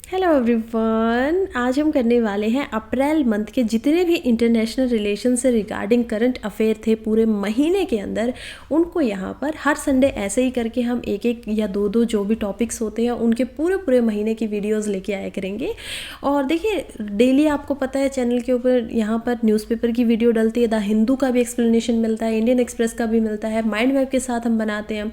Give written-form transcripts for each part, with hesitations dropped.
Hello everyone, आज हम करने वाले हैं अप्रैल मंथ के जितने भी इंटरनेशनल रिलेशन से रिगार्डिंग करंट अफेयर थे पूरे महीने के अंदर, उनको यहाँ पर हर संडे ऐसे ही करके हम एक एक या दो दो जो भी टॉपिक्स होते हैं उनके पूरे पूरे महीने की वीडियोस लेके आया करेंगे। और देखिए, डेली आपको पता है चैनल के ऊपर यहाँ पर न्यूज़पेपर की वीडियो डलती है, द हिंदू का भी एक्सप्लेनेशन मिलता है, इंडियन एक्सप्रेस का भी मिलता है, माइंड मैप के साथ हम बनाते हैं।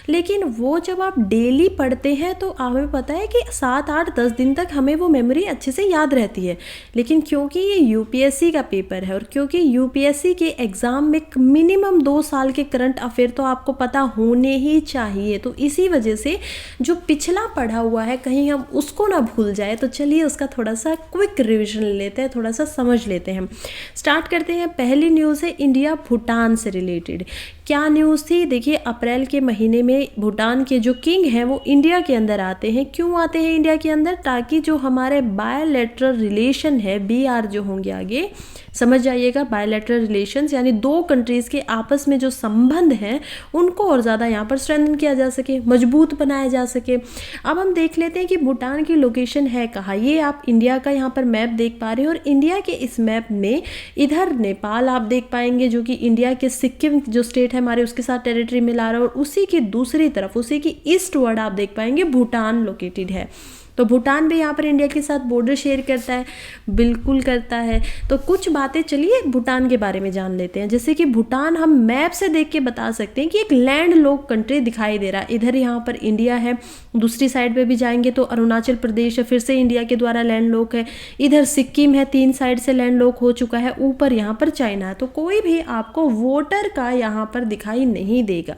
लेकिन वो जब आप डेली पढ़ते हैं तो हमें पता है कि 7-8-10 दिन तक हमें वो मेमोरी अच्छे से याद रहती है। लेकिन क्योंकि ये यूपीएससी का पेपर है और क्योंकि यूपीएससी के एग्ज़ाम में मिनिमम 2 साल के करंट अफेयर तो आपको पता होने ही चाहिए, तो इसी वजह से जो पिछला पढ़ा हुआ है कहीं हम उसको ना भूल जाए। तो चलिए उसका थोड़ा सा क्विक रिविजन लेते हैं, थोड़ा सा समझ लेते हैं। स्टार्ट करते हैं। पहली न्यूज़ है इंडिया भूटान से रिलेटेड। क्या न्यूज़ थी? देखिए, अप्रैल के महीने में भूटान के जो किंग हैं वो इंडिया के अंदर आते हैं। क्यों आते हैं इंडिया के अंदर? ताकि जो हमारे बायलैटरल रिलेशन है, बीआर जो होंगे आगे, समझ जाइएगा, बायलैटरल रिलेशंस यानी दो कंट्रीज़ के आपस में जो संबंध हैं उनको और ज़्यादा यहाँ पर स्ट्रेंथन किया जा सके, मजबूत बनाया जा सके। अब हम देख लेते हैं कि भूटान की लोकेशन है कहाँ। ये आप इंडिया का यहाँ पर मैप देख पा रहे हो और इंडिया के इस मैप में इधर नेपाल आप देख पाएंगे जो कि इंडिया के सिक्किम जो स्टेट है हमारे उसके साथ टेरिटरी मिला रहा है, और उसी की दूसरी तरफ, उसी की ईस्ट वर्ड आप देख पाएंगे भूटान लोकेटेड है। तो भूटान भी यहाँ पर इंडिया के साथ बॉर्डर शेयर करता है, बिल्कुल करता है। तो कुछ बातें चलिए भूटान के बारे में जान लेते हैं। जैसे कि भूटान हम मैप से देख के बता सकते हैं कि एक लैंड लॉक कंट्री दिखाई दे रहा है। इधर यहाँ पर इंडिया है, दूसरी साइड पे भी जाएंगे तो अरुणाचल प्रदेश है, फिर से इंडिया के द्वारा लैंड लॉक है। इधर सिक्किम है, 3 साइड से लैंड लॉक हो चुका है। ऊपर यहाँ पर चाइना है। तो कोई भी आपको वोटर का यहाँ पर दिखाई नहीं देगा।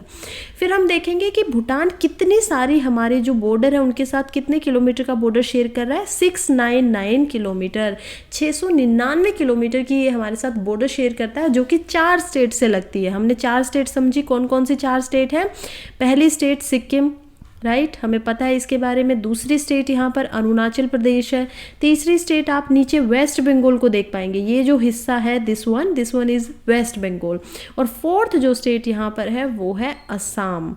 फिर हम देखेंगे कि भूटान कितनी सारी हमारे जो बॉर्डर है उनके साथ कितने किलोमीटर का बॉर्डर शेयर कर रहा है। 699 किलोमीटर, 699 किलोमीटर की ये हमारे साथ बॉर्डर शेयर करता है, जो कि 4 स्टेट से लगती है। हमने 4 स्टेट समझी, कौन कौन सी 4 स्टेट है? पहली स्टेट सिक्किम, राइट, हमें पता है इसके बारे में। दूसरी स्टेट यहाँ पर अरुणाचल प्रदेश है। तीसरी स्टेट आप नीचे वेस्ट बंगाल को देख पाएंगे, ये जो हिस्सा है this one is West Bengal. और फोर्थ जो स्टेट यहाँ पर है वो है असम।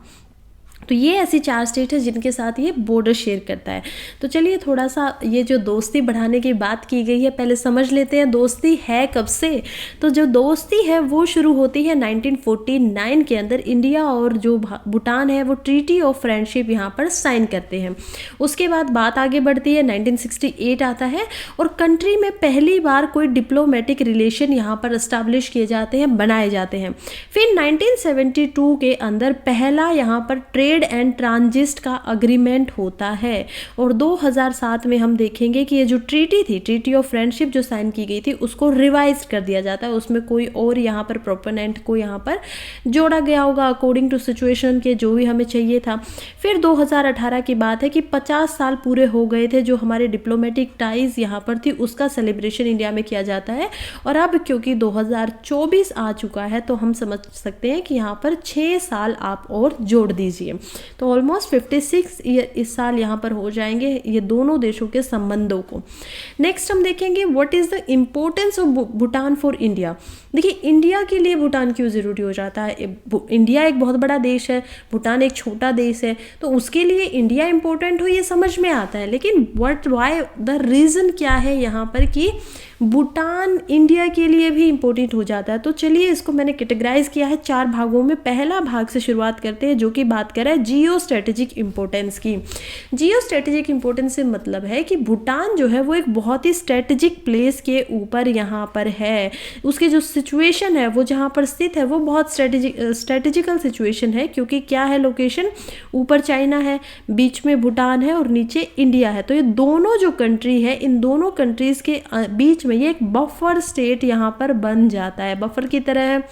तो ये ऐसी 4 स्टेट है जिनके साथ ये बॉर्डर शेयर करता है। तो चलिए थोड़ा सा ये जो दोस्ती बढ़ाने की बात की गई है पहले समझ लेते हैं दोस्ती है कब से। तो जो दोस्ती है वो शुरू होती है 1949 के अंदर। इंडिया और जो भूटान है वो ट्रीटी ऑफ फ्रेंडशिप यहाँ पर साइन करते हैं। उसके बाद बात आगे बढ़ती है, 1968 आता है और कंट्री में पहली बार कोई डिप्लोमेटिक रिलेशन यहाँ पर एस्टैब्लिश किए जाते हैं, बनाए जाते हैं। फिर 1972 के अंदर पहला यहाँ पर ट्रेड एंड ट्रांजिट का अग्रीमेंट होता है। और 2007 में हम देखेंगे कि ये जो ट्रीटी थी, ट्रीटी ऑफ फ्रेंडशिप जो साइन की गई थी, उसको रिवाइज कर दिया जाता है। उसमें कोई और यहाँ पर प्रोपोनेंट को यहाँ पर जोड़ा गया होगा अकॉर्डिंग टू सिचुएशन के, जो भी हमें चाहिए था। फिर 2018 की बात है कि 50 साल पूरे हो गए थे जो हमारे डिप्लोमेटिक टाइज यहाँ पर थी, उसका सेलिब्रेशन इंडिया में किया जाता है। और अब क्योंकि 2024 आ चुका है तो हम समझ सकते हैं कि यहाँ पर 6 साल आप और जोड़ दीजिए, तो ऑलमोस्ट 56 ईयर इस साल यहाँ पर हो जाएंगे ये दोनों देशों के संबंधों को। नेक्स्ट हम देखेंगे what is the importance of Bhutan for India. देखिए, इंडिया के लिए भूटान क्यों जरूरी हो जाता है? इंडिया एक बहुत बड़ा देश है, भूटान एक छोटा देश है, तो उसके लिए इंडिया इंपॉर्टेंट हो ये समझ में आता है। लेकिन वाई द रीज़न क्या है यहाँ पर कि भूटान इंडिया के लिए भी इम्पोर्टेंट हो जाता है? तो चलिए इसको मैंने कैटेगराइज किया है 4 भागों में। पहला भाग से शुरुआत करते हैं जो कि बात कर रहा है जियो स्ट्रेटेजिक इंपॉर्टेंस की। जियो स्ट्रेटेजिक इंपॉर्टेंस से मतलब है कि भूटान जो है वो एक बहुत ही स्ट्रेटेजिक प्लेस के ऊपर यहाँ पर है। उसकी जो सिचुएशन है वो जहाँ पर स्थित है वो बहुत स्ट्रेटेजिकल सिचुएशन है, क्योंकि क्या है लोकेशन, ऊपर चाइना है, बीच में भूटान है और नीचे इंडिया है। तो ये दोनों जो कंट्री है, इन दोनों कंट्रीज़ के बीच में ये एक बफर स्टेट यहाँ पर बन जाता है, बफर की तरह है।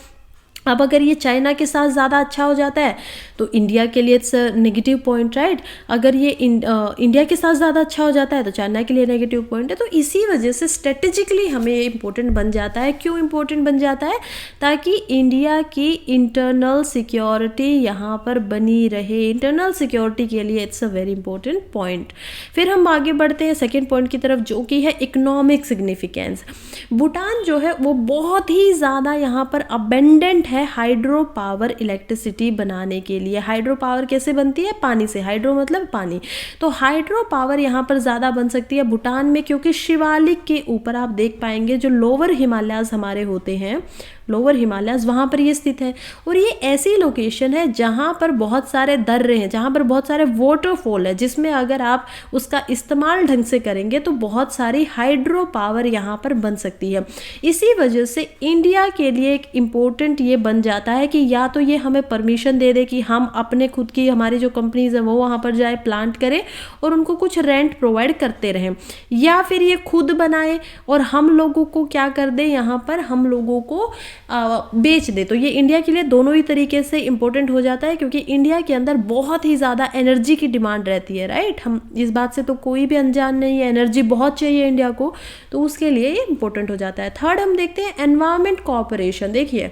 अब अगर ये चाइना के साथ ज़्यादा अच्छा हो जाता है तो इंडिया के लिए इट्स नेगेटिव पॉइंट, राइट। अगर ये इंडिया के साथ ज़्यादा अच्छा हो जाता है तो चाइना के लिए नेगेटिव पॉइंट है। तो इसी वजह से स्ट्रेटेजिकली हमें ये इम्पोर्टेंट बन जाता है। क्यों इम्पोर्टेंट बन जाता है? ताकि इंडिया की इंटरनल सिक्योरिटी यहाँ पर बनी रहे। इंटरनल सिक्योरिटी के लिए it's a very important point. फिर हम आगे बढ़ते हैं सेकेंड पॉइंट की तरफ, जो कि है इकोनॉमिक सिग्निफिकेंस। भूटान जो है वो बहुत ही ज़्यादा यहाँ पर अबेंडेंट है हाइड्रो पावर इलेक्ट्रिसिटी बनाने के लिए। हाइड्रो पावर कैसे बनती है? पानी से। हाइड्रो मतलब पानी। तो हाइड्रो पावर यहाँ पर ज़्यादा बन सकती है भूटान में, क्योंकि शिवालिक के ऊपर आप देख पाएंगे जो लोअर हिमालयाज़ हमारे होते हैं, लोअर हिमालयाज़, वहाँ पर ये स्थित है। और ये ऐसी लोकेशन है जहाँ पर बहुत सारे दर्रे हैं, जहाँ पर बहुत सारे वाटरफॉल है, जिसमें अगर आप उसका इस्तेमाल ढंग से करेंगे तो बहुत सारी हाइड्रो पावर यहाँ पर बन सकती है। इसी वजह से इंडिया के लिए एक इम्पोर्टेंट ये बन जाता है कि या तो ये हमें परमिशन दे दे कि हम अपने खुद की, हमारी जो कंपनीज है वो वहाँ पर जाए प्लांट करें और उनको कुछ रेंट प्रोवाइड करते रहें, या फिर ये खुद बनाए और हम लोगों को क्या कर दे, यहाँ पर हम लोगों को बेच दे। तो ये इंडिया के लिए दोनों ही तरीके से इंपॉर्टेंट हो जाता है, क्योंकि इंडिया के अंदर बहुत ही ज़्यादा एनर्जी की डिमांड रहती है, राइट। हम इस बात से तो कोई भी अनजान नहीं है, एनर्जी बहुत चाहिए इंडिया को, तो उसके लिए ये इंपॉर्टेंट हो जाता है। थर्ड हम देखते हैं एनवायरमेंट कोऑपरेशन। देखिए,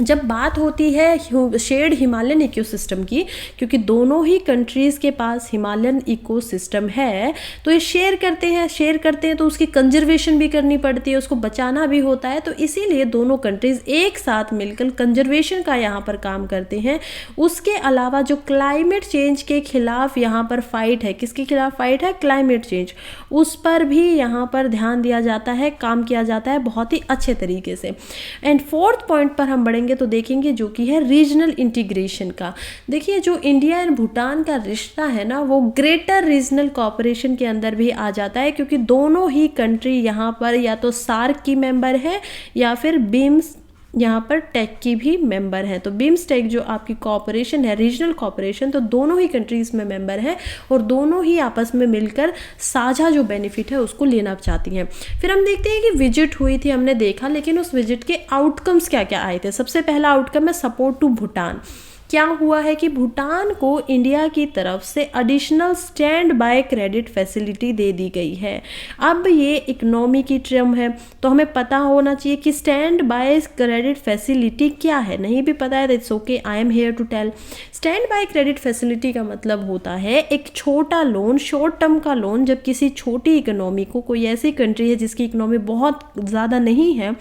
जब बात होती है शेयर्ड हिमालयन इकोसिस्टम की, क्योंकि दोनों ही कंट्रीज़ के पास हिमालयन इकोसिस्टम है, तो ये शेयर करते हैं तो उसकी कंजर्वेशन भी करनी पड़ती है, उसको बचाना भी होता है। तो इसीलिए दोनों कंट्रीज़ एक साथ मिलकर कंजर्वेशन का यहाँ पर काम करते हैं। उसके अलावा जो क्लाइमेट चेंज के खिलाफ यहाँ पर फाइट है, किसके खिलाफ फाइट है? क्लाइमेट चेंज, उस पर भी यहाँ पर ध्यान दिया जाता है, काम किया जाता है बहुत ही अच्छे तरीके से। एंड फोर्थ पॉइंट पर हम बढ़ेंगे तो देखेंगे जो कि है रीजनल इंटीग्रेशन का। देखिए, जो इंडिया एंड भूटान का रिश्ता है ना, वो ग्रेटर रीजनल कोऑपरेशन के अंदर भी आ जाता है, क्योंकि दोनों ही कंट्री यहाँ पर या तो सार्क की मेंबर है या फिर बिम्स यहाँ पर टेक की भी मेंबर है। तो बिम्सटेक जो आपकी कोऑपरेशन है, रीजनल कोऑपरेशन, तो दोनों ही कंट्रीज़ में मेंबर है और दोनों ही आपस में मिलकर साझा जो बेनिफिट है उसको लेना चाहती हैं। फिर हम देखते हैं कि विजिट हुई थी, हमने देखा, लेकिन उस विजिट के आउटकम्स क्या क्या आए थे। सबसे पहला आउटकम है सपोर्ट टू भूटान। क्या हुआ है कि भूटान को इंडिया की तरफ से additional stand by credit facility दे दी गई है। अब ये इकोनॉमी की टर्म है, तो हमें पता होना चाहिए कि स्टैंड बाय क्रेडिट फैसिलिटी क्या है। नहीं भी पता है तो it's okay, I am here to tell. Stand by credit facility का मतलब होता है एक छोटा लोन, शॉर्ट टर्म का लोन, जब किसी छोटी इकोनॉमी को, कोई ऐसी कंट्री है जिसकी इकोनॉमी बहुत ज़्यादा नहीं है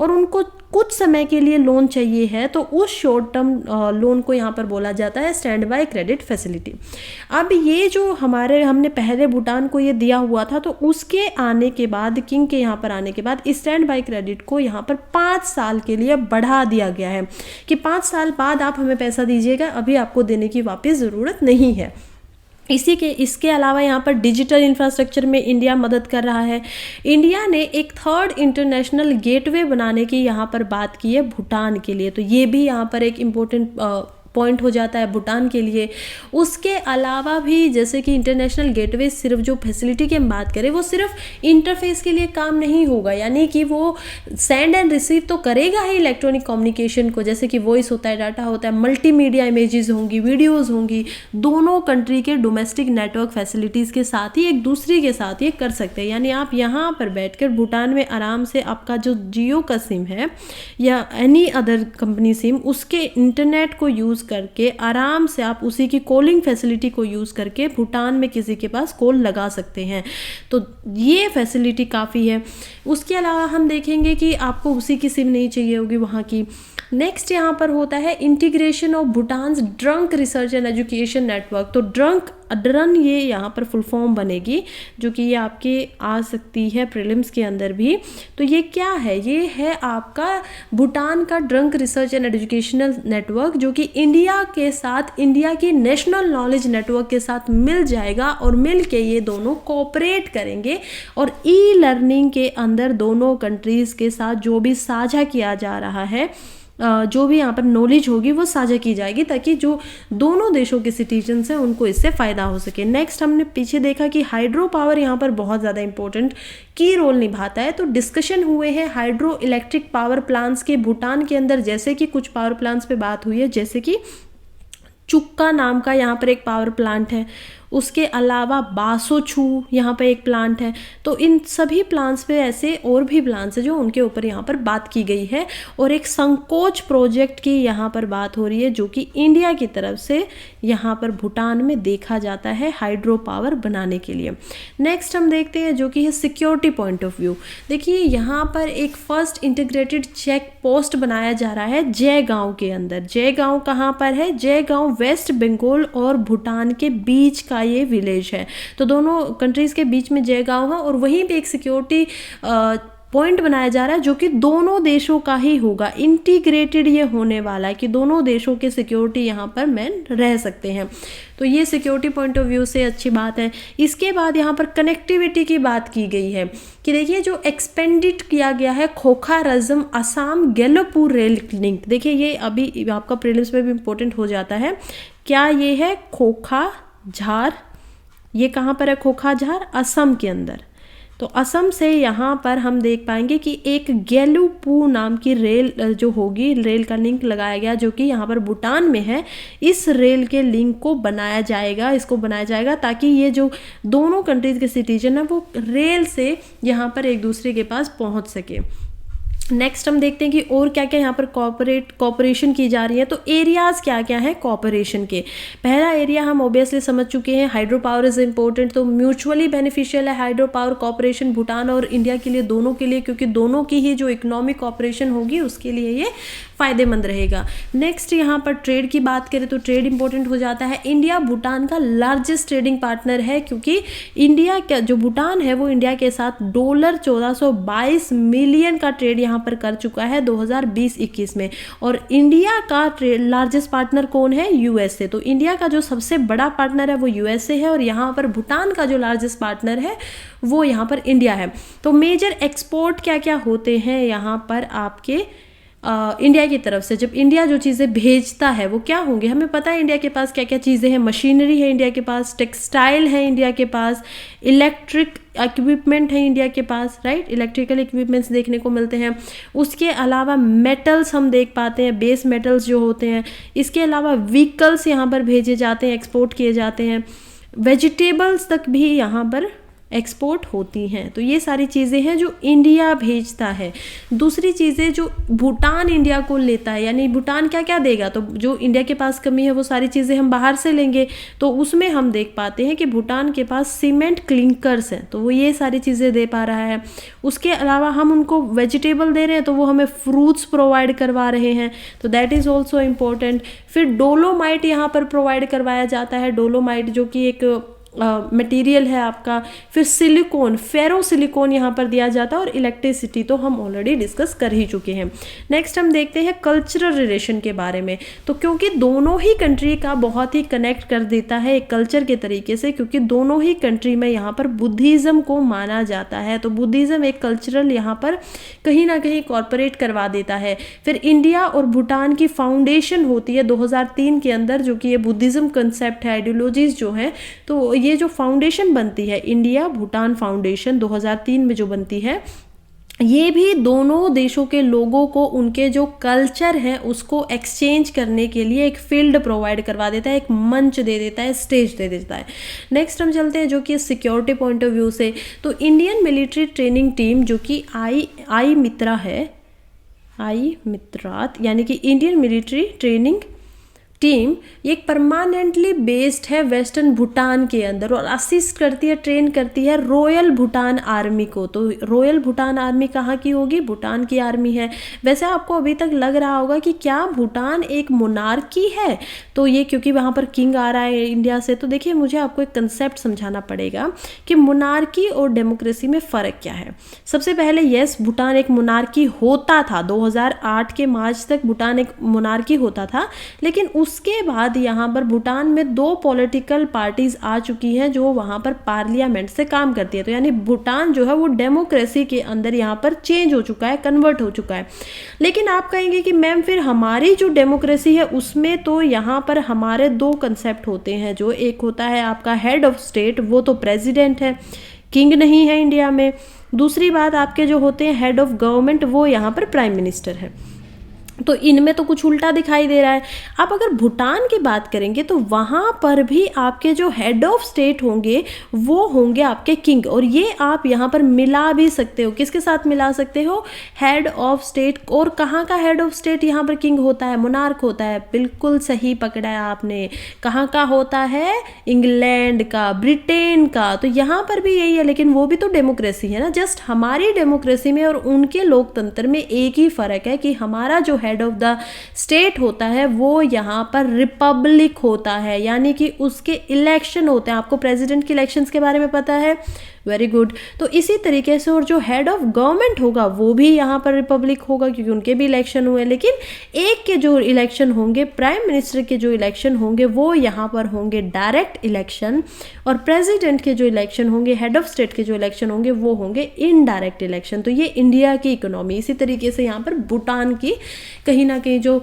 और उनको कुछ समय के लिए लोन चाहिए है, तो उस शॉर्ट टर्म लोन को यहाँ पर बोला जाता है स्टैंड बाय क्रेडिट फैसिलिटी। अब ये जो हमने पहले भूटान को ये दिया हुआ था, तो उसके आने के बाद, किंग के यहाँ पर आने के बाद, स्टैंड बाय क्रेडिट को यहाँ पर 5 साल के लिए बढ़ा दिया गया है कि 5 साल बाद आप हमें पैसा दीजिएगा, अभी आपको देने की वापस ज़रूरत नहीं है। इसके अलावा यहाँ पर डिजिटल इंफ्रास्ट्रक्चर में इंडिया मदद कर रहा है। इंडिया ने एक थर्ड इंटरनेशनल गेटवे बनाने की यहाँ पर बात की है भूटान के लिए, तो ये भी यहाँ पर एक इम्पोर्टेंट पॉइंट हो जाता है भूटान के लिए। उसके अलावा भी जैसे कि इंटरनेशनल गेटवे, सिर्फ जो फैसिलिटी की हम बात करें, वो सिर्फ इंटरफेस के लिए काम नहीं होगा, यानी कि वो सेंड एंड रिसीव तो करेगा ही इलेक्ट्रॉनिक कम्युनिकेशन को, जैसे कि वॉइस होता है, डाटा होता है, मल्टीमीडिया इमेजेस होंगी, वीडियोज़ होंगी, दोनों कंट्री के डोमेस्टिक नेटवर्क फैसिलिटीज़ के साथ ही एक दूसरे के साथ ये कर सकते हैं। यानी आप यहाँ पर बैठकर भूटान में आराम से आपका जो जियो का सिम है या एनी अदर कंपनी सिम, उसके इंटरनेट को यूज़ करके आराम से आप उसी की कॉलिंग फैसिलिटी को यूज़ करके भूटान में किसी के पास कॉल लगा सकते हैं। तो ये फैसिलिटी काफ़ी है। उसके अलावा हम देखेंगे कि आपको उसी की सिम नहीं चाहिए होगी वहाँ की। नेक्स्ट यहाँ पर होता है integration of Bhutan's drunk research and education network. तो ड्रन ये यहाँ पर फुल फॉर्म बनेगी, जो कि ये आपके आ सकती है प्रीलिम्स के अंदर भी। तो ये क्या है? ये है आपका भूटान का drunk research and educational network, जो कि इंडिया के साथ, इंडिया की नेशनल नॉलेज नेटवर्क के साथ मिल जाएगा और मिल के ये दोनों कोऑपरेट करेंगे और ई लर्निंग के अंदर दोनों कंट्रीज़ के साथ जो भी साझा किया जा रहा है, जो भी यहाँ पर नॉलेज होगी वो साझा की जाएगी, ताकि जो दोनों देशों के सिटीजन्स हैं उनको इससे फ़ायदा हो सके। नेक्स्ट हमने पीछे देखा कि हाइड्रो पावर यहाँ पर बहुत ज़्यादा इंपॉर्टेंट की रोल निभाता है। तो डिस्कशन हुए हैं हाइड्रो इलेक्ट्रिक पावर प्लांट्स के भूटान के अंदर, जैसे कि कुछ पावर प्लांट्स पे बात हुई है, जैसे कि चुक्का नाम का यहाँ पर एक पावर प्लांट है। उसके अलावा बासोछू यहाँ पे एक प्लांट है। तो इन सभी प्लांट्स पे ऐसे और भी प्लांट्स हैं जो उनके ऊपर यहाँ पर बात की गई है। और एक संकोच प्रोजेक्ट की यहाँ पर बात हो रही है जो कि इंडिया की तरफ से यहाँ पर भूटान में देखा जाता है हाइड्रो पावर बनाने के लिए। नेक्स्ट हम देखते हैं जो कि है सिक्योरिटी पॉइंट ऑफ व्यू। देखिए यहाँ पर एक फर्स्ट इंटीग्रेटेड चेक पोस्ट बनाया जा रहा है जयगांव के अंदर। जयगांव कहाँ पर है? जयगांव वेस्ट बंगाल और भूटान के बीच का ये विलेज है। तो दोनों कंट्रीज के बीच में जयगांव है और वहीं पे एक सिक्योरिटी पॉइंट बनाया जा रहा है जो कि दोनों देशों का ही होगा। इंटीग्रेटेड ये होने वाला है कि दोनों देशों के सिक्योरिटी यहाँ पर मैन रह सकते हैं। तो ये सिक्योरिटी पॉइंट ऑफ व्यू से अच्छी बात है। इसके बाद यहाँ पर कनेक्टिविटी की बात की गई है कि देखिए जो एक्सपेंडिड किया गया है खोखा रजम असम गेलोपुर रेल लिंक। देखिए ये अभी आपका प्रीलिम्स में भी इम्पोर्टेंट हो जाता है। क्या ये है खोखा झार? ये कहाँ पर है खोखा झार? असम के अंदर। तो असम से यहाँ पर हम देख पाएंगे कि एक गेलुपू नाम की रेल जो होगी, रेल का लिंक लगाया गया जो कि यहाँ पर भूटान में है। इस रेल के लिंक को बनाया जाएगा, इसको बनाया जाएगा ताकि ये जो दोनों कंट्रीज के सिटीजन है वो रेल से यहाँ पर एक दूसरे के पास पहुँच सके। नेक्स्ट हम देखते हैं कि और क्या क्या यहाँ पर कॉपरेशन की जा रही है। तो एरियाज क्या क्या है कॉपरेशन के? पहला एरिया हम ऑब्वियसली समझ चुके हैं, हाइड्रो पावर इज इम्पोर्टेंट। तो म्यूचुअली बेनिफिशियल है हाइड्रो पावर कॉपरेशन भूटान और इंडिया के लिए, दोनों के लिए, क्योंकि दोनों की ही जो इकोनॉमिक कॉपरेशन होगी उसके लिए ये फायदेमंद रहेगा। नेक्स्ट यहाँ पर ट्रेड की बात करें तो ट्रेड इंपॉर्टेंट हो जाता है। इंडिया भूटान का लार्जेस्ट ट्रेडिंग पार्टनर है क्योंकि इंडिया का जो भूटान है वो इंडिया के साथ $1422 मिलियन का ट्रेड यहाँ पर कर चुका है 2020-21 में। और इंडिया का लार्जेस्ट पार्टनर कौन है? यूएसए। तो इंडिया का जो सबसे बड़ा पार्टनर है वो यूएसए है और यहाँ पर भूटान का जो लार्जेस्ट पार्टनर है वो यहाँ पर इंडिया है। तो मेजर एक्सपोर्ट क्या क्या होते हैं यहाँ पर आपके इंडिया की तरफ से? जब इंडिया जो चीज़ें भेजता है वो क्या होंगे? हमें पता है इंडिया के पास क्या क्या चीज़ें हैं। मशीनरी है इंडिया के पास, टेक्सटाइल है इंडिया के पास, इलेक्ट्रिक इक्विपमेंट है इंडिया के पास, राइट, इलेक्ट्रिकल इक्विपमेंट्स देखने को मिलते हैं। उसके अलावा मेटल्स हम देख पाते हैं, बेस मेटल्स जो होते हैं। इसके अलावा व्हीकल्स यहाँ पर भेजे जाते हैं, एक्सपोर्ट किए जाते हैं। वेजिटेबल्स तक भी यहाँ पर एक्सपोर्ट होती हैं। तो ये सारी चीज़ें हैं जो इंडिया भेजता है। दूसरी चीज़ें जो भूटान इंडिया को लेता है, यानी भूटान क्या क्या देगा? तो जो इंडिया के पास कमी है वो सारी चीज़ें हम बाहर से लेंगे। तो उसमें हम देख पाते हैं कि भूटान के पास सीमेंट क्लिंकर्स हैं, तो वो ये सारी चीज़ें दे पा रहा है। उसके अलावा हम उनको वेजिटेबल दे रहे हैं तो वो हमें फ्रूट्स प्रोवाइड करवा रहे हैं, तो दैट इज़ ऑल्सो इम्पोर्टेंट। फिर डोलोमाइट यहाँ पर प्रोवाइड करवाया जाता है, डोलोमाइट जो कि एक मटेरियल है आपका। फिर सिलिकॉन, फेरो सिलिकॉन यहाँ पर दिया जाता है। और इलेक्ट्रिसिटी तो हम ऑलरेडी डिस्कस कर ही चुके हैं। नेक्स्ट हम देखते हैं कल्चरल रिलेशन के बारे में। तो क्योंकि दोनों ही कंट्री का बहुत ही कनेक्ट कर देता है एक कल्चर के तरीके से, क्योंकि दोनों ही कंट्री में यहाँ पर बुद्धिज़्म को माना जाता है। तो बुद्धिज़्म एक कल्चरल यहाँ पर कहीं ना कहीं कॉर्पोरेट करवा देता है। फिर इंडिया और भूटान की फाउंडेशन होती है 2003 के अंदर, जो कि ये बुद्धिज़्म कंसेप्ट है, आइडियोलॉजीज जो हैं। तो ये जो फाउंडेशन बनती है इंडिया भूटान फाउंडेशन 2003 में जो बनती है, ये भी दोनों देशों के लोगों को उनके जो कल्चर है उसको एक्सचेंज करने के लिए एक फील्ड प्रोवाइड करवा देता है, एक मंच दे देता है, स्टेज दे देता है। नेक्स्ट हम चलते हैं जो कि सिक्योरिटी पॉइंट ऑफ व्यू से। तो इंडियन मिलिट्री ट्रेनिंग टीम जो कि आई मित्रा है, आई मित्रात यानी कि इंडियन मिलिट्री ट्रेनिंग टीम एक परमानेंटली बेस्ड है वेस्टर्न भूटान के अंदर और असिस्ट करती है, ट्रेन करती है रॉयल भूटान आर्मी को। तो रॉयल भूटान आर्मी कहाँ की होगी? भूटान की आर्मी है। वैसे आपको अभी तक लग रहा होगा कि क्या भूटान एक मोनार्की है? तो ये क्योंकि वहाँ पर किंग आ रहा है इंडिया से। तो देखिए मुझे आपको एक कंसेप्ट समझाना पड़ेगा कि मोनार्की और डेमोक्रेसी में फ़र्क क्या है। सबसे पहले यस, भूटान एक मोनार्की होता था, 2008 के मार्च तक भूटान एक मोनार्की होता था। लेकिन उसके बाद यहाँ पर भूटान में 2 पॉलिटिकल पार्टीज आ चुकी हैं जो वहाँ पर पार्लियामेंट से काम करती है। तो यानी भूटान जो है वो डेमोक्रेसी के अंदर यहाँ पर चेंज हो चुका है, कन्वर्ट हो चुका है। लेकिन आप कहेंगे कि मैम फिर हमारी जो डेमोक्रेसी है उसमें तो यहाँ पर हमारे 2 कंसेप्ट होते हैं। जो एक होता है आपका हेड ऑफ स्टेट, वो तो प्रेसिडेंट है, किंग नहीं है इंडिया में। दूसरी बात आपके जो होते हैं हेड ऑफ गवर्नमेंट, वो यहाँ पर प्राइम मिनिस्टर है। तो इनमें तो कुछ उल्टा दिखाई दे रहा है। आप अगर भूटान की बात करेंगे तो वहाँ पर भी आपके जो हेड ऑफ स्टेट होंगे वो होंगे आपके किंग, और ये आप यहाँ पर मिला भी सकते हो। किसके साथ मिला सकते हो? Head of state. और कहाँ का हेड ऑफ स्टेट यहाँ पर किंग होता है, मोनार्क होता है। बिल्कुल सही पकड़ा है आपने। कहाँ का होता है? इंग्लैंड का, ब्रिटेन का। तो यहाँ पर भी यही है, लेकिन वो भी तो डेमोक्रेसी है ना। जस्ट हमारी डेमोक्रेसी में और उनके लोकतंत्र में एक ही फ़र्क है कि हमारा जो हेड ऑफ द स्टेट होता है वो यहाँ पर रिपब्लिक होता है, यानी कि उसके इलेक्शन होते हैं। आपको प्रेसिडेंट के इलेक्शंस के बारे में पता है? Very good. तो इसी तरीके से और जो हेड ऑफ गवर्नमेंट होगा वो भी यहाँ पर रिपब्लिक होगा, क्योंकि उनके भी इलेक्शन हुए। लेकिन एक के जो इलेक्शन होंगे, प्राइम मिनिस्टर के जो इलेक्शन होंगे वो यहाँ पर होंगे डायरेक्ट इलेक्शन, और प्रेसिडेंट के जो इलेक्शन होंगे, हेड ऑफ स्टेट के जो इलेक्शन होंगे वो होंगे इनडायरेक्ट इलेक्शन। तो ये इंडिया की इकोनॉमी, इसी तरीके से यहाँ पर भूटान की कहीं ना कहीं जो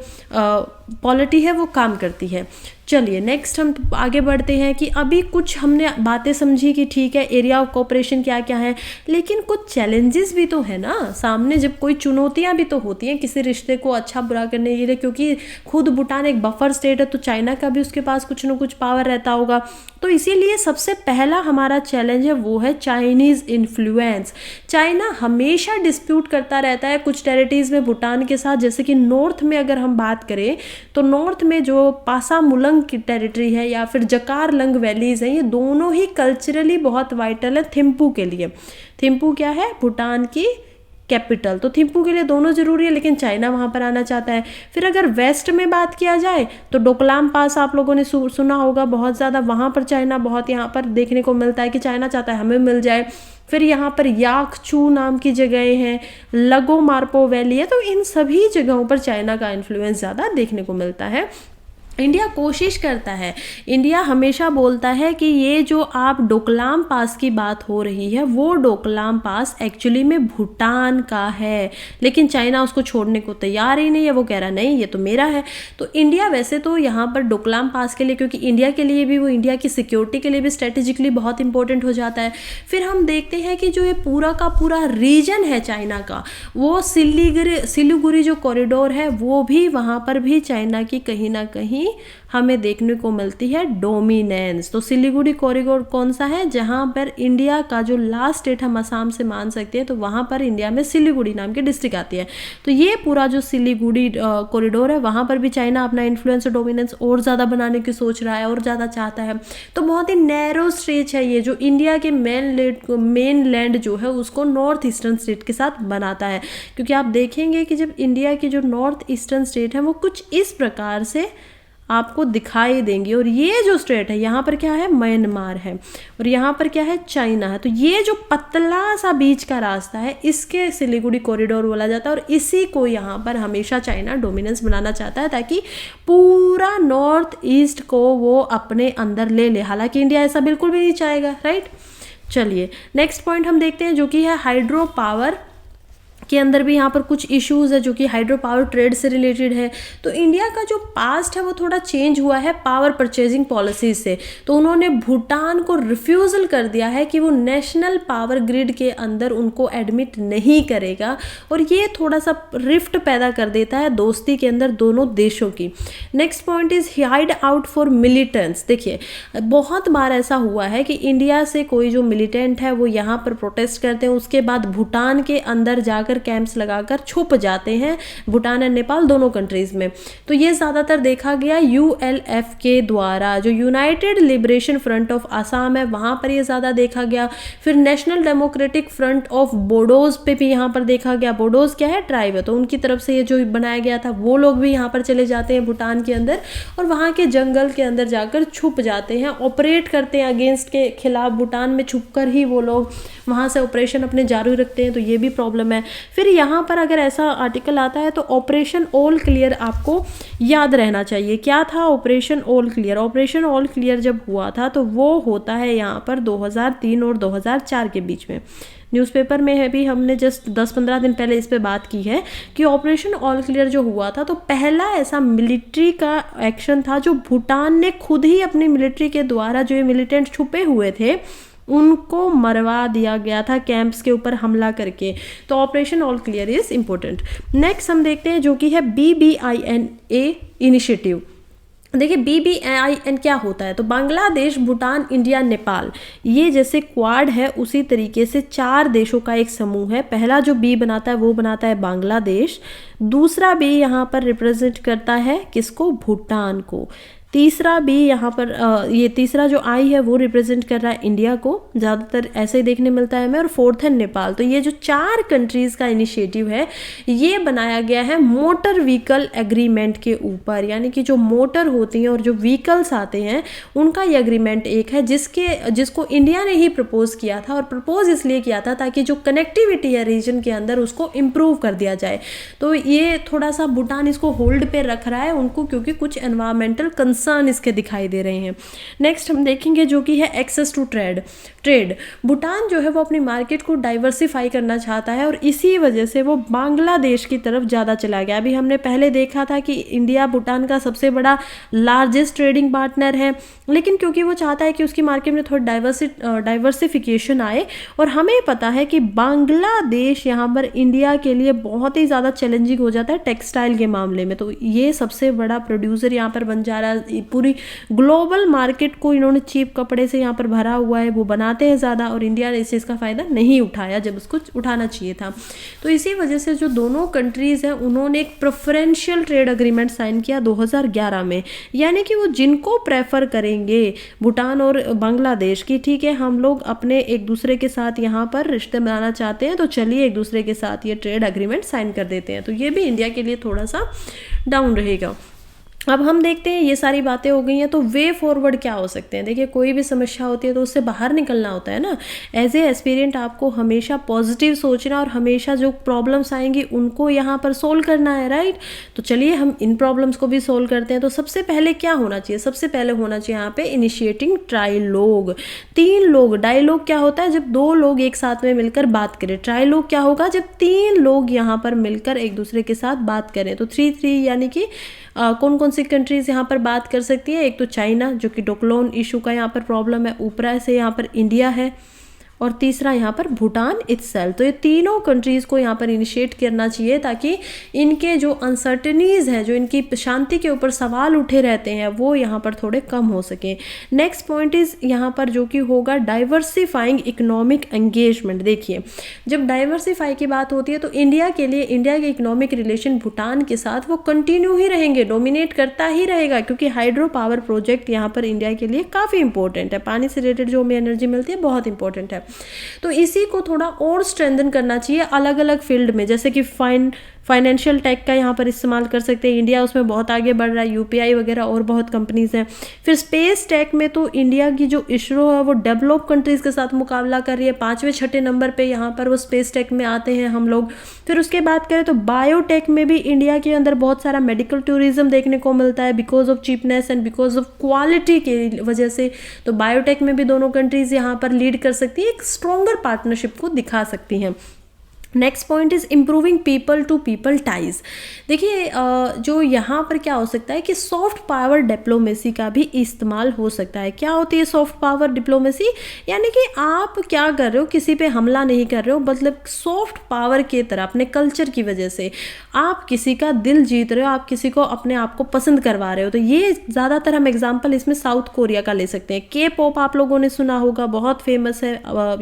पॉलिटी है वो काम करती है। चलिए नेक्स्ट हम आगे बढ़ते हैं कि अभी कुछ हमने बातें समझी कि ठीक है एरिया ऑफ कोऑपरेशन क्या क्या है, लेकिन कुछ चैलेंजेस भी तो है ना सामने। जब कोई चुनौतियां भी तो होती हैं किसी रिश्ते को अच्छा बुरा करने के लिए, क्योंकि खुद भूटान एक बफर स्टेट है, तो चाइना का भी उसके पास कुछ ना कुछ पावर रहता होगा। तो इसीलिए सबसे पहला हमारा चैलेंज है वो है चाइनीज़ इन्फ्लुएंस। चाइना हमेशा डिस्प्यूट करता रहता है कुछ टेरिटरीज में भूटान के साथ। जैसे कि नॉर्थ में अगर हम बात करें तो नॉर्थ में जो पासामुलंग की टेरिटरी है या फिर जकारलंग वैलीज है, ये दोनों ही कल्चरली बहुत वाइटल है थिम्पू के लिए। थिम्पू क्या है? भूटान की कैपिटल। तो थिम्पू के लिए दोनों जरूरी है, लेकिन चाइना वहां पर आना चाहता है। फिर अगर वेस्ट में बात किया जाए तो डोकलाम पास आप लोगों ने सुना होगा बहुत ज़्यादा, वहां पर चाइना बहुत यहाँ पर देखने को मिलता है कि चाइना चाहता है हमें मिल जाए। फिर यहाँ पर याकचू नाम की जगह हैं, लगो मार्पो वैली है। तो इन सभी जगहों पर चाइना का इन्फ्लुएंस ज़्यादा देखने को मिलता है। इंडिया कोशिश करता है, इंडिया हमेशा बोलता है कि ये जो आप डोकलाम पास की बात हो रही है वो डोकलाम पास एक्चुअली में भूटान का है, लेकिन चाइना उसको छोड़ने को तैयार ही नहीं है। वो कह रहा नहीं ये तो मेरा है। तो इंडिया वैसे तो यहाँ पर डोकलाम पास के लिए, क्योंकि इंडिया के लिए भी वो इंडिया की सिक्योरिटी के लिए भी स्ट्रेटेजिकली बहुत इंपॉर्टेंट हो जाता है। फिर हम देखते हैं कि जो ये पूरा का पूरा रीजन है चाइना का, वो सिलीगुड़ी जो कॉरिडोर है वो भी वहाँ पर भी चाइना की कहीं ना कहीं हमें देखने को मिलती है डोमिनेंस। तो सिलीगुड़ी कॉरिडोर कौन सा है? जहां पर इंडिया का जो लास्ट स्टेट हम असम से मान सकते हैं, तो वहां पर इंडिया में सिलीगुड़ी नाम की डिस्ट्रिक्ट आती है। तो ये पूरा जो सिलीगुड़ी कॉरिडोर है वहां पर भी चाइना अपना इन्फ्लुएंस और डोमिनेंस और ज़्यादा बनाने की सोच रहा है और ज़्यादा चाहता है। तो बहुत ही नैरो स्ट्रेच है ये, जो इंडिया के मेन लैंड जो है उसको नॉर्थ ईस्टर्न स्टेट के साथ बनाता है। क्योंकि आप देखेंगे कि जब इंडिया की जो नॉर्थ ईस्टर्न स्टेट है वो कुछ इस प्रकार से आपको दिखाई देंगी, और ये जो स्टेट है यहाँ पर क्या है? म्यांमार है, और यहाँ पर क्या है? चाइना है। तो ये जो पतला सा बीच का रास्ता है इसके सिलीगुड़ी कॉरिडोर बोला जाता है, और इसी को यहाँ पर हमेशा चाइना डोमिनेंस बनाना चाहता है ताकि पूरा नॉर्थ ईस्ट को वो अपने अंदर ले ले। हालांकि इंडिया ऐसा बिल्कुल भी नहीं चाहेगा, राइट। चलिए नेक्स्ट पॉइंट हम देखते हैं जो कि है हाइड्रो पावर के अंदर भी यहाँ पर कुछ इश्यूज़ है जो कि हाइड्रो पावर ट्रेड से रिलेटेड है। तो इंडिया का जो पास्ट है वो थोड़ा चेंज हुआ है पावर परचेजिंग पॉलिसीज से। तो उन्होंने भूटान को रिफ्यूज़ल कर दिया है कि वो नेशनल पावर ग्रिड के अंदर उनको एडमिट नहीं करेगा, और ये थोड़ा सा रिफ्ट पैदा कर देता है दोस्ती के अंदर दोनों देशों की। Next point is hide out for militants. देखिए बहुत बार ऐसा हुआ है कि इंडिया से कोई जो मिलिटेंट है वो यहाँ पर प्रोटेस्ट करते हैं, उसके बाद भूटान के अंदर जाकर कैंप्स लगाकर छुप जाते हैं, भूटान एंड नेपाल दोनों कंट्रीज में। तो ये ज़्यादातर देखा गया यूएलएफ के द्वारा, जो United liberation front of Assam है वहाँ पर ये ज़्यादा देखा गया। फिर national democratic front of Bodos पे भी यहाँ पर देखा गया। बोडोज क्या है? ट्राइब है, तो उनकी तरफ से ये जो बनाया गया था वो लोग भी यहाँ पर चले जाते हैं भूटान के अंदर, और वहाँ के जंगल के अंदर जाकर छुप जाते हैं, ऑपरेट करते हैं अगेंस्ट के खिलाफ। भूटान में छुप कर ही वो लोग वहाँ से ऑपरेशन अपने जारी रखते हैं, तो ये भी प्रॉब्लम है। फिर यहाँ पर अगर ऐसा आर्टिकल आता है तो ऑपरेशन ऑल क्लियर आपको याद रहना चाहिए। क्या था operation all clear? Operation all clear जब हुआ था तो वो होता है यहाँ पर 2003 और 2004 के बीच में। न्यूज़पेपर में है भी, हमने जस्ट 10-15 दिन पहले इस पे बात की है कि ऑपरेशन ऑल क्लियर जो हुआ था तो पहला ऐसा मिलिट्री का एक्शन था जो भूटान ने खुद ही अपनी मिलिट्री के द्वारा, जो ये मिलिटेंट छुपे हुए थे उनको मरवा दिया गया था कैंप्स के ऊपर हमला करके। तो operation all clear is important. Next हम देखते हैं जो कि है BBINA इनिशिएटिव। देखिए BBIN क्या होता है, तो बांग्लादेश, भूटान, इंडिया, नेपाल, ये जैसे क्वाड है उसी तरीके से 4 देशों का एक समूह है। पहला जो बी बनाता है वो बनाता है बांग्लादेश, दूसरा बी यहाँ पर रिप्रेजेंट करता है किसको, भूटान को, तीसरा भी यहाँ पर ये तीसरा जो आई है वो रिप्रेजेंट कर रहा है इंडिया को, ज़्यादातर ऐसे ही देखने मिलता है हमें, और फोर्थ है नेपाल। तो ये जो 4 कंट्रीज़ का इनिशिएटिव है ये बनाया गया है मोटर व्हीकल एग्रीमेंट के ऊपर, यानी कि जो मोटर होती हैं और जो व्हीकल्स आते हैं उनका ये एग्रीमेंट एक है जिसको इंडिया ने ही प्रपोज किया था, और प्रपोज इसलिए किया था ताकि जो कनेक्टिविटी है रीजन के अंदर उसको इम्प्रूव कर दिया जाए। तो ये थोड़ा सा भूटान इसको होल्ड पे रख रहा है उनको, क्योंकि कुछ एनवायरमेंटल कंसर्न इसके दिखाई दे रहे हैं। नेक्स्ट हम देखेंगे जो कि है एक्सेस टू ट्रेड। भूटान जो है वो अपनी मार्केट को डाइवर्सिफाई करना चाहता है और इसी वजह से वो बांग्लादेश की तरफ ज़्यादा चला गया। अभी हमने पहले देखा था कि इंडिया भूटान का सबसे बड़ा लार्जेस्ट ट्रेडिंग पार्टनर है, लेकिन क्योंकि वो चाहता है कि उसकी मार्केट में थोड़ी डाइवर्सिफिकेशन आए, और हमें पता है कि बांग्लादेश यहाँ पर इंडिया के लिए बहुत ही ज़्यादा चैलेंजिंग हो जाता है टेक्सटाइल के मामले में। तो ये सबसे बड़ा प्रोड्यूसर यहाँ पर बन जा रहा है, पूरी ग्लोबल मार्केट को इन्होंने चीप कपड़े से यहाँ पर भरा हुआ है, वो बनाते हैं ज़्यादा, और इंडिया ने इस चीज़ का फ़ायदा नहीं उठाया जब उसको उठाना चाहिए था। तो इसी वजह से जो दोनों कंट्रीज़ हैं उन्होंने एक प्रेफरेंशियल ट्रेड एग्रीमेंट साइन किया 2011 में, यानी कि वो जिनको प्रेफर करेंगे भूटान और बांग्लादेश की, ठीक है हम लोग अपने एक दूसरे के साथ यहाँ पर रिश्ते बनाना चाहते हैं तो चलिए एक दूसरे के साथ ये ट्रेड एग्रीमेंट साइन कर देते हैं। तो ये भी इंडिया के लिए थोड़ा सा डाउन रहेगा। अब हम देखते हैं ये सारी बातें हो गई हैं, तो वे फॉरवर्ड क्या हो सकते हैं। देखिए कोई भी समस्या होती है तो उससे बाहर निकलना होता है ना। एज ए एस्पिरेंट आपको हमेशा पॉजिटिव सोचना और हमेशा जो प्रॉब्लम्स आएंगी उनको यहाँ पर सोल्व करना है, राइट। तो चलिए हम इन प्रॉब्लम्स को भी सोल्व करते हैं। तो सबसे पहले क्या होना चाहिए, सबसे पहले होना चाहिए यहाँ पे इनिशिएटिंग ट्राइलोग। 3 लोग, डायलॉग क्या होता है जब 2 लोग एक साथ में मिलकर बात करें, ट्राइलोग क्या होगा जब 3 लोग यहाँ पर मिलकर एक दूसरे के साथ बात करें। तो 3 यानी कि कौन कौन सी कंट्रीज़ यहाँ पर बात कर सकती है, एक तो चाइना जो कि डोकलाम इशू का यहाँ पर प्रॉब्लम है, ऊपर से यहाँ पर इंडिया है, और तीसरा यहाँ पर भूटान इटसेल्फ। तो ये तीनों कंट्रीज़ को यहाँ पर इनिशिएट करना चाहिए ताकि इनके जो अनसर्टनीज़ हैं, जो इनकी शांति के ऊपर सवाल उठे रहते हैं, वो यहाँ पर थोड़े कम हो सकें। नेक्स्ट पॉइंट इज़ यहाँ पर जो कि होगा डाइवर्सिफाइंग इकोनॉमिक एंगेजमेंट। देखिए जब डाइवर्सिफाई की बात होती है तो इंडिया के लिए इंडिया के इकोनॉमिक रिलेशन भूटान के साथ वो कंटिन्यू ही रहेंगे, डोमिनेट करता ही रहेगा, क्योंकि हाइड्रो पावर प्रोजेक्ट यहाँ पर इंडिया के लिए काफ़ी इंपॉर्टेंट है। पानी से रिलेटेड जो हमें एनर्जी मिलती है बहुत इंपॉर्टेंट है। तो इसी को थोड़ा और स्ट्रेंथन करना चाहिए अलग अलग फील्ड में, जैसे कि फाइनेंशियल टेक का यहाँ पर इस्तेमाल कर सकते हैं, इंडिया उसमें बहुत आगे बढ़ रहा है, यूपीआई वगैरह और बहुत कंपनीज हैं। फिर स्पेस टेक में तो इंडिया की जो इसरो है वो डेवलप कंट्रीज के साथ मुकाबला कर रही है, 5वें-6ठे नंबर पे यहाँ पर वो स्पेस टेक में आते हैं हम लोग। फिर उसके बात करें तो बायोटेक में भी इंडिया के अंदर बहुत सारा मेडिकल टूरिज्म देखने को मिलता है because of cheapness and because of quality की वजह से। तो बायोटेक में भी दोनों कंट्रीज यहाँ पर लीड कर सकती है, एक स्ट्रॉन्गर पार्टनरशिप को दिखा सकती हैं। Next point is improving people to people ties. देखिए जो यहाँ पर क्या हो सकता है कि सॉफ्ट पावर डिप्लोमेसी का भी इस्तेमाल हो सकता है। क्या होती है सॉफ्ट पावर डिप्लोमेसी, यानी कि आप क्या कर रहे हो, किसी पे हमला नहीं कर रहे हो, मतलब सॉफ्ट पावर की तरह अपने कल्चर की वजह से आप किसी का दिल जीत रहे हो, आप किसी को अपने आप को पसंद करवा रहे हो। तो ये ज़्यादातर हम एग्जाम्पल इसमें साउथ कोरिया का ले सकते हैं। के पॉप आप लोगों ने सुना होगा, बहुत फेमस है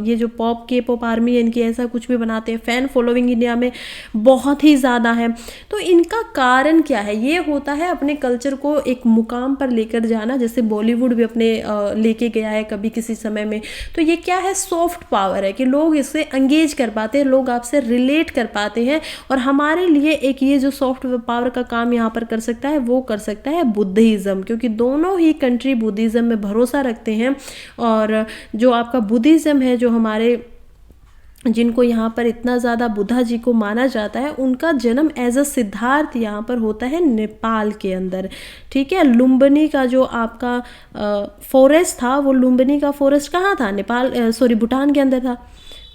ये जो पॉप के पॉप आर्मी है, इनकी ऐसा कुछ भी बनाते हैं, फॉलोइंग इंडिया में बहुत ही ज़्यादा है। तो इनका कारण क्या है, ये होता है अपने कल्चर को एक मुकाम पर लेकर जाना, जैसे बॉलीवुड भी अपने लेके गया है कभी किसी समय में। तो ये क्या है, सॉफ्ट पावर है कि लोग इससे एंगेज कर पाते हैं, लोग आपसे रिलेट कर पाते हैं। और हमारे लिए एक ये जो सॉफ्ट पावर का काम यहाँ पर कर सकता है वो कर सकता है बुद्धिज़्म, क्योंकि दोनों ही कंट्री बुद्धिज़्म में भरोसा रखते हैं। और जो आपका बुद्धिज़्म है, जो हमारे जिनको यहाँ पर इतना ज़्यादा बुद्धा जी को माना जाता है, उनका जन्म एज अ सिद्धार्थ यहाँ पर होता है नेपाल के अंदर, ठीक है। लुम्बिनी का जो आपका फॉरेस्ट था, वो लुम्बिनी का फॉरेस्ट कहाँ था, भूटान के अंदर था।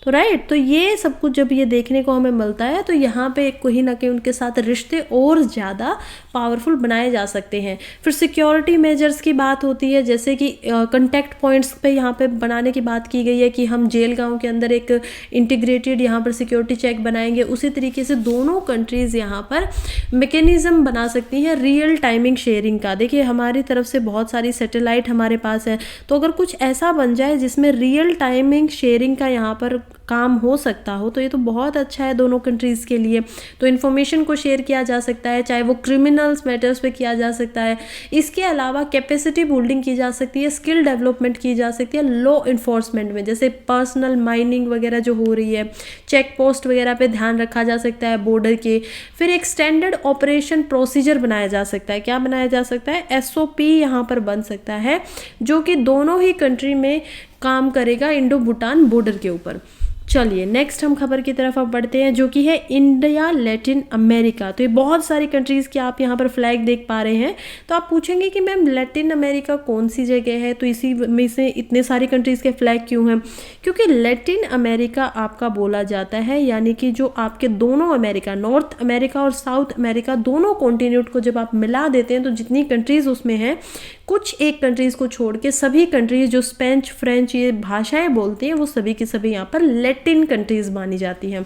तो राइट, तो ये सब कुछ जब ये देखने को हमें मिलता है तो यहाँ पे कहीं ना कहीं उनके साथ रिश्ते और ज़्यादा पावरफुल बनाए जा सकते हैं। फिर सिक्योरिटी मेजर्स की बात होती है, जैसे कि कंटेक्ट पॉइंट्स पे यहाँ पे बनाने की बात की गई है कि हम जेल गांव के अंदर एक इंटीग्रेटेड यहाँ पर सिक्योरिटी चेक बनाएंगे। उसी तरीके से दोनों कंट्रीज़ यहाँ पर मैकेनिज्म बना सकती हैं रियल टाइमिंग शेयरिंग का। देखिए हमारी तरफ से बहुत सारी सैटेलाइट हमारे पास है, तो अगर कुछ ऐसा बन जाए जिसमें रियल टाइमिंग शेयरिंग का यहाँ पर काम हो सकता हो तो ये तो बहुत अच्छा है दोनों कंट्रीज़ के लिए। तो इन्फॉर्मेशन को शेयर किया जा सकता है, चाहे वो क्रिमिनल्स मैटर्स पे किया जा सकता है। इसके अलावा कैपेसिटी बिल्डिंग की जा सकती है, स्किल डेवलपमेंट की जा सकती है लॉ इन्फोर्समेंट में, जैसे पर्सनल माइनिंग वगैरह जो हो रही है, चेक पोस्ट वगैरह पे ध्यान रखा जा सकता है बॉर्डर के। फिर एक स्टैंडर्ड ऑपरेशन प्रोसीजर बनाया जा सकता है। क्या बनाया जा सकता है? SOP यहाँ पर बन सकता है, जो कि दोनों ही कंट्री में काम करेगा इंडो भूटान बॉर्डर के ऊपर। चलिए नेक्स्ट हम खबर की तरफ अब बढ़ते हैं, जो कि है इंडिया लैटिन अमेरिका। तो ये बहुत सारी कंट्रीज़ के आप यहाँ पर फ्लैग देख पा रहे हैं। तो आप पूछेंगे कि मैम लैटिन अमेरिका कौन सी जगह है, तो इसी में से इतने सारी कंट्रीज़ के फ्लैग क्यों हैं? क्योंकि लैटिन अमेरिका आपका बोला जाता है, यानी कि जो आपके दोनों अमेरिका, नॉर्थ अमेरिका और साउथ अमेरिका, दोनों कॉन्टिनेंट को जब आप मिला देते हैं तो जितनी कंट्रीज़ उसमें हैं, कुछ एक कंट्रीज़ को छोड़ के सभी कंट्रीज़ जो स्पेनिश फ्रेंच ये भाषाएं बोलती हैं वो सभी की सभी यहाँ पर लैटिन कंट्रीज़ मानी जाती हैं।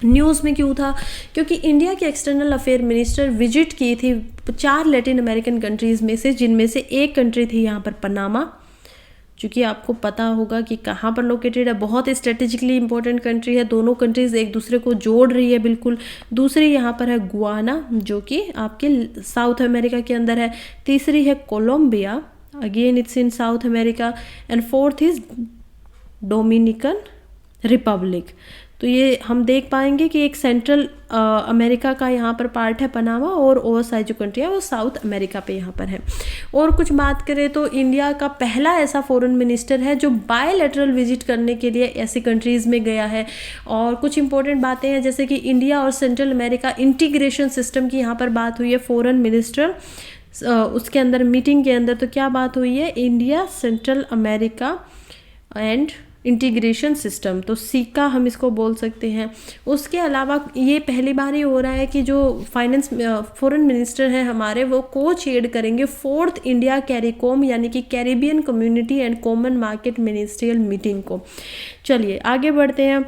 न्यूज़ में क्यों था? क्योंकि इंडिया के एक्सटर्नल अफेयर मिनिस्टर विजिट की थी 4 लैटिन अमेरिकन कंट्रीज़ में से, जिनमें से एक कंट्री थी यहाँ पर पनामा, चूँकि आपको पता होगा कि कहाँ पर लोकेटेड है, बहुत स्ट्रेटेजिकली इंपॉर्टेंट कंट्री है, दोनों कंट्रीज़ एक दूसरे को जोड़ रही है बिल्कुल। दूसरी यहाँ पर है गुआना, जो कि आपके साउथ अमेरिका के अंदर है। तीसरी है Colombia, again it's in South America. And fourth is Dominican Republic. तो ये हम देख पाएंगे कि एक सेंट्रल अमेरिका का यहाँ पर पार्ट है पनामा, और ओवरसाइज जो कंट्री है वो साउथ अमेरिका पे यहाँ पर है। और कुछ बात करें तो इंडिया का पहला ऐसा फॉरेन मिनिस्टर है जो बायलैटरल विजिट करने के लिए ऐसी कंट्रीज़ में गया है। और कुछ इंपॉर्टेंट बातें हैं, जैसे कि इंडिया और सेंट्रल अमेरिका इंटीग्रेशन सिस्टम की यहाँ पर बात हुई है फॉरेन मिनिस्टर उसके अंदर मीटिंग के अंदर। तो क्या बात हुई है? India central America and integration system, तो सीका हम इसको बोल सकते हैं। उसके अलावा ये पहली बार ही हो रहा है कि जो फाइनेंस फॉरेन मिनिस्टर हैं हमारे, वो को चेयर करेंगे 4th इंडिया कैरिकॉम यानी कि Caribbean community and common market ministerial meeting को। चलिए आगे बढ़ते हैं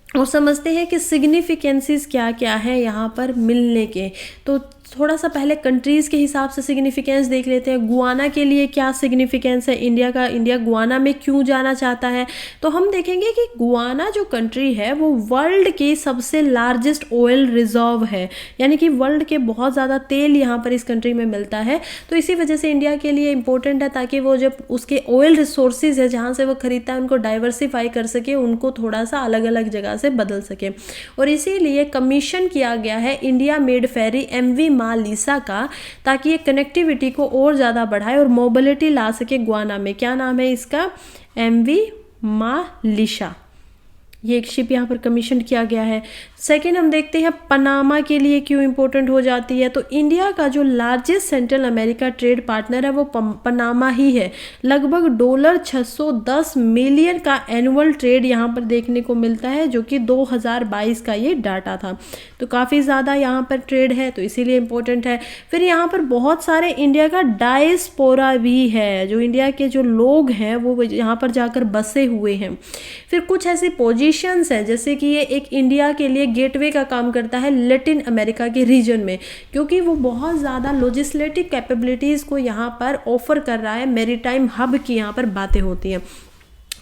और समझते हैं कि सिग्निफिकेंसीज क्या क्या है यहाँ पर मिलने के। तो थोड़ा सा पहले कंट्रीज़ के हिसाब से सिग्निफिकेंस देख लेते हैं। गुआना के लिए क्या सिग्निफिकेंस है इंडिया का, इंडिया गुआना में क्यों जाना चाहता है? तो हम देखेंगे कि गुआना जो कंट्री है वो वर्ल्ड की सबसे लार्जेस्ट ऑयल रिजर्व है, यानी कि वर्ल्ड के बहुत ज़्यादा तेल यहाँ पर इस कंट्री में मिलता है। तो इसी वजह से इंडिया के लिए इम्पोर्टेंट है, ताकि वो जब उसके ऑयल रिसोर्सेज है जहाँ से वो खरीदता है उनको डाइवर्सिफाई कर सके, उनको थोड़ा सा अलग अलग जगह से बदल सके। और इसीलिए कमीशन किया गया है इंडिया मेड फेरी MV मालिसा का, ताकि ये कनेक्टिविटी को और ज़्यादा बढ़ाए और मोबिलिटी ला सके गुआना में। क्या नाम है इसका? MV मालिसा। ये एक शिप यहाँ पर कमीशन किया गया है। सेकेंड हम देखते हैं पनामा के लिए क्यों इंपॉर्टेंट हो जाती है। तो इंडिया का जो largest central America trade partner है वो पनामा ही है। लगभग $610 मिलियन का एनुअल ट्रेड यहाँ पर देखने को मिलता है, जो कि 2022 का ये डाटा था। तो काफ़ी ज़्यादा यहाँ पर ट्रेड है, तो इसीलिए इम्पोर्टेंट है। फिर यहाँ पर बहुत सारे इंडिया का डायस्पोरा भी है, जो इंडिया के जो लोग हैं वो यहाँ पर जाकर बसे हुए हैं। फिर कुछ ऐसी पोजीशंस हैं, जैसे कि ये एक इंडिया के लिए गेटवे का काम करता है लैटिन अमेरिका के रीजन में, क्योंकि वो बहुत ज़्यादा लॉजिस्लेटिव कैपेबिलिटीज़ को यहाँ पर ऑफर कर रहा है। मैरीटाइम हब की यहाँ पर बातें होती हैं।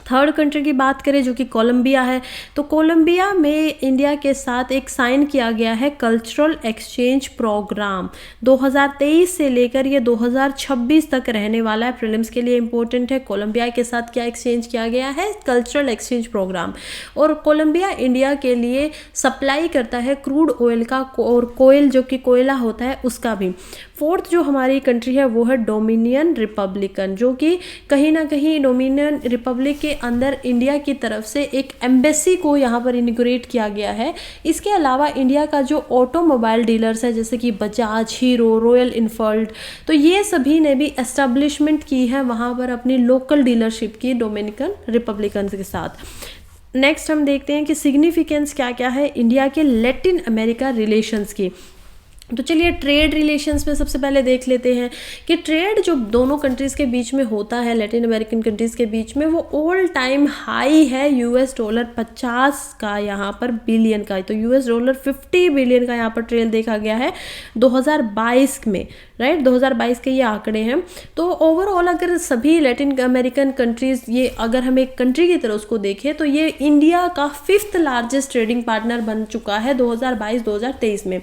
थर्ड कंट्री की बात करें जो कि कोलंबिया है, तो कोलंबिया में इंडिया के साथ एक साइन किया गया है कल्चरल एक्सचेंज प्रोग्राम। 2023 से लेकर ये 2026 तक रहने वाला है। प्रीलिम्स के लिए इंपॉर्टेंट है। कोलंबिया के साथ क्या एक्सचेंज किया गया है? Cultural exchange programme. और कोलंबिया इंडिया के लिए सप्लाई करता है क्रूड ऑयल का और कोयल, जो कि कोयला होता है, उसका भी। फोर्थ जो हमारी कंट्री है वो है डोमिनियन रिपब्लिकन, जो कि कहीं ना कहीं डोमिनियन रिपब्लिक के अंदर इंडिया की तरफ से एक एम्बेसी को यहाँ पर इनिग्रेट किया गया है। इसके अलावा इंडिया का जो ऑटोमोबाइल डीलर्स है, जैसे कि बजाज, हीरो, रॉयल इनफील्ड, तो ये सभी ने भी एस्टेब्लिशमेंट की है वहाँ पर अपनी लोकल डीलरशिप की डोमिनिकन रिपब्लिकन के साथ। नेक्स्ट हम देखते हैं कि सिग्निफिकेंस क्या क्या है इंडिया के लैटिन अमेरिका रिलेशंस की। तो चलिए ट्रेड रिलेशंस में सबसे पहले देख लेते हैं कि ट्रेड जो दोनों कंट्रीज़ के बीच में होता है, लैटिन अमेरिकन कंट्रीज़ के बीच में, वो ऑल टाइम हाई है $50 का यहाँ पर बिलियन का। तो $50 बिलियन का यहाँ पर ट्रेड देखा गया है 2022 में, राइट। 2022 के ये आंकड़े हैं। तो ओवरऑल अगर सभी लैटिन अमेरिकन कंट्रीज़, ये अगर हम एक कंट्री की तरह उसको देखें तो ये इंडिया का 5th लार्जेस्ट ट्रेडिंग पार्टनर बन चुका है 2022-2023 में।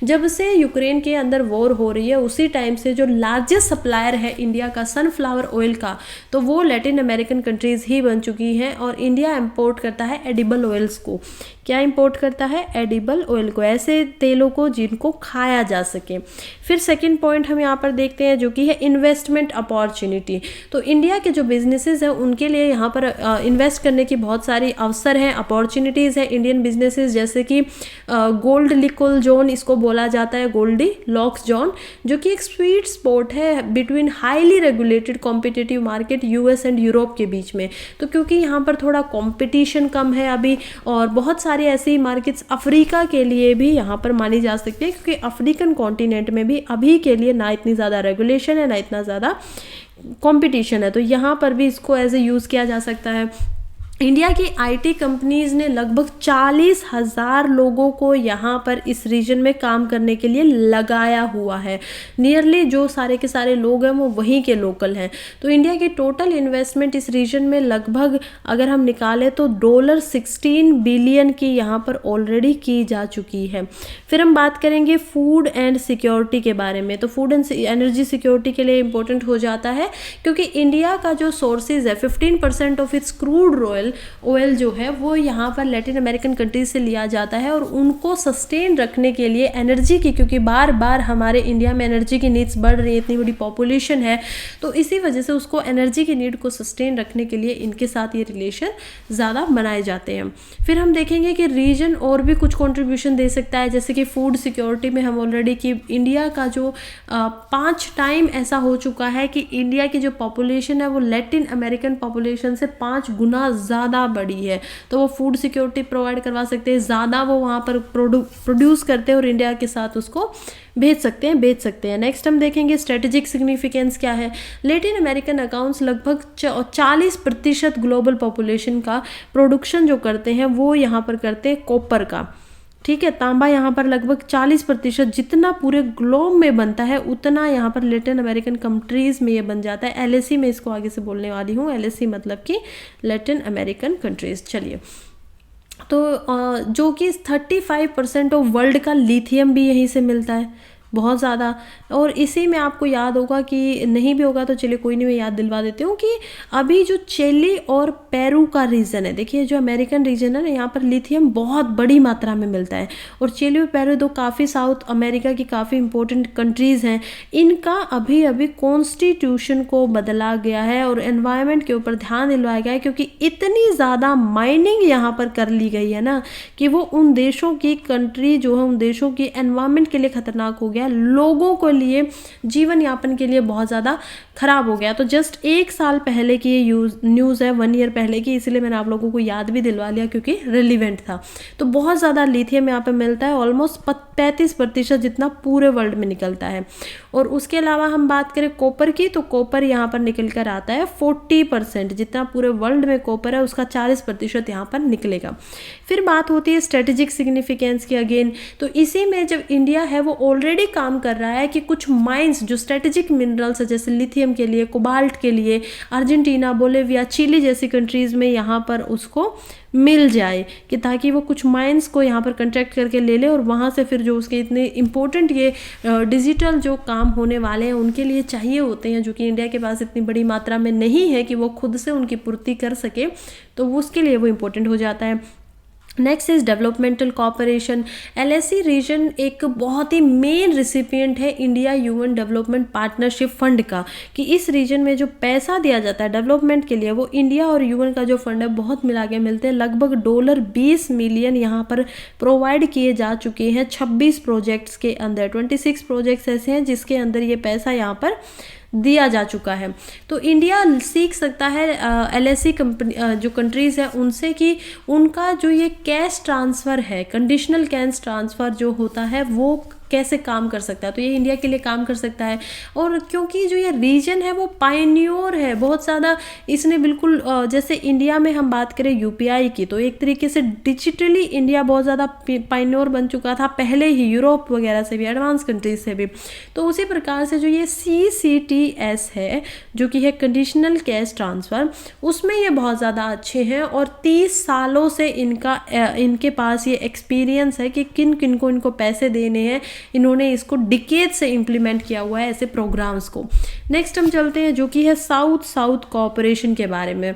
जब से यूक्रेन के अंदर वॉर हो रही है उसी टाइम से जो लार्जेस्ट सप्लायर है इंडिया का सनफ्लावर ऑयल का, तो वो लैटिन अमेरिकन कंट्रीज़ ही बन चुकी हैं। और इंडिया इंपोर्ट करता है एडिबल ऑयल्स को। क्या इंपोर्ट करता है? एडिबल ऑयल को, ऐसे तेलों को जिनको खाया जा सके। फिर सेकंड पॉइंट हम यहाँ पर देखते हैं जो कि है इन्वेस्टमेंट अपॉर्चुनिटी। तो इंडिया के जो बिजनेसेस हैं उनके लिए यहाँ पर इन्वेस्ट करने की बहुत सारी अवसर हैं, अपॉर्चुनिटीज़ हैं। इंडियन बिजनेसेस जैसे कि गोल्ड लिकोल जोन इसको बोला जाता है, गोल्डी लॉक्स जोन, जो कि एक स्वीट स्पॉट है between highly regulated competitive market US and Europe के बीच में। तो क्योंकि यहाँ पर थोड़ा कॉम्पिटिशन कम है अभी, और बहुत सारी ऐसी मार्केट्स अफ्रीका के लिए भी यहाँ पर मानी जा सकती है, क्योंकि अफ्रीकन कॉन्टिनेंट में भी अभी के लिए ना इतनी ज़्यादा रेगुलेशन है ना इतना ज़्यादा कंपटीशन है। तो यहाँ पर भी इसको एज ए यूज़ किया जा सकता है। इंडिया की आईटी कंपनीज ने लगभग 40,000 लोगों को यहाँ पर इस रीजन में काम करने के लिए लगाया हुआ है। नियरली जो सारे के सारे लोग हैं वो वहीं के लोकल हैं। तो इंडिया की टोटल इन्वेस्टमेंट इस रीजन में लगभग अगर हम निकालें तो $16 बिलियन की यहाँ पर ऑलरेडी की जा चुकी है। फिर हम बात करेंगे फूड एंड सिक्योरिटी के बारे में। तो फूड एंड एनर्जी सिक्योरिटी के लिए इंपॉर्टेंट हो जाता है, क्योंकि इंडिया का जो सोर्सेज है 15% ऑफ इट्स क्रूड ऑयल जो है वो यहाँ पर लैटिन अमेरिकन कंट्रीज से लिया जाता है। और उनको सस्टेन रखने के लिए एनर्जी की, क्योंकि बार बार हमारे इंडिया में एनर्जी की नीड्स बढ़ रही है, इतनी बड़ी पॉपुलेशन है, तो इसी वजह से उसको एनर्जी की नीड को सस्टेन रखने के लिए इनके साथ ये रिलेशन ज़्यादा बनाए जाते हैं। फिर हम देखेंगे कि रीजन और भी कुछ कॉन्ट्रीब्यूशन दे सकता है, जैसे कि फूड सिक्योरिटी में हम ऑलरेडी कि इंडिया का जो 5 टाइम ऐसा हो चुका है कि इंडिया की जो पॉपुलेशन है वो लैटिन अमेरिकन पॉपुलेशन से 5 गुना ज़्यादा बड़ी है। तो वो फूड सिक्योरिटी प्रोवाइड करवा सकते हैं, ज़्यादा वो वहाँ पर प्रोड्यूस करते हैं और इंडिया के साथ उसको भेज सकते हैं, बेच सकते हैं। नेक्स्ट हम देखेंगे स्ट्रेटेजिक सिग्निफिकेंस क्या है। लैटिन अमेरिकन अकाउंट्स लगभग 40% ग्लोबल पॉपुलेशन का प्रोडक्शन जो करते हैं वो यहाँ पर करते हैं कॉपर का, ठीक है। तांबा यहाँ पर लगभग 40% जितना पूरे ग्लोब में बनता है उतना यहाँ पर लैटिन अमेरिकन कंट्रीज़ में ये बन जाता है। LAC में इसको आगे से बोलने वाली हूँ। LAC मतलब कि लैटिन अमेरिकन कंट्रीज़। चलिए, तो जो कि 35% ऑफ वर्ल्ड का लिथियम भी यहीं से मिलता है, बहुत ज़्यादा। और इसी में आपको याद होगा कि नहीं भी होगा तो चलिए कोई नहीं, मैं याद दिलवा देती हूँ कि अभी जो चिली और पेरू का रीजन है, देखिए जो अमेरिकन रीजन है ना, यहाँ पर लिथियम बहुत बड़ी मात्रा में मिलता है। और चिली और पेरू दो काफ़ी साउथ अमेरिका की काफ़ी इंपॉर्टेंट कंट्रीज़ हैं। इनका अभी अभी कॉन्स्टिट्यूशन को बदला गया है और एनवायरनमेंट के ऊपर ध्यान दिलवाया गया है, क्योंकि इतनी ज़्यादा माइनिंग यहाँ पर कर ली गई है ना कि वो उन देशों की कंट्री जो है, उन देशों की एनवायरनमेंट के लिए खतरनाक हो गया, लोगों को लिए जीवन यापन के लिए बहुत ज़्यादा खराब हो गया। तो जस्ट 1 साल पहले की ये न्यूज़ है, 1 ईयर पहले की, इसलिए मैंने आप लोगों को याद भी दिलवा लिया क्योंकि रिलेवेंट था। तो बहुत ज़्यादा लिथियम यहाँ पे मिलता है, ऑलमोस्ट 35% जितना पूरे वर्ल्ड में निकलता है। और उसके अलावा हम बात करें कॉपर की, तो कॉपर यहाँ पर निकल कर आता है 40%, जितना पूरे वर्ल्ड में कॉपर है उसका 40% यहाँ पर निकलेगा। फिर बात होती है स्ट्रेटेजिक सिग्निफिकेंस की अगेन। तो इसी में जब इंडिया है वो ऑलरेडी काम कर रहा है कि कुछ माइंस जो स्ट्रेटेजिक मिनरल्स है, जैसे लिथियम के लिए, कोबाल्ट के लिए, अर्जेंटीना, बोलिविया, चिली जैसी कंट्रीज़ में यहाँ पर उसको मिल जाए, कि ताकि वो कुछ माइंस को यहाँ पर कंट्रैक्ट करके ले ले और वहाँ से फिर जो उसके इतने इंपॉर्टेंट ये डिजिटल जो काम होने वाले हैं उनके लिए चाहिए होते हैं, जो कि इंडिया के पास इतनी बड़ी मात्रा में नहीं है कि वो खुद से उनकी पूर्ति कर सके, तो उसके लिए वो इम्पोर्टेंट हो जाता है। Next is developmental cooperation. LAC region एक बहुत ही मेन रिसिपिएंट है India UN development partnership fund का, कि इस रीजन में जो पैसा दिया जाता है डेवलपमेंट के लिए वो इंडिया और यूएन का जो फंड है बहुत मिला के मिलते हैं। लगभग $20 मिलियन यहाँ पर प्रोवाइड किए जा चुके हैं 26 प्रोजेक्ट्स के अंदर। 26 प्रोजेक्ट्स ऐसे हैं जिसके अंदर ये पैसा यहाँ पर दिया जा चुका है। तो इंडिया सीख सकता है LSC कंपनी जो कंट्रीज़ हैं उनसे कि उनका जो ये कैश ट्रांसफ़र है, कंडीशनल कैश ट्रांसफ़र जो होता है वो कैसे काम कर सकता है। तो ये इंडिया के लिए काम कर सकता है। और क्योंकि जो ये रीजन है वो पायनियर है बहुत ज़्यादा, इसने बिल्कुल जैसे इंडिया में हम बात करें UPI की, तो एक तरीके से डिजिटली इंडिया बहुत ज़्यादा पायनियर बन चुका था पहले ही, यूरोप वगैरह से भी, एडवांस कंट्रीज से भी। तो उसी प्रकार से जो ये CCTS है जो कि है कंडीशनल कैश ट्रांसफ़र, उसमें ये बहुत ज़्यादा अच्छे हैं और 30 सालों से इनके पास ये एक्सपीरियंस है कि किन किन को इनको पैसे देने हैं। इन्होंने इसको डिकेड से इम्प्लीमेंट किया हुआ है ऐसे प्रोग्राम्स को। नेक्स्ट हम चलते हैं जो कि है साउथ साउथ कोऑपरेशन के बारे में।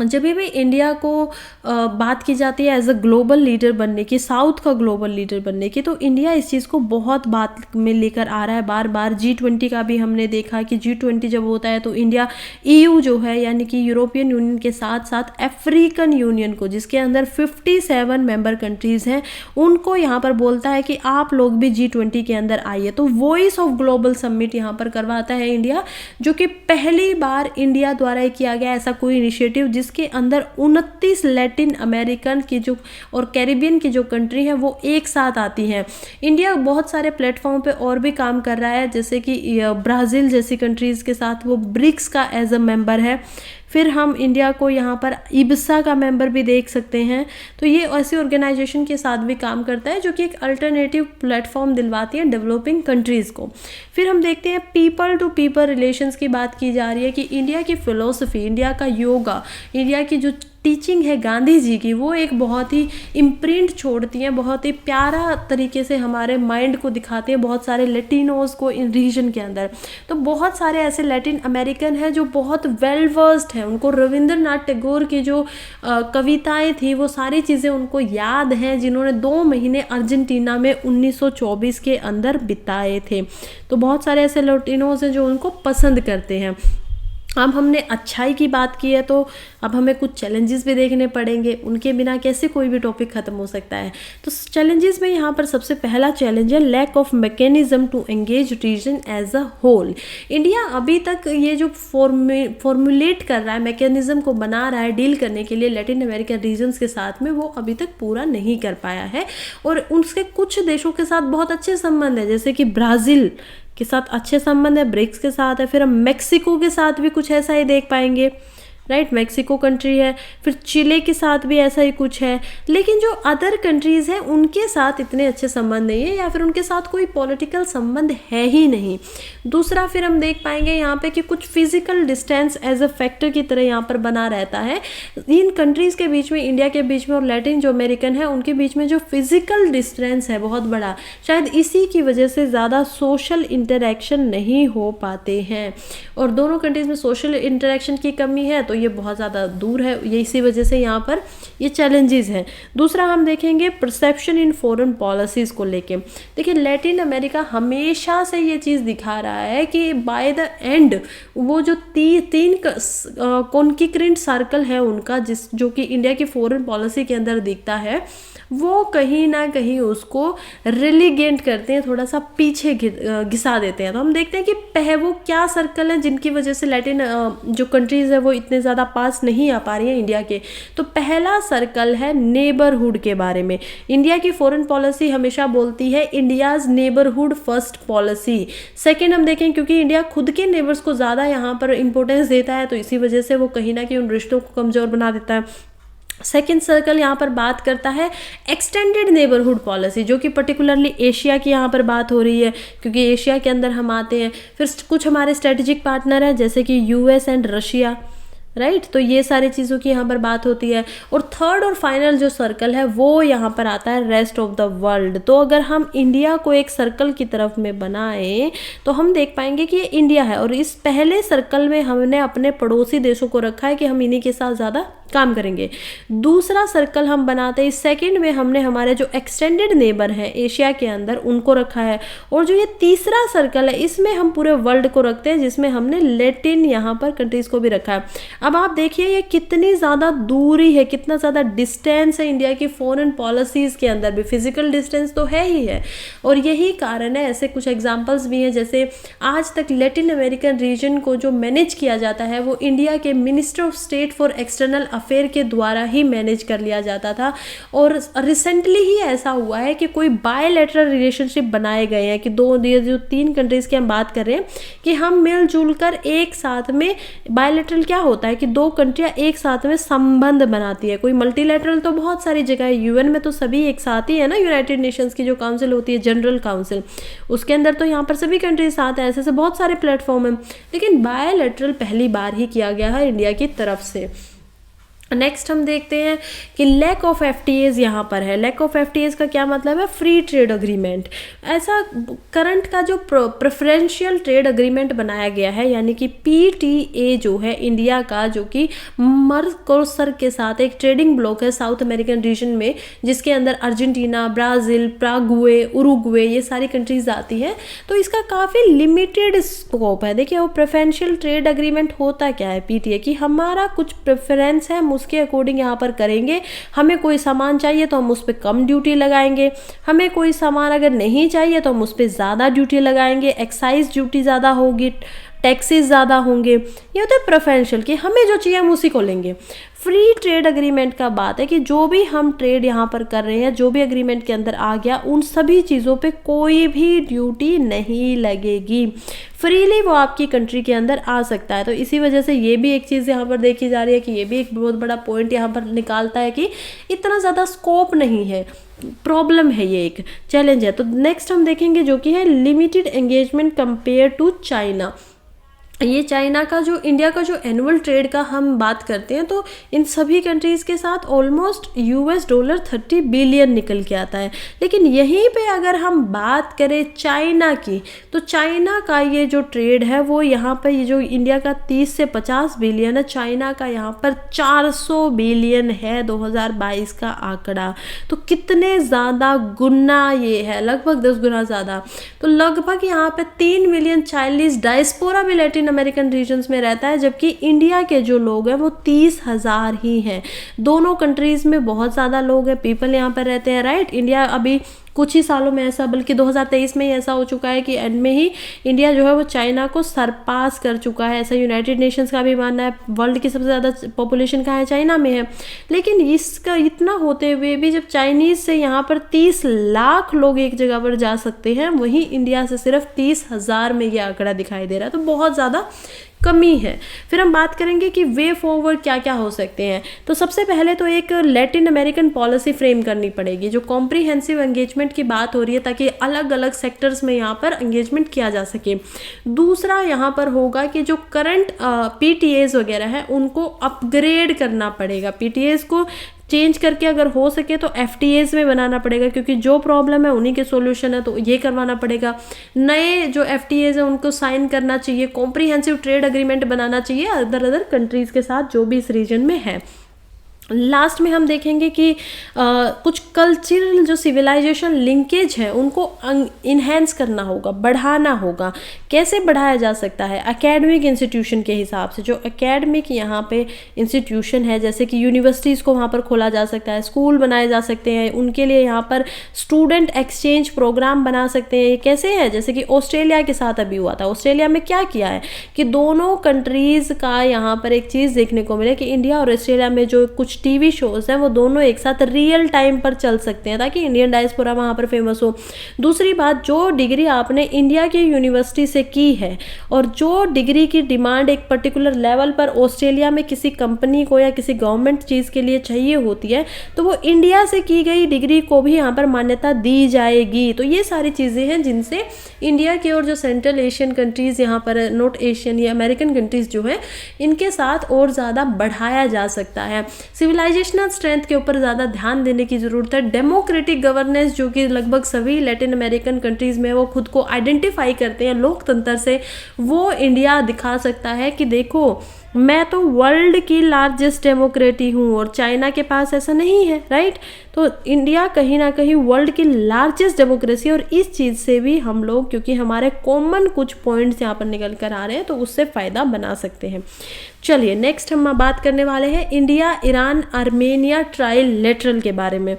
जब भी इंडिया को बात की जाती है एज अ ग्लोबल लीडर बनने की, साउथ का ग्लोबल लीडर बनने की, तो इंडिया इस चीज़ को बहुत बात में लेकर आ रहा है बार बार। G20 का भी हमने देखा कि G20 जब होता है तो इंडिया EU जो है यानी कि यूरोपियन यूनियन के साथ साथ अफ्रीकन यूनियन को, जिसके अंदर 57 मेंबर कंट्रीज़ हैं, उनको यहाँ पर बोलता है कि आप लोग भी G20 के अंदर आइए। तो वॉइस ऑफ ग्लोबल समिट यहाँ पर करवाता है इंडिया, जो कि पहली बार इंडिया द्वारा किया गया ऐसा कोई इनिशिएटिव जिसके अंदर 29 लैटिन अमेरिकन की जो और कैरिबियन की जो कंट्री है वो एक साथ आती हैं। इंडिया बहुत सारे प्लेटफॉर्म पे और भी काम कर रहा है, जैसे कि ब्राज़ील जैसी कंट्रीज़ के साथ वो ब्रिक्स का एज अ मेंबर है। फिर हम इंडिया को यहाँ पर इब्सा का मेंबर भी देख सकते हैं। तो ये ऐसी ऑर्गेनाइजेशन के साथ भी काम करता है जो कि एक अल्टरनेटिव प्लेटफॉर्म दिलवाती है डेवलपिंग कंट्रीज़ को। फिर हम देखते हैं पीपल टू पीपल रिलेशंस की बात की जा रही है कि इंडिया की फ़िलोसफी, इंडिया का योगा, इंडिया की जो टीचिंग है गांधी जी की, वो एक बहुत ही इम्प्रिंट छोड़ती हैं, बहुत ही प्यारा तरीके से हमारे माइंड को दिखाते हैं बहुत सारे लेटिनोज़ को इन रीजन के अंदर। तो बहुत सारे ऐसे लैटिन अमेरिकन हैं जो बहुत वेल वर्स्ड हैं, उनको रविंद्रनाथ टैगोर की जो कविताएं थी वो सारी चीज़ें उनको याद हैं, जिन्होंने 2 महीने अर्जेंटीना में 1924 के अंदर बिताए थे। तो बहुत सारे ऐसे लेटिनोज़ हैं जो उनको पसंद करते हैं। अब हमने अच्छाई की बात की है तो अब हमें कुछ चैलेंजेस भी देखने पड़ेंगे, उनके बिना कैसे कोई भी टॉपिक ख़त्म हो सकता है। तो चैलेंजेस में यहाँ पर सबसे पहला चैलेंज है lack of mechanism to engage region as a whole. India अभी तक ये जो फॉर्मुलेट कर रहा है, मैकेनिज्म को बना रहा है डील करने के लिए लैटिन अमेरिकन रीजन्स के साथ में, वो अभी तक पूरा नहीं कर पाया है। और उसके कुछ देशों के साथ बहुत अच्छे संबंध है, जैसे कि ब्राज़ील के साथ अच्छे संबंध है, ब्रिक्स के साथ है। फिर हम मेक्सिको के साथ भी कुछ ऐसा ही देख पाएंगे, राइट, मेक्सिको कंट्री है। फिर चिले के साथ भी ऐसा ही कुछ है। लेकिन जो अदर कंट्रीज़ हैं उनके साथ इतने अच्छे संबंध नहीं है, या फिर उनके साथ कोई पॉलिटिकल संबंध है ही नहीं। दूसरा फिर हम देख पाएंगे यहाँ पे कि कुछ physical distance as a factor की तरह यहाँ पर बना रहता है इन कंट्रीज़ के बीच में, इंडिया के बीच में और लैटिन जो अमेरिकन है उनके बीच में जो फिजिकल डिस्टेंस है बहुत बड़ा, शायद इसी की वजह से ज़्यादा सोशल इंटरेक्शन नहीं हो पाते हैं। और दोनों कंट्रीज़ में सोशल इंटरेक्शन की कमी है, तो ये बहुत ज़्यादा दूर है, ये इसी वजह से यहाँ पर ये चैलेंजेस हैं। दूसरा हम देखेंगे परसेप्शन इन फॉरेन पॉलिसीज़ को लेके। देखिए लैटिन अमेरिका हमेशा से ये चीज़ दिखा रहा है कि बाय द एंड वो जो तीन कॉन्क्रीट सर्कल है उनका, जो कि इंडिया की फॉरेन पॉलिसी के अंदर दिखता है, वो कहीं ना कहीं उसको रिलीगेंट करते हैं, थोड़ा सा पीछे घिसा देते हैं। तो हम देखते हैं कि वो क्या सर्कल है जिनकी वजह से लैटिन जो कंट्रीज़ है वो इतने ज़्यादा पास नहीं आ पा रही हैं इंडिया के। तो पहला सर्कल है नेबरहुड के बारे में। इंडिया की फॉरेन पॉलिसी हमेशा बोलती है India's neighbourhood first policy. Second हम देखें क्योंकि इंडिया खुद के नेबर्स को ज़्यादा यहाँ पर इंपॉर्टेंस देता है, तो इसी वजह से वो कहीं ना कहीं उन रिश्तों को कमज़ोर बना देता है। सेकेंड सर्कल यहाँ पर बात करता है एक्सटेंडेड नेबरहुड पॉलिसी, जो कि पर्टिकुलरली एशिया की यहाँ पर बात हो रही है, क्योंकि एशिया के अंदर हम आते हैं। फिर कुछ हमारे स्ट्रेटेजिक पार्टनर हैं जैसे कि US एंड रशिया, राइट, तो ये सारी चीज़ों की यहाँ पर बात होती है। और थर्ड और फाइनल जो सर्कल है वो यहाँ पर आता है रेस्ट ऑफ द वर्ल्ड। तो अगर हम इंडिया को एक सर्कल की तरफ में बनाएं तो हम देख पाएंगे कि ये इंडिया है, और इस पहले सर्कल में हमने अपने पड़ोसी देशों को रखा है कि हम इन्हीं के साथ ज़्यादा काम करेंगे। दूसरा सर्कल हम बनाते हैं, सेकंड में हमने हमारे जो एक्सटेंडेड नेबर हैं एशिया के अंदर उनको रखा है, और जो ये तीसरा सर्कल है इसमें हम पूरे वर्ल्ड को रखते हैं, जिसमें हमने लैटिन यहाँ पर कंट्रीज़ को भी रखा है। अब आप देखिए ये कितनी ज़्यादा दूरी है, कितना ज़्यादा डिस्टेंस है इंडिया की फॉरेन पॉलिसीज़ के अंदर भी। फिजिकल डिस्टेंस तो है ही है, और यही कारण है। ऐसे कुछ एग्जांपल्स भी हैं, जैसे आज तक लैटिन अमेरिकन रीजन को जो मैनेज किया जाता है वो इंडिया के minister of state for external affair के द्वारा ही मैनेज कर लिया जाता था। और रिसेंटली ही ऐसा हुआ है कि कोई बायलैटरल रिलेशनशिप बनाए गए हैं कि जो 3 कंट्रीज़ की हम बात कर रहे हैं कि हम मिलजुल कर एक साथ में, बायलैटरल क्या होता है कि 2 कंट्रियां एक साथ में संबंध बनाती है। कोई मल्टीलैटरल तो बहुत सारी जगह है, यूएन में तो सभी एक साथ ही है ना, यूनाइटेड नेशंस की जो काउंसिल होती है, जनरल काउंसिल, उसके अंदर तो यहाँ पर सभी कंट्रीज साथ हैं, ऐसे बहुत सारे प्लेटफॉर्म हैं। लेकिन बायलैटरल पहली बार ही किया गया है इंडिया की तरफ से। नेक्स्ट हम देखते हैं कि लैक ऑफ एफटीएज यहाँ पर है। लैक ऑफ एफटीएज का क्या मतलब है? Free trade agreement. ऐसा करंट का जो प्रेफरेंशियल ट्रेड अग्रीमेंट बनाया गया है, यानी कि पीटीए जो है इंडिया का, जो कि मर्कोसर के साथ एक ट्रेडिंग ब्लॉक है साउथ अमेरिकन रीजन में, जिसके अंदर अर्जेंटीना, ब्राज़ील, पैराग्वे, उरुग्वे, ये सारी कंट्रीज आती है। तो इसका काफ़ी लिमिटेड स्कोप है। देखिए वो प्रेफरेंशियल ट्रेड अग्रीमेंट होता क्या है पीटीए, कि हमारा कुछ प्रेफरेंस है, उसके अकॉर्डिंग यहाँ पर करेंगे। हमें कोई सामान चाहिए तो हम उस पर कम ड्यूटी लगाएंगे, हमें कोई सामान अगर नहीं चाहिए तो हम उस पर ज़्यादा ड्यूटी लगाएंगे, एक्साइज ड्यूटी ज़्यादा होगी, टैक्सेस ज़्यादा होंगे। ये होता है प्रेफरेंशियल, कि हमें जो चाहिए हम उसी को लेंगे। फ्री ट्रेड अग्रीमेंट का बात है कि जो भी हम ट्रेड यहाँ पर कर रहे हैं, जो भी अग्रीमेंट के अंदर आ गया, उन सभी चीज़ों पे कोई भी ड्यूटी नहीं लगेगी, फ्रीली वो आपकी कंट्री के अंदर आ सकता है। तो इसी वजह से ये भी एक चीज़ यहाँ पर देखी जा रही है कि ये भी एक बहुत बड़ा पॉइंट यहाँ पर निकालता है कि इतना ज़्यादा स्कोप नहीं है, प्रॉब्लम है, ये एक चैलेंज है। तो नेक्स्ट हम देखेंगे जो कि है limited engagement compare to China. ये चाइना का जो, इंडिया का जो एनुअल ट्रेड का हम बात करते हैं तो इन सभी कंट्रीज़ के साथ ऑलमोस्ट $30 बिलियन निकल के आता है। लेकिन यहीं पे अगर हम बात करें चाइना की, तो चाइना का ये जो ट्रेड है वो यहाँ पर, ये जो इंडिया का 30 से 50 बिलियन है, चाइना का यहाँ पर 400 बिलियन है 2022 का आंकड़ा। तो कितने ज़्यादा गुना ये है, लगभग 10 गुना ज़्यादा। तो लगभग यहाँ पे 3 मिलियन चाइनीज डायस्पोरा भी लैटिन अमेरिकन रीजन्स में रहता है, जबकि इंडिया के जो लोग हैं वो 30,000 ही हैं। दोनों कंट्रीज़ में बहुत ज़्यादा लोग हैं, पीपल यहाँ पर रहते हैं, राइट। इंडिया अभी कुछ ही सालों में ऐसा, बल्कि 2023 में ही ऐसा हो चुका है कि एंड में ही इंडिया जो है वो चाइना को सरपास कर चुका है, ऐसा यूनाइटेड नेशंस का भी मानना है। वर्ल्ड की सबसे ज़्यादा पॉपुलेशन कहाँ है? चाइना में है। लेकिन इसका इतना होते हुए भी जब चाइनीज़ से यहाँ पर 30 लाख लोग एक जगह पर जा सकते हैं, वहीं इंडिया से सिर्फ 30,000 में ये आंकड़ा दिखाई दे रहा है। तो बहुत ज़्यादा कमी है। फिर हम बात करेंगे कि वे फॉरवर्ड क्या क्या हो सकते हैं। तो सबसे पहले तो एक लैटिन अमेरिकन पॉलिसी फ्रेम करनी पड़ेगी, जो कॉम्प्रिहेंसिव एंगेजमेंट की बात हो रही है, ताकि अलग अलग सेक्टर्स में यहाँ पर एंगेजमेंट किया जा सके। दूसरा यहाँ पर होगा कि जो करंट पीटीएज वगैरह है उनको अपग्रेड करना पड़ेगा, पीटीएज को चेंज करके अगर हो सके तो एफटीएज में बनाना पड़ेगा, क्योंकि जो प्रॉब्लम है उन्हीं के सॉल्यूशन है, तो ये करवाना पड़ेगा। नए जो एफटीएज है उनको साइन करना चाहिए, कॉम्प्रिहेंसिव ट्रेड अग्रीमेंट बनाना चाहिए अदर कंट्रीज के साथ जो भी इस रीजन में है। लास्ट में हम देखेंगे कि कुछ कल्चरल जो सिविलाइजेशन लिंकेज है उनको इन्हेंस करना होगा, बढ़ाना होगा। कैसे बढ़ाया जा सकता है? एकेडमिक इंस्टीट्यूशन के हिसाब से, जो एकेडमिक यहाँ पे इंस्टीट्यूशन है, जैसे कि यूनिवर्सिटीज़ को वहाँ पर खोला जा सकता है, स्कूल बनाए जा सकते हैं, उनके लिए यहाँ पर स्टूडेंट एक्सचेंज प्रोग्राम बना सकते हैं। ये कैसे है? जैसे कि ऑस्ट्रेलिया के साथ अभी हुआ था। ऑस्ट्रेलिया में क्या किया है कि दोनों कंट्रीज़ का यहाँ पर एक चीज़ देखने को मिले कि इंडिया और ऑस्ट्रेलिया में जो कुछ टीवी शोज हैं वो दोनों एक साथ रियल टाइम पर चल सकते हैं, ताकि इंडियन डायस्पोरा वहाँ पर फेमस हो। दूसरी बात, जो डिग्री आपने इंडिया की यूनिवर्सिटी से की है और जो डिग्री की डिमांड एक पर्टिकुलर लेवल पर ऑस्ट्रेलिया में किसी कंपनी को या किसी गवर्नमेंट चीज़ के लिए चाहिए होती है, तो वो इंडिया से की गई डिग्री को भी यहाँ पर मान्यता दी जाएगी। तो ये सारी चीज़ें हैं जिनसे इंडिया की और जो सेंट्रल एशियन कंट्रीज़ यहाँ पर, नॉर्थ एशियन या अमेरिकन कंट्रीज़ जो है, इनके साथ और ज़्यादा बढ़ाया जा सकता है। सिविलाइजेशनल स्ट्रेंथ के ऊपर ज़्यादा ध्यान देने की ज़रूरत है। डेमोक्रेटिक गवर्नेंस, जो कि लगभग सभी लैटिन अमेरिकन कंट्रीज़ में वो खुद को आइडेंटिफाई करते हैं लोकतंत्र से, वो इंडिया दिखा सकता है कि देखो मैं तो वर्ल्ड की लार्जेस्ट डेमोक्रेसी हूँ और चाइना के पास ऐसा नहीं है, राइट। तो इंडिया कहीं ना कहीं वर्ल्ड की लार्जेस्ट डेमोक्रेसी, और इस चीज़ से भी हम लोग, क्योंकि हमारे कॉमन कुछ पॉइंट्स यहाँ पर निकल कर आ रहे हैं, तो उससे फ़ायदा बना सकते हैं। चलिए नेक्स्ट हम बात करने वाले हैं इंडिया ईरान आर्मेनिया ट्राइलेटरल के बारे में।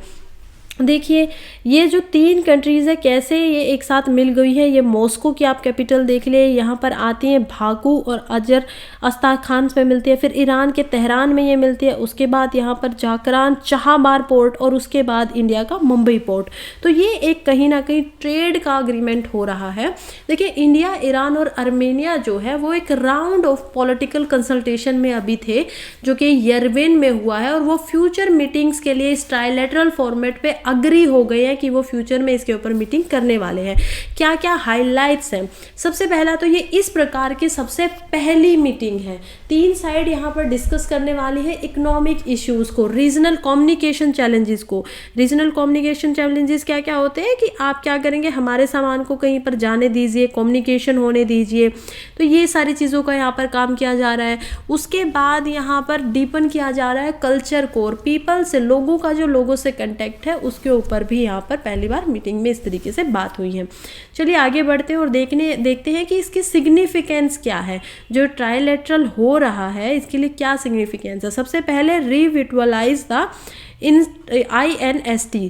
देखिए ये जो 3 कंट्रीज़ है कैसे ये एक साथ मिल गई है। ये मॉस्को की आप कैपिटल देख ले, यहाँ पर आती हैं बाकू और अजर अस्ताखान पे मिलती है, फिर ईरान के तेहरान में ये मिलती है, उसके बाद यहाँ पर जाकरान चाहबार पोर्ट, और उसके बाद इंडिया का मुंबई पोर्ट। तो ये एक कहीं ना कहीं ट्रेड का अग्रीमेंट हो रहा है। देखिए इंडिया ईरान और आर्मेनिया जो है वो एक राउंड ऑफ पॉलिटिकल कंसल्टेशन में अभी थे, जो कि यरवेन में हुआ है, और वो फ्यूचर मीटिंग्स के लिए इस ट्राइलेटरल फॉर्मेट पे अग्री हो गए हैं कि वो फ्यूचर में इसके ऊपर मीटिंग करने वाले हैं। क्या क्या हाइलाइट्स हैं? सबसे पहला तो ये इस प्रकार की सबसे पहली मीटिंग है। 3 साइड यहाँ पर डिस्कस करने वाली है इकोनॉमिक इश्यूज को, रीजनल कम्युनिकेशन चैलेंजेस को। रीजनल कम्युनिकेशन चैलेंजेस क्या क्या होते हैं कि आप क्या करेंगे, हमारे सामान को कहीं पर जाने दीजिए, कम्युनिकेशन होने दीजिए, तो ये सारी चीज़ों का यहाँ पर काम किया जा रहा है। उसके बाद यहाँ पर डीपन किया जा रहा है कल्चर को, और पीपल से, लोगों का जो लोगों से कंटेक्ट है उसके ऊपर भी यहाँ पर पहली बार मीटिंग में इस तरीके से बात हुई है। चलिए आगे बढ़ते हैं और देखते हैं कि इसकी सिग्निफिकेंस क्या है, जो ट्राइलेटरल हो रहा है इसके लिए क्या सिग्निफिकेंस है। सबसे पहले रिविटुअलाइज द INST।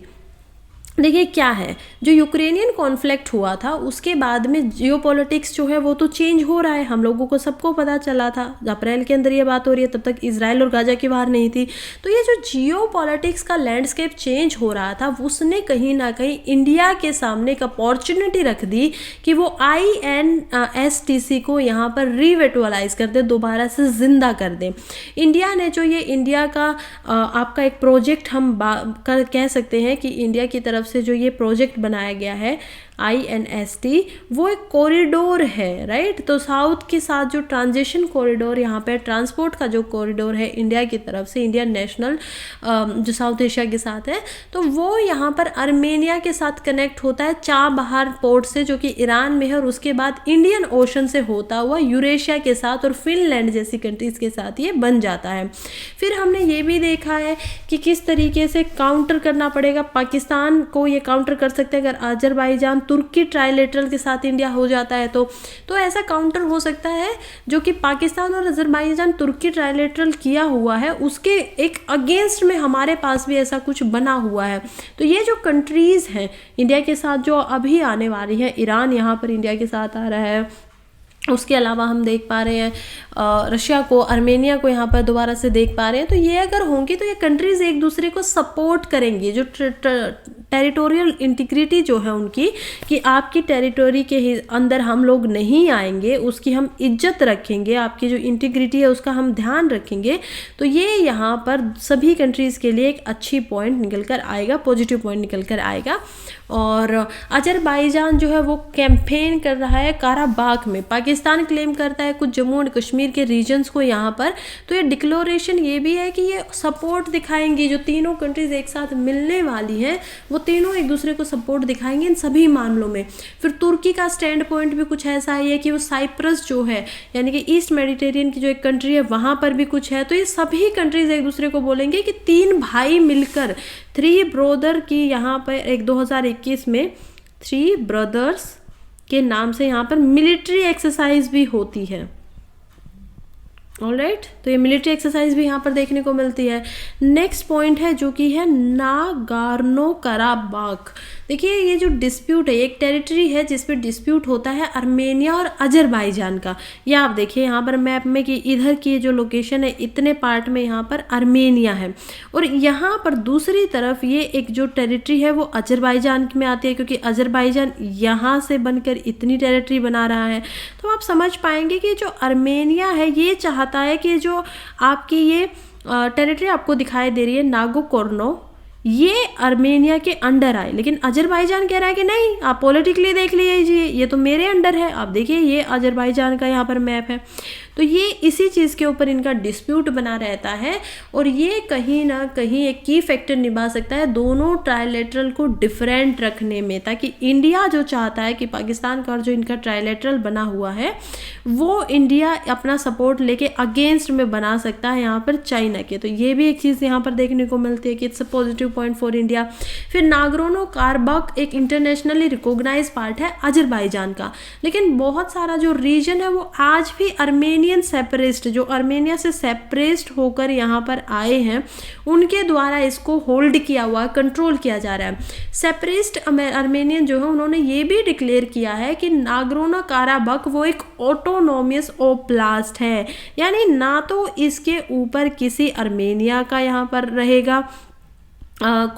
देखिए क्या है, जो यूक्रेनियन कॉन्फ्लिक्ट हुआ था उसके बाद में जियोपॉलिटिक्स जो है वो तो चेंज हो रहा है, हम लोगों को सबको पता चला था। अप्रैल के अंदर ये बात हो रही है, तब तक इजराइल और गाजा की वार नहीं थी। तो ये जो जियोपॉलिटिक्स का लैंडस्केप चेंज हो रहा था, उसने कहीं ना कहीं इंडिया के सामने एक अपॉर्चुनिटी रख दी कि वो INSTC को यहाँ पर रिविटुअलाइज कर दे, दोबारा से जिंदा कर दे। इंडिया ने जो ये इंडिया का आपका एक प्रोजेक्ट हम कह सकते हैं कि इंडिया की तरफ से जो ये प्रोजेक्ट बनाया गया है INST, वो एक कॉरिडोर है, राइट। तो साउथ के साथ जो ट्रांजिशन कॉरिडोर यहाँ पे ट्रांसपोर्ट का जो कॉरिडोर है इंडिया की तरफ से, इंडियन नेशनल जो साउथ एशिया के साथ है, तो वो यहाँ पर आर्मेनिया के साथ कनेक्ट होता है चाबहार पोर्ट से, जो कि ईरान में है, और उसके बाद इंडियन ओशन से होता हुआ यूरेशिया के साथ और फिनलैंड जैसी कंट्रीज के साथ ये बन जाता है। फिर हमने ये भी देखा है कि किस तरीके से काउंटर करना पड़ेगा, पाकिस्तान को ये काउंटर कर सकते हैं अगर अजरबैजान तुर्की ट्राइलेटरल के साथ इंडिया हो जाता है तो ऐसा काउंटर हो सकता है, जो कि पाकिस्तान और अजरबैजान तुर्की ट्राइलेटरल किया हुआ है उसके एक अगेंस्ट में हमारे पास भी ऐसा कुछ बना हुआ है। तो ये जो कंट्रीज़ हैं इंडिया के साथ जो अभी आने वाली हैं, ईरान यहाँ पर इंडिया के साथ आ रहा है, उसके अलावा हम देख पा रहे हैं रशिया को, आर्मेनिया को यहाँ पर दोबारा से देख पा रहे हैं। तो ये अगर होंगी तो ये कंट्रीज एक दूसरे को सपोर्ट करेंगी, जो टेरिटोरियल इंटीग्रिटी जो है उनकी, कि आपकी टेरिटोरी के अंदर हम लोग नहीं आएंगे, उसकी हम इज्जत रखेंगे, आपकी जो इंटीग्रिटी है उसका हम ध्यान रखेंगे। तो ये यहाँ पर सभी कंट्रीज़ के लिए एक अच्छी पॉइंट निकल कर आएगा, पॉजिटिव पॉइंट निकल कर आएगा। और अजरबैजान जो है वो कैंपेन कर रहा है काराबाग में, पाकिस्तान क्लेम करता है कुछ जम्मू एंड कश्मीर के रीजन्स को यहाँ पर। तो ये डिक्लोरेशन ये भी है कि ये सपोर्ट दिखाएंगी, जो तीनों कंट्रीज एक साथ मिलने वाली हैं वो तीनों एक दूसरे को सपोर्ट दिखाएंगे इन सभी मामलों में। फिर तुर्की का स्टैंड पॉइंट भी कुछ ऐसा ही है कि वो साइप्रस जो है, यानी कि ईस्ट मेडिटेरियन की जो एक कंट्री है वहाँ पर भी कुछ है। तो ये सभी कंट्रीज एक दूसरे को बोलेंगे कि 3 भाई मिलकर, 3 ब्रदर की यहाँ पर एक 2021 में 3 ब्रदर्स के नाम से यहाँ पर मिलिट्री एक्सरसाइज भी होती है। ऑलराइट, तो ये मिलिट्री एक्सरसाइज भी यहाँ पर देखने को मिलती है। नेक्स्ट पॉइंट है जो कि है नागोर्नो कराबाख। देखिए ये जो डिस्प्यूट है, एक टेरिटरी है जिस पे डिस्प्यूट होता है आर्मेनिया और अजरबैजान का। ये आप देखिए यहाँ पर मैप में कि इधर की जो लोकेशन है इतने पार्ट में यहाँ पर आर्मेनिया है, और यहाँ पर दूसरी तरफ ये एक जो टेरिटरी है वो अजरबैजान में आती है, क्योंकि अजरबैजान यहाँ से बनकर इतनी टेरिटरी बना रहा है। तो आप समझ पाएंगे कि जो आर्मेनिया है ये चाहता है कि जो आपकी ये टेरिटरी आपको दिखाई दे रही है नागोर्नो, ये आर्मेनिया के अंडर आए, लेकिन अजरबैजान कह रहा है कि नहीं, आप पॉलिटिकली देख लीजिए, ये तो मेरे अंडर है। आप देखिए ये अजरबैजान का यहाँ पर मैप है। तो ये इसी चीज़ के ऊपर इनका डिस्प्यूट बना रहता है और ये कहीं ना कहीं एक की फैक्टर निभा सकता है दोनों ट्राइलेटरल को डिफरेंट रखने में, ताकि इंडिया जो चाहता है कि पाकिस्तान का और जो इनका ट्राइलेटरल बना हुआ है वो इंडिया अपना सपोर्ट लेके अगेंस्ट में बना सकता है यहाँ पर चाइना के। तो ये भी एक चीज़ यहाँ पर देखने को मिलती है कि it's a positive point for India. फिर नागोर्नो काराबाख एक इंटरनेशनली रिकॉग्नाइज पार्ट है अजरबैजान का, लेकिन बहुत सारा जो रीजन है वो आज भी अर्मेनियन सेपरेस्ट, जो अर्मेनिया से सेपरेस्ट होकर यहाँ पर आए हैं उनके द्वारा इसको होल्ड किया हुआ, कंट्रोल किया जा रहा है। सेपरेस्ट अर्मेनियन जो है उन्होंने ये भी डिक्लेयर किया है कि नागोर्नो काराबाख वो एक ऑटोनोमियस ओब्लास्ट है, यानी ना तो इसके ऊपर किसी अर्मेनिया का यहाँ पर रहेगा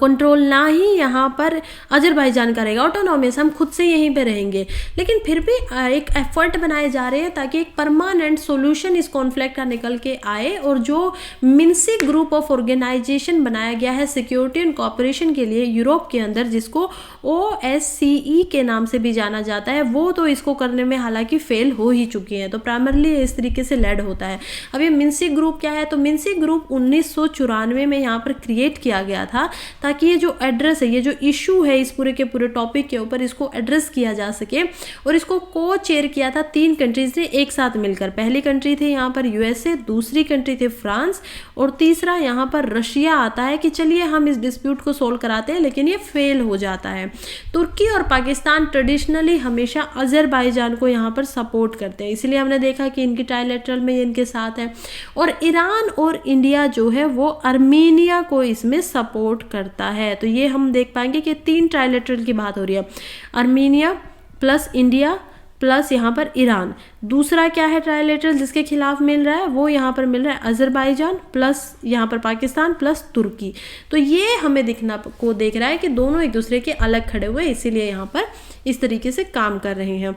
कंट्रोल, ना ही यहाँ पर अजरबैजान का रहेगा ऑटोनॉमियस, हम खुद से यहीं पे रहेंगे। लेकिन फिर भी एक एफर्ट बनाए जा रहे हैं ताकि एक परमानेंट सॉल्यूशन इस कॉन्फ्लिक्ट का निकल के आए। और जो मिन्स्क ग्रुप ऑफ ऑर्गेनाइजेशन बनाया गया है सिक्योरिटी एंड कोऑपरेशन के लिए यूरोप के अंदर, जिसको OSCE के नाम से भी जाना जाता है, वो तो इसको करने में हालांकि फेल हो ही चुकी है। तो प्राइमरली इस तरीके से लेड होता है। अब ये मिन्स्क ग्रुप क्या है, तो मिन्स्क ग्रुप 1994 में यहाँ पर क्रिएट किया गया था ताकि ये जो एड्रेस है, ये जो इशू है इस पूरे के पूरे टॉपिक के ऊपर, इसको एड्रेस किया जा सके। और इसको को चेयर किया था 3 कंट्रीज ने एक साथ मिलकर। पहली कंट्री थे यहाँ पर USA, दूसरी कंट्री थे फ्रांस और तीसरा यहाँ पर रशिया आता है कि चलिए हम इस डिस्प्यूट को सोल्व कराते हैं, लेकिन ये फेल हो जाता है। तुर्की और पाकिस्तान ट्रेडिशनली हमेशा अजरबैजान को यहाँ पर सपोर्ट करते हैं, इसलिए हमने देखा कि इनकी ट्राइलेटरल में इनके साथ है। और ईरान और इंडिया जो है वो अर्मेनिया को इसमें सपोर्ट करता है। तो ये हम देख पाएंगे कि 3 ट्राइलेटरल की बात हो रही है, अर्मेनिया प्लस इंडिया प्लस यहाँ पर ईरान। दूसरा क्या है ट्राइलेटरल जिसके खिलाफ मिल रहा है, वो यहाँ पर मिल रहा है अजरबैजान प्लस यहाँ पर पाकिस्तान प्लस तुर्की। तो ये हमें देख रहा है कि दोनों एक दूसरे के अलग खड़े हुए, इसीलिए यहाँ पर इस तरीके से काम कर रहे हैं।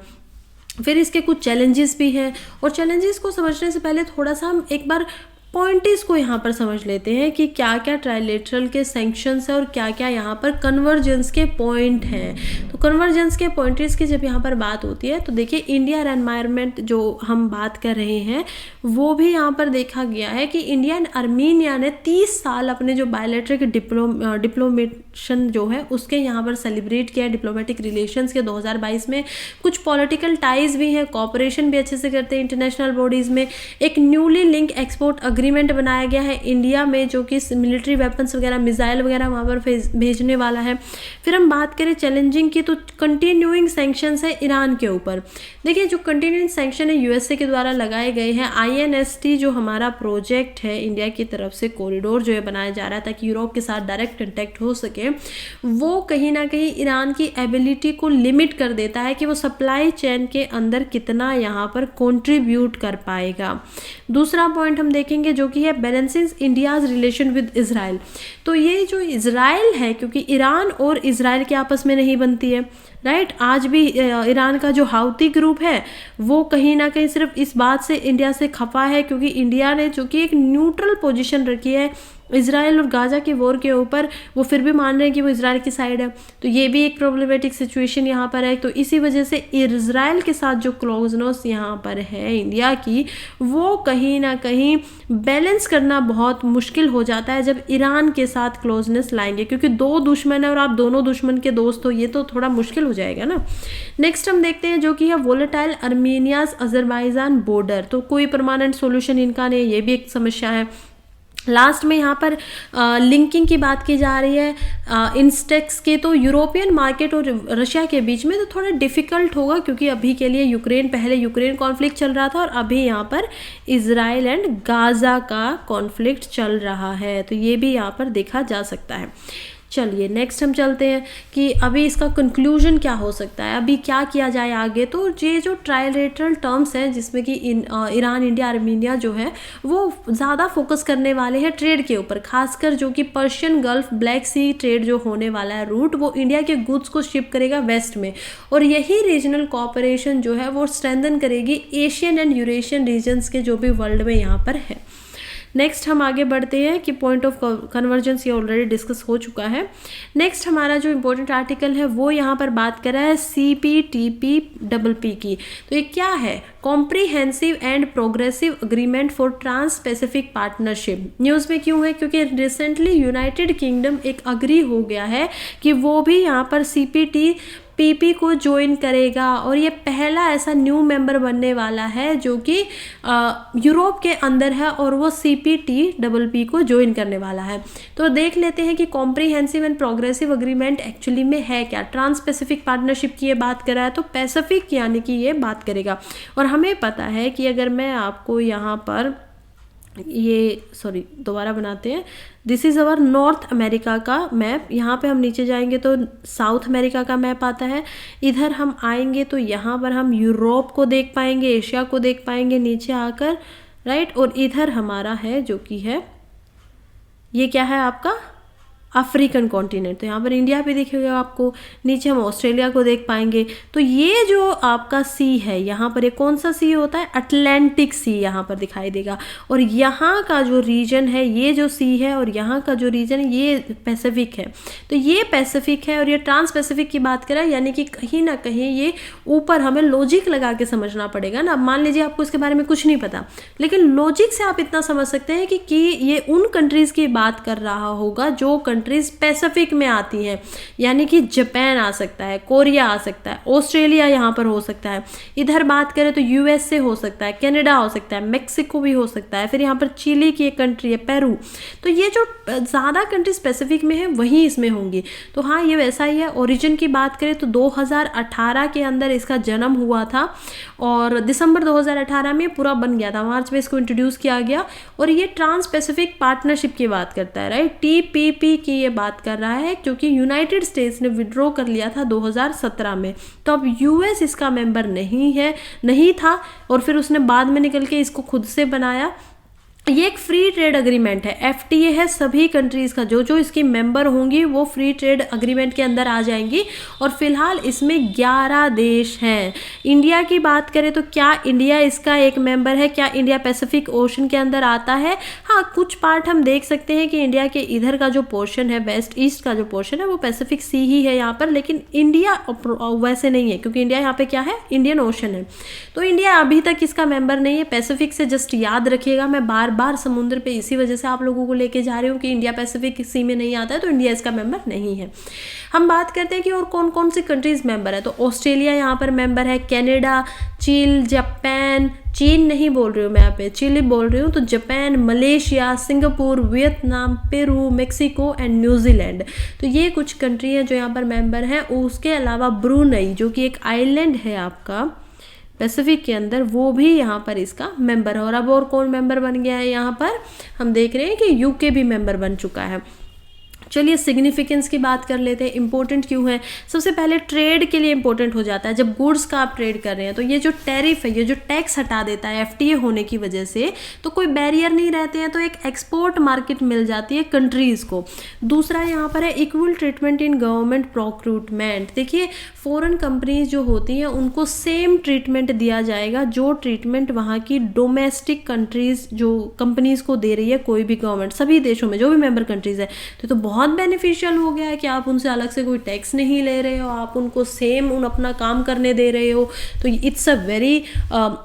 फिर इसके कुछ चैलेंजेस भी हैं और चैलेंजेस को समझने से पहले थोड़ा सा हम एक बार पॉइंट्स को यहाँ पर समझ लेते हैं कि क्या क्या ट्राइलेटरल के सैंक्शंस है और क्या क्या यहाँ पर कन्वर्जेंस के पॉइंट हैं। तो कन्वर्जेंस के पॉइंट्स की जब यहाँ पर बात होती है तो देखिए इंडिया एनवायरनमेंट जो हम बात कर रहे हैं वो भी यहाँ पर देखा गया है कि इंडिया एंड अर्मेनिया ने 30 साल अपने जो बायलैटरल डिप्लोमेशन जो है उसके यहाँ पर सेलिब्रेट किया, डिप्लोमेटिक रिलेशंस के 2022 में। कुछ पॉलिटिकल टाइज भी हैं, कॉपरेशन भी अच्छे से करते हैं इंटरनेशनल बॉडीज़ में। एक न्यूली लिंक एक्सपोर्ट अग्रीमेंट बनाया गया है इंडिया में जो कि मिलिट्री वेपन्स वगैरह, मिसाइल वगैरह वहाँ पर भेजने वाला है। फिर हम बात करें चैलेंजिंग की तो कंटिन्यूइंग सैंक्शंस है ईरान के ऊपर। देखिए जो कंटिन्यूइंग सैंक्शन है USA के द्वारा लगाए गए हैं। INST जो हमारा प्रोजेक्ट है इंडिया की तरफ से, कॉरिडोर जो है बनाया जा रहा है ताकि यूरोप के साथ डायरेक्ट कंटेक्ट हो सके, वो कहीं ना कहीं ईरान की एबिलिटी को लिमिट कर देता है कि वो सप्लाई चेन के अंदर कितना यहाँ पर कंट्रीब्यूट कर पाएगा। दूसरा पॉइंट हम देखेंगे जो कि है balancing India's relation with Israel. तो ये जो इजराइल है, क्योंकि ईरान और इजराइल के आपस में नहीं बनती है, राइट। आज भी ईरान का जो हाउती ग्रुप है वो कहीं ना कहीं सिर्फ इस बात से इंडिया से खफा है क्योंकि इंडिया ने जो कि एक न्यूट्रल पोजीशन रखी है इजराइल और गाजा के वॉर के ऊपर, वो फिर भी मान रहे हैं कि वो इजराइल की साइड है। तो ये भी एक प्रॉब्लमेटिक सिचुएशन यहाँ पर है। तो इसी वजह से इजराइल के साथ जो क्लोजनेस यहाँ पर है इंडिया की, वो कहीं ना कहीं बैलेंस करना बहुत मुश्किल हो जाता है जब ईरान के साथ क्लोजनेस लाएंगे, क्योंकि 2 दुश्मन है और आप दोनों दुश्मन के दोस्त हो, ये तो थोड़ा मुश्किल हो जाएगा ना। नेक्स्ट हम देखते हैं जो कि है वोलेटाइल अर्मेनियाज अजरबैजान बॉर्डर। तो कोई परमानेंट सोल्यूशन इनका नहीं, ये भी एक समस्या है। लास्ट में यहाँ पर लिंकिंग की बात की जा रही है इंस्टेक्स के। तो यूरोपियन मार्केट और रशिया के बीच में तो थोड़ा डिफिकल्ट होगा क्योंकि अभी के लिए पहले यूक्रेन कॉन्फ्लिक्ट चल रहा था और अभी यहाँ पर इजराइल एंड गाजा का कॉन्फ्लिक्ट चल रहा है। तो ये भी यहाँ पर देखा जा सकता है। चलिए नेक्स्ट हम चलते हैं कि अभी इसका कंक्लूजन क्या हो सकता है, अभी क्या किया जाए आगे। तो ये जो ट्राइलेटरल टर्म्स हैं जिसमें कि ईरान, इंडिया, अर्मेनिया जो है वो ज़्यादा फोकस करने वाले हैं ट्रेड के ऊपर, खासकर जो कि पर्शियन गल्फ, ब्लैक सी ट्रेड जो होने वाला है रूट, वो इंडिया के गुड्स को शिप करेगा वेस्ट में। और यही रीजनल कोऑपरेशन जो है वो स्ट्रेंथन करेगी एशियन एंड यूरेशियन रीजन्स के जो भी वर्ल्ड में यहाँ पर है। नेक्स्ट हम आगे बढ़ते हैं कि पॉइंट ऑफ कन्वर्जेंस ये ऑलरेडी डिस्कस हो चुका है। नेक्स्ट हमारा जो इम्पोर्टेंट आर्टिकल है वो यहाँ पर बात कर रहा है CPTPPP की। तो ये क्या है? Comprehensive and progressive agreement for trans pacific partnership. News में क्यों है? क्योंकि रिसेंटली यूनाइटेड किंगडम एक अग्री हो गया है कि वो भी यहाँ पर CPTPP को ज्वाइन करेगा, और ये पहला ऐसा न्यू मेंबर बनने वाला है जो कि यूरोप के अंदर है और वो CPTPP को ज्वाइन करने वाला है। तो देख लेते हैं कि comprehensive and progressive agreement actually में है क्या। ट्रांस पैसिफिक पार्टनरशिप की ये बात कर रहा है, तो पैसिफिक यानी कि ये बात करेगा। और हमें पता है कि अगर मैं आपको यहाँ पर दोबारा बनाते हैं, this is our north America का मैप। यहाँ पे हम नीचे जाएंगे तो साउथ अमेरिका का मैप आता है। इधर हम आएंगे तो यहाँ पर हम यूरोप को देख पाएंगे, एशिया को देख पाएंगे नीचे आकर, राइट। और इधर हमारा है जो कि है, ये क्या है आपका अफ्रीकन कॉन्टिनेंट। तो यहाँ पर इंडिया भी दिखेगा आपको। नीचे हम ऑस्ट्रेलिया को देख पाएंगे। तो ये जो आपका सी है यहाँ पर, ये कौन सा सी होता है? अटलांटिक सी यहाँ पर दिखाई देगा। और यहाँ का जो रीजन है, ये जो सी है, और यहाँ का जो रीजन है ये पैसिफिक है। तो ये पैसिफिक है और ये ट्रांस पैसिफिक की बात करें, यानी कि कहीं ना कहीं ये ऊपर हमें लॉजिक लगा के समझना पड़ेगा ना। अब मान लीजिए आपको इसके बारे में कुछ नहीं पता, लेकिन लॉजिक से आप इतना समझ सकते हैं कि ये उन कंट्रीज़ की बात कर रहा होगा जो कंट्रीज पैसिफिक में आती हैं, यानी कि जापान आ सकता है, कोरिया आ सकता है, ऑस्ट्रेलिया यहाँ पर हो सकता है। इधर बात करें तो USA हो सकता है, कनाडा हो सकता है, मेक्सिको भी हो सकता है, फिर यहाँ पर चिली की एक कंट्री है, पेरू। तो ये जो ज़्यादा कंट्रीज पैसिफिक में है वहीं इसमें होंगी। तो हाँ, ये वैसा ही है। ओरिजिन की बात करें तो 2018 के अंदर इसका जन्म हुआ था और दिसंबर 2018 में पूरा बन गया था, मार्च में इसको इंट्रोड्यूस किया गया। और ये ट्रांस पैसिफिक पार्टनरशिप की बात करता है, राइट। TPP की ये बात कर रहा है, क्योंकि यूनाइटेड स्टेट्स ने विड्रॉ कर लिया था 2017 में। तो अब US इसका मेंबर नहीं था, और फिर उसने बाद में निकल के इसको खुद से बनाया। ये एक फ्री ट्रेड अग्रीमेंट है, FTA है। सभी कंट्रीज़ का जो इसकी मेंबर होंगी वो फ्री ट्रेड अग्रीमेंट के अंदर आ जाएंगी। और फिलहाल इसमें 11 देश हैं। इंडिया की बात करें तो क्या इंडिया इसका एक मेंबर है? क्या इंडिया पैसिफिक ओशन के अंदर आता है? हाँ, कुछ पार्ट हम देख सकते हैं कि इंडिया के इधर का जो पोर्शन है, वेस्ट ईस्ट का जो पोर्शन है, वो पैसिफिक सी ही है यहाँ पर, लेकिन इंडिया वैसे नहीं है, क्योंकि इंडिया यहाँ पे क्या है? इंडियन ओशन है। तो इंडिया अभी तक इसका मेंबर नहीं है। पैसिफिक से जस्ट याद रखिएगा, मैं बार समुद्र पे इसी वजह से आप लोगों को लेके जा रही हूँ कि इंडिया पैसिफिक सी में नहीं आता है, तो इंडिया इसका मेंबर नहीं है। हम बात करते हैं कि और कौन कौन सी कंट्रीज मेंबर है। तो ऑस्ट्रेलिया यहाँ पर मेंबर है, कनाडा, चीन, जापान, चीन नहीं बोल रही हूँ मैं यहाँ पे, चिली बोल रही हूँ, तो Japan, Malaysia, Singapore, Vietnam, Peru, Mexico and New Zealand. तो ये कुछ कंट्री हैं जो यहाँ पर मेंबर हैं। उसके अलावा ब्रुनई, जो कि एक आइलैंड है आपका पैसिफिक के अंदर, वो भी यहाँ पर इसका मेंबर है। और अब और कौन मेंबर बन गया है यहाँ पर? हम देख रहे हैं कि UK भी मेंबर बन चुका है। चलिए सिग्निफिकेंस की बात कर लेते हैं, इंपॉर्टेंट क्यों है। सबसे पहले ट्रेड के लिए इंपॉर्टेंट हो जाता है। जब गुड्स का आप ट्रेड कर रहे हैं तो ये जो टैरिफ है, ये जो टैक्स हटा देता है FTA होने की वजह से, तो कोई बैरियर नहीं रहते हैं, तो एक एक्सपोर्ट मार्केट मिल जाती है कंट्रीज़ को। दूसरा यहाँ पर है इक्वल ट्रीटमेंट इन गवर्नमेंट प्रोक्रूटमेंट। देखिए, फॉरेन कंपनीज जो होती हैं उनको सेम ट्रीटमेंट दिया जाएगा जो ट्रीटमेंट वहाँ की डोमेस्टिक कंट्रीज जो कंपनीज को दे रही है कोई भी गवर्नमेंट, सभी देशों में जो भी मेंबर कंट्रीज है। तो बहुत बेनिफिशियल हो गया है कि आप उनसे अलग से कोई टैक्स नहीं ले रहे हो, आप उनको सेम अपना काम करने दे रहे हो। तो इट्स अ वेरी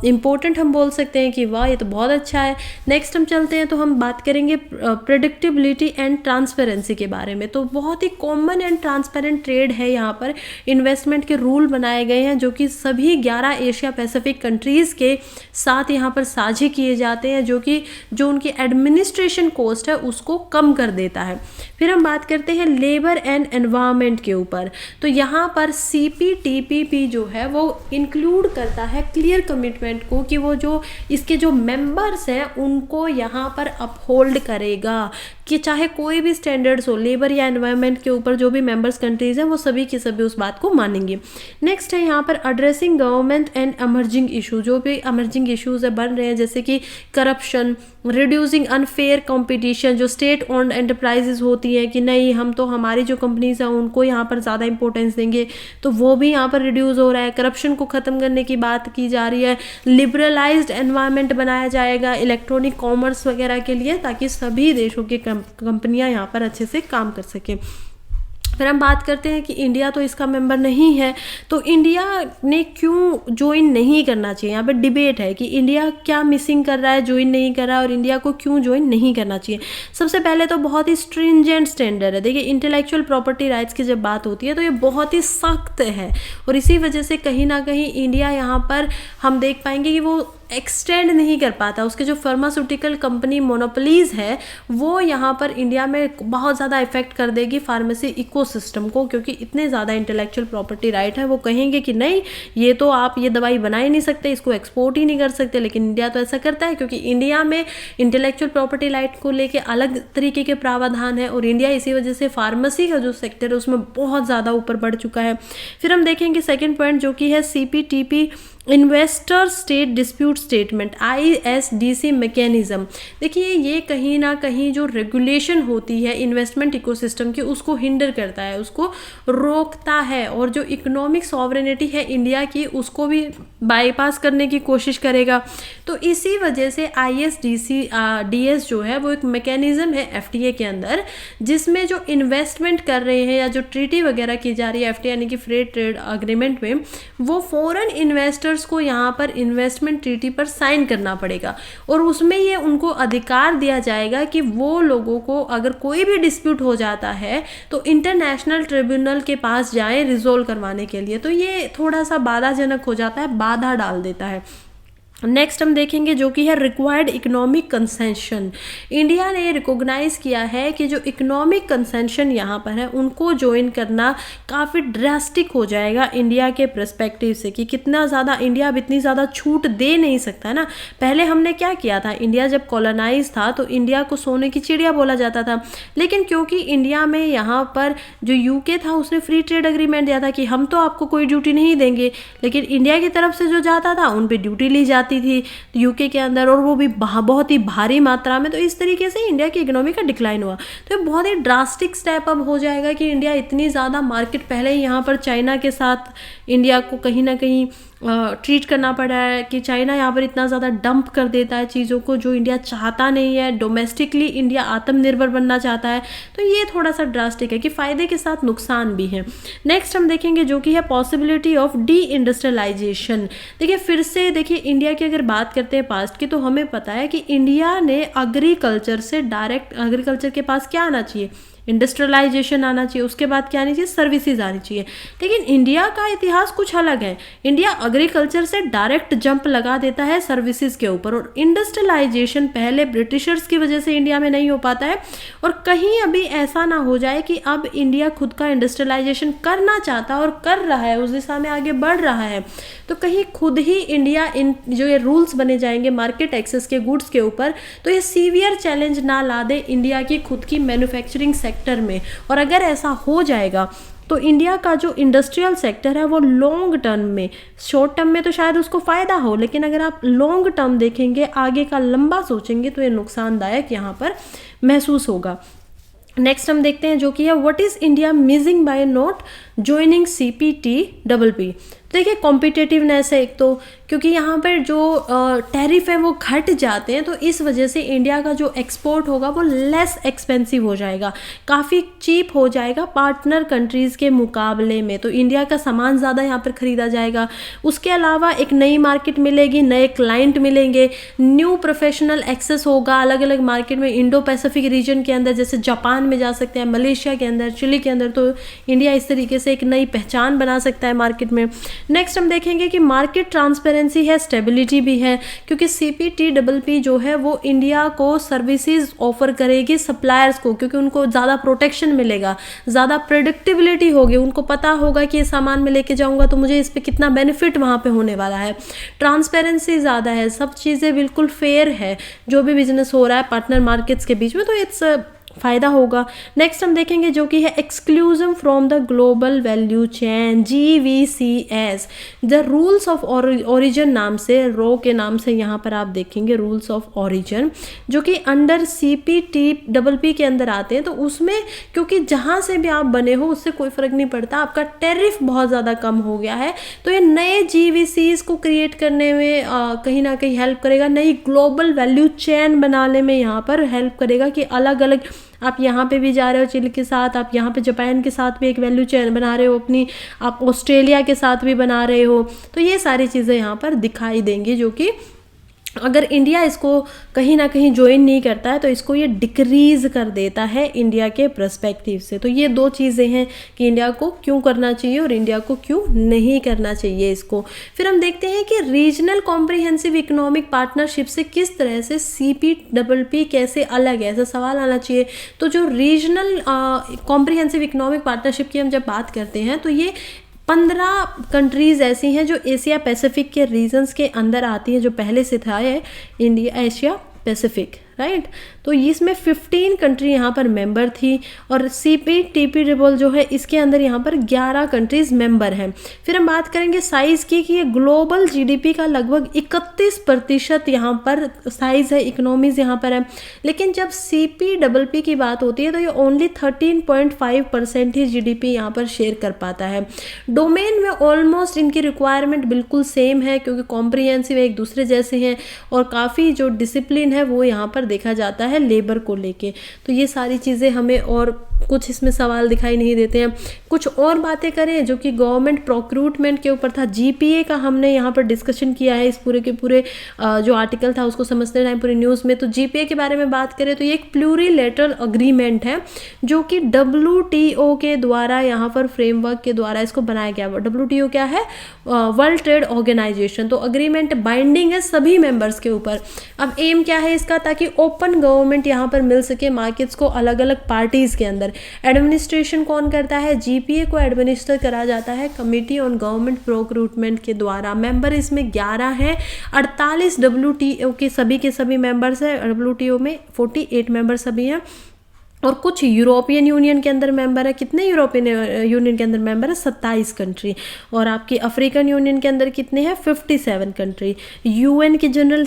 इंपॉर्टेंट, हम बोल सकते हैं कि वाह, ये तो बहुत अच्छा है। नेक्स्ट हम चलते हैं तो हम बात करेंगे प्रेडिक्टेबिलिटी एंड ट्रांसपेरेंसी के बारे में। तो बहुत ही कॉमन एंड ट्रांसपेरेंट ट्रेड है। यहाँ पर इन्वेस्टमेंट के रूल बनाए गए हैं जो कि सभी 11 एशिया पैसिफिक कंट्रीज़ के साथ यहाँ पर साझे किए जाते हैं, जो उनकी एडमिनिस्ट्रेशन कॉस्ट है उसको कम कर देता है। फिर हम बात करते हैं लेबर एंड एनवायरनमेंट के ऊपर। तो यहाँ पर CPTPP जो है वो इंक्लूड करता है क्लियर कमिटमेंट को कि वो जो इसके जो मेंबर्स हैं उनको यहाँ पर अपहोल्ड करेगा। कि चाहे कोई भी स्टैंडर्ड्स हो लेबर या एनवायरनमेंट के ऊपर, जो भी मेंबर्स कंट्रीज़ हैं वो सभी की सभी उस बात को मानेंगे। नेक्स्ट है यहाँ पर addressing government and emerging issue, जो भी एमर्जिंग इशूज़ है बन रहे हैं जैसे कि करप्शन, रिड्यूसिंग अनफेयर कंपटीशन, जो स्टेट ओन्ड एंटरप्राइजेज होती हैं कि नहीं हम तो हमारी जो कंपनीज हैं उनको यहाँ पर ज़्यादा इंपॉर्टेंस देंगे, तो वो भी यहाँ पर रिड्यूस हो रहा है। करप्शन को ख़त्म करने की बात की जा रही है। लिबरलाइज्ड एनवायरनमेंट बनाया जाएगा इलेक्ट्रॉनिक कॉमर्स वगैरह के लिए, ताकि सभी देशों की कंपनियाँ यहाँ पर अच्छे से काम कर सकें। फिर हम बात करते हैं कि इंडिया तो इसका मेंबर नहीं है, तो इंडिया ने क्यों ज्वाइन नहीं करना चाहिए। यहाँ पर डिबेट है कि इंडिया क्या मिसिंग कर रहा है, ज्वाइन नहीं कर रहा है, और इंडिया को क्यों ज्वाइन नहीं करना चाहिए। सबसे पहले तो बहुत ही स्ट्रिंजेंट स्टैंडर्ड है। देखिए इंटेलेक्चुअल प्रॉपर्टी राइट्स की जब बात होती है तो ये बहुत ही सख्त है, और इसी वजह से कहीं ना कहीं इंडिया यहाँ पर हम देख पाएंगे कि वो एक्सटेंड नहीं कर पाता। उसके जो फार्मास्यूटिकल कंपनी मोनोपोलीज है वो यहाँ पर इंडिया में बहुत ज़्यादा इफेक्ट कर देगी फार्मेसी इकोसिस्टम को, क्योंकि इतने ज़्यादा इंटेलेक्चुअल प्रॉपर्टी राइट है। वो कहेंगे कि नहीं ये तो आप ये दवाई बना ही नहीं सकते, इसको एक्सपोर्ट ही नहीं कर सकते, लेकिन इंडिया तो ऐसा करता है क्योंकि इंडिया में इंटेलेक्चुअल प्रॉपर्टी राइट को लेके अलग तरीके के प्रावधान है, और इंडिया इसी वजह से फार्मेसी का जो सेक्टर है उसमें बहुत ज़्यादा ऊपर बढ़ चुका है। फिर हम देखेंगे सेकेंड पॉइंट जो कि है CPTP investor state dispute statement, ISDC mechanism. देखिए ये कहीं ना कहीं जो रेगुलेशन होती है इन्वेस्टमेंट इकोसिस्टम की उसको हिंडर करता है, उसको रोकता है, और जो इकोनॉमिक सॉवरेनिटी है इंडिया की उसको भी बाईपास करने की कोशिश करेगा। तो इसी वजह से ISDS जो है वो एक मैकेनिज्म है FTA के अंदर, जिसमें जो इन्वेस्टमेंट कर रहे हैं या जो ट्रीटी वगैरह की जा रही है FTA यानी कि फ्री ट्रेड अग्रीमेंट में, वो फॉरेन इन्वेस्टर को यहाँ पर इन्वेस्टमेंट ट्रीटी पर साइन करना पड़ेगा, और उसमें ये उनको अधिकार दिया जाएगा कि वो लोगों को अगर कोई भी डिस्प्यूट हो जाता है तो इंटरनेशनल ट्रिब्यूनल के पास जाएं रिजोल्व करवाने के लिए। तो ये थोड़ा सा बाधाजनक हो जाता है, बाधा डाल देता है। नेक्स्ट हम देखेंगे जो कि है रिक्वायर्ड इकोनॉमिक कंसेशन। इंडिया ने रिकॉग्नाइज किया है कि जो इकोनॉमिक कंसेशन यहाँ पर है उनको ज्वाइन करना काफ़ी ड्रास्टिक हो जाएगा इंडिया के पर्सपेक्टिव से, कि कितना ज़्यादा इंडिया अब इतनी ज़्यादा छूट दे नहीं सकता है ना। पहले हमने क्या किया था, इंडिया जब कॉलोनाइज था तो इंडिया को सोने की चिड़िया बोला जाता था, लेकिन क्योंकि इंडिया में यहाँ पर जो UK था उसने फ्री ट्रेड अग्रीमेंट दिया था कि हम तो आपको कोई ड्यूटी नहीं देंगे, लेकिन इंडिया की तरफ से जो जाता था उन पर ड्यूटी ली जाती थी UK के अंदर, और वो भी बहुत ही भारी मात्रा में। तो इस तरीके से इंडिया की इकोनॉमी का डिक्लाइन हुआ। तो ये बहुत ही ड्रास्टिक स्टेप अब हो जाएगा कि इंडिया इतनी ज़्यादा मार्केट, पहले ही यहाँ पर चाइना के साथ इंडिया को कहीं ना कहीं ट्रीट करना पड़ा है कि चाइना यहाँ पर इतना ज़्यादा डंप कर देता है चीज़ों को जो इंडिया चाहता नहीं है। डोमेस्टिकली इंडिया आत्मनिर्भर बनना चाहता है, तो ये थोड़ा सा ड्रास्टिक है कि फ़ायदे के साथ नुकसान भी है। नेक्स्ट हम देखेंगे जो कि है पॉसिबिलिटी ऑफ डी इंडस्ट्रियलाइजेशन। देखिए फिर से देखिए इंडिया की अगर बात करते हैं पास्ट की, तो हमें पता है कि इंडिया ने एग्रीकल्चर से डायरेक्ट, एग्रीकल्चर के पास क्या आना चाहिए, इंडस्ट्रियलाइजेशन आना चाहिए, उसके बाद क्या आनी चाहिए, सर्विसेज आनी चाहिए। लेकिन इंडिया का इतिहास कुछ अलग है। इंडिया एग्रीकल्चर से डायरेक्ट जंप लगा देता है सर्विसेज के ऊपर, और इंडस्ट्रियलाइजेशन पहले ब्रिटिशर्स की वजह से इंडिया में नहीं हो पाता है। और कहीं अभी ऐसा ना हो जाए कि अब इंडिया खुद का इंडस्ट्रियलाइजेशन करना चाहता है और कर रहा है, उस दिशा में आगे बढ़ रहा है, तो कहीं खुद ही इंडिया इन जो ये रूल्स बने जाएंगे मार्केट एक्सेस के गुड्स के ऊपर, तो ये सीवियर चैलेंज ना ला दे इंडिया की खुद की मैन्युफैक्चरिंग सेक्टर में। और अगर ऐसा हो जाएगा तो इंडिया का जो इंडस्ट्रियल सेक्टर है वो लॉन्ग टर्म में, शॉर्ट टर्म में तो शायद उसको फ़ायदा हो, लेकिन अगर आप लॉन्ग टर्म देखेंगे, आगे का लंबा सोचेंगे, तो ये नुकसानदायक यहाँ पर महसूस होगा। नेक्स्ट हम देखते हैं जो कि है what is India missing by not joining CPTPP। देखिए कॉम्पिटिटिवनेस है एक तो, क्योंकि यहाँ पर जो टैरिफ है वो घट जाते हैं, तो इस वजह से इंडिया का जो एक्सपोर्ट होगा वो लेस एक्सपेंसिव हो जाएगा, काफ़ी चीप हो जाएगा पार्टनर कंट्रीज़ के मुकाबले में। तो इंडिया का सामान ज़्यादा यहाँ पर ख़रीदा जाएगा। उसके अलावा एक नई मार्केट मिलेगी, नए क्लाइंट मिलेंगे, न्यू प्रोफेशनल एक्सेस होगा अलग अलग मार्केट में, इंडो पैसिफिक रीजन के अंदर, जैसे जापान में जा सकते हैं, मलेशिया के अंदर, चिली के अंदर। तो इंडिया इस तरीके से एक नई पहचान बना सकता है मार्केट में। नेक्स्ट हम देखेंगे कि मार्केट ट्रांसपेरेंसी है, स्टेबिलिटी भी है, क्योंकि CPTPP जो है वो इंडिया को सर्विसेज ऑफर करेगी सप्लायर्स को, क्योंकि उनको ज़्यादा प्रोटेक्शन मिलेगा, ज़्यादा प्रेडिक्टेबिलिटी होगी, उनको पता होगा कि ये सामान मैं लेके जाऊँगा तो मुझे इस पर कितना बेनिफिट वहाँ पे होने वाला है। ट्रांसपेरेंसी ज़्यादा है, सब चीज़ें बिल्कुल फेयर है जो भी बिजनेस हो रहा है पार्टनर मार्केट्स के बीच में, तो इट्स फ़ायदा होगा। नेक्स्ट हम देखेंगे जो कि है exclusive from the global value chain, GVCS, the rules of origin नाम से, रो के नाम से यहाँ पर आप देखेंगे रूल्स ऑफ ओरिजिन, जो कि अंडर CPTPP के अंदर आते हैं। तो उसमें क्योंकि जहाँ से भी आप बने हो उससे कोई फ़र्क नहीं पड़ता, आपका टैरिफ बहुत ज़्यादा कम हो गया है, तो ये नए GVCs को क्रिएट करने में कहीं ना कहीं हेल्प करेगा, नई ग्लोबल वैल्यू चेन बनाने में यहाँ पर हेल्प करेगा कि अलग अलग आप यहाँ पे भी जा रहे हो चिली के साथ, आप यहाँ पे जापान के साथ भी एक वैल्यू चेन बना रहे हो अपनी, आप ऑस्ट्रेलिया के साथ भी बना रहे हो, तो ये सारी चीज़ें यहाँ पर दिखाई देंगी, जो कि अगर इंडिया इसको कहीं ना कहीं ज्वाइन नहीं करता है तो इसको ये डिक्रीज़ कर देता है इंडिया के पर्सपेक्टिव से। तो ये दो चीज़ें हैं कि इंडिया को क्यों करना चाहिए और इंडिया को क्यों नहीं करना चाहिए इसको। फिर हम देखते हैं कि रीजनल कॉम्प्रिहेंसिव इकोनॉमिक पार्टनरशिप से किस तरह से CPTPP कैसे अलग है, ऐसा सवाल आना चाहिए। तो जो रीजनल कॉम्प्रिहेंसिव इकोनॉमिक पार्टनरशिप की हम जब बात करते हैं तो ये 15 कंट्रीज़ ऐसी हैं जो एशिया पैसिफिक के रीजन्स के अंदर आती हैं, जो पहले से था है इंडिया एशिया पैसिफिक, राइट। तो इसमें 15 कंट्री यहाँ पर मेंबर थी और CPTPP जो है इसके अंदर यहाँ पर 11 कंट्रीज मेंबर हैं। फिर हम बात करेंगे साइज़ की कि ये ग्लोबल GDP का लगभग 31% यहाँ पर साइज़ है, इकोनॉमीज़ यहाँ पर है। लेकिन जब CPPP की बात होती है तो ये ओनली 13.5% ही GDP यहाँ पर शेयर कर पाता है। डोमेन में ऑलमोस्ट इनकी रिक्वायरमेंट बिल्कुल सेम है क्योंकि कॉम्प्रिहेंसिव एक दूसरे जैसे हैं और काफ़ी जो डिसिप्लिन है वो यहाँ पर देखा जाता है लेबर को लेके। तो ये सारी चीज़ें हमें, और कुछ इसमें सवाल दिखाई नहीं देते हैं। कुछ और बातें करें जो कि गवर्नमेंट प्रोक्रूटमेंट के ऊपर था, GPA का हमने यहाँ पर डिस्कशन किया है इस पूरे के पूरे जो आर्टिकल था उसको समझते टाइम पूरी न्यूज़ में। तो GPA के बारे में बात करें तो ये एक प्लूरीलेटरल अग्रीमेंट है जो कि WTO के द्वारा यहाँ पर फ्रेमवर्क के द्वारा इसको बनाया गया। WTO क्या है? World trade organisation. तो अग्रीमेंट बाइंडिंग है सभी मेंबर्स के ऊपर। अब एम क्या है इसका? ताकि ओपन गवर्नमेंट यहाँ पर मिल सके मार्केट्स को अलग अलग पार्टीज़ के अंदर। एडमिनिस्ट्रेशन कौन करता है? GPA को एडमिनिस्टर करा जाता है कमिटी ऑन गवर्नमेंट प्रोक्रूटमेंट के द्वारा। मेंबर इसमें 11 हैं, 48 WTO के सभी मेंबर्स हैं, WTO में 48 मेंबर सभी हैं, और कुछ यूरोपियन यूनियन के अंदर मेंबर है। कितने यूरोपियन यूनियन के अंदर मेंबर है? 27 कंट्री। और आपकी अफ्रीकन यूनियन के अंदर कितने हैं? 57 कंट्री। UN के जनरल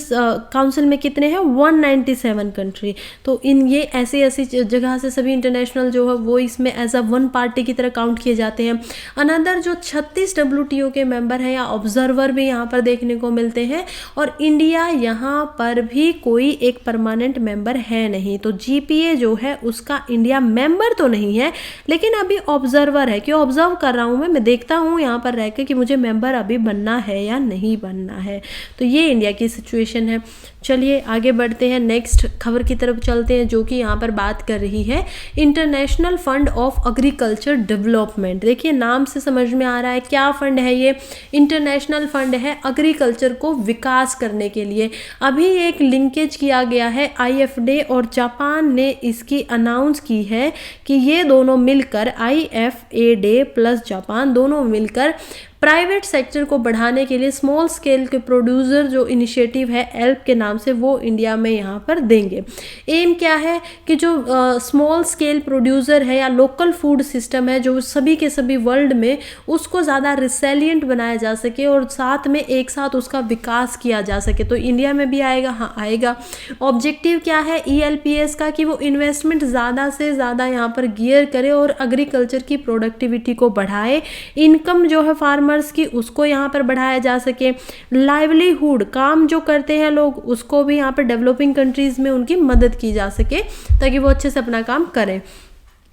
काउंसिल में कितने हैं? 197 कंट्री। तो इन ये ऐसी ऐसी जगह से सभी इंटरनेशनल जो है वो इसमें एज अ वन पार्टी की तरह काउंट किए जाते हैं। अनदर जो 36 WTO के मेंबर हैं या ऑब्जर्वर भी यहाँ पर देखने को मिलते हैं, और इंडिया यहाँ पर भी कोई एक परमानेंट मेंबर है नहीं। तो GPA जो है उसका इंडिया मेंबर तो नहीं है लेकिन अभी ऑब्जर्वर है। क्यों ऑब्जर्व कर रहा हूं मैं देखता हूं यहां पर रहकर कि मुझे मेंबर अभी बनना है या नहीं बनना है। तो ये इंडिया की सिचुएशन है। चलिए आगे बढ़ते हैं, नेक्स्ट खबर की तरफ चलते हैं जो कि यहाँ पर बात कर रही है international fund of agriculture development. देखिए नाम से समझ में आ रहा है क्या फंड है ये? इंटरनेशनल फंड है एग्रीकल्चर को विकास करने के लिए। अभी एक लिंकेज किया गया है, IFAD और जापान ने इसकी अनाउंस की है कि ये दोनों मिलकर, IFAD प्लस जापान दोनों मिलकर प्राइवेट सेक्टर को बढ़ाने के लिए स्मॉल स्केल के प्रोड्यूसर जो इनिशिएटिव है एल्प के नाम से वो इंडिया में यहाँ पर देंगे। एम क्या है कि जो स्मॉल स्केल प्रोड्यूसर है या लोकल फूड सिस्टम है जो सभी के सभी वर्ल्ड में, उसको ज़्यादा रिसेलिएंट बनाया जा सके और साथ में एक साथ उसका विकास किया जा सके। तो इंडिया में भी आएगा, हाँ आएगा। ऑब्जेक्टिव क्या है ELPS का? कि वो इन्वेस्टमेंट ज़्यादा से ज़्यादा यहाँ पर गियर करे और एग्रीकल्चर की प्रोडक्टिविटी को बढ़ाए, इनकम जो है फार्मर्स की उसको यहाँ पर बढ़ाया जा सके, लाइवलीहुड काम जो करते हैं लोग उसको भी यहाँ पर डेवलपिंग कंट्रीज़ में उनकी मदद की जा सके ताकि वो अच्छे से अपना काम करें।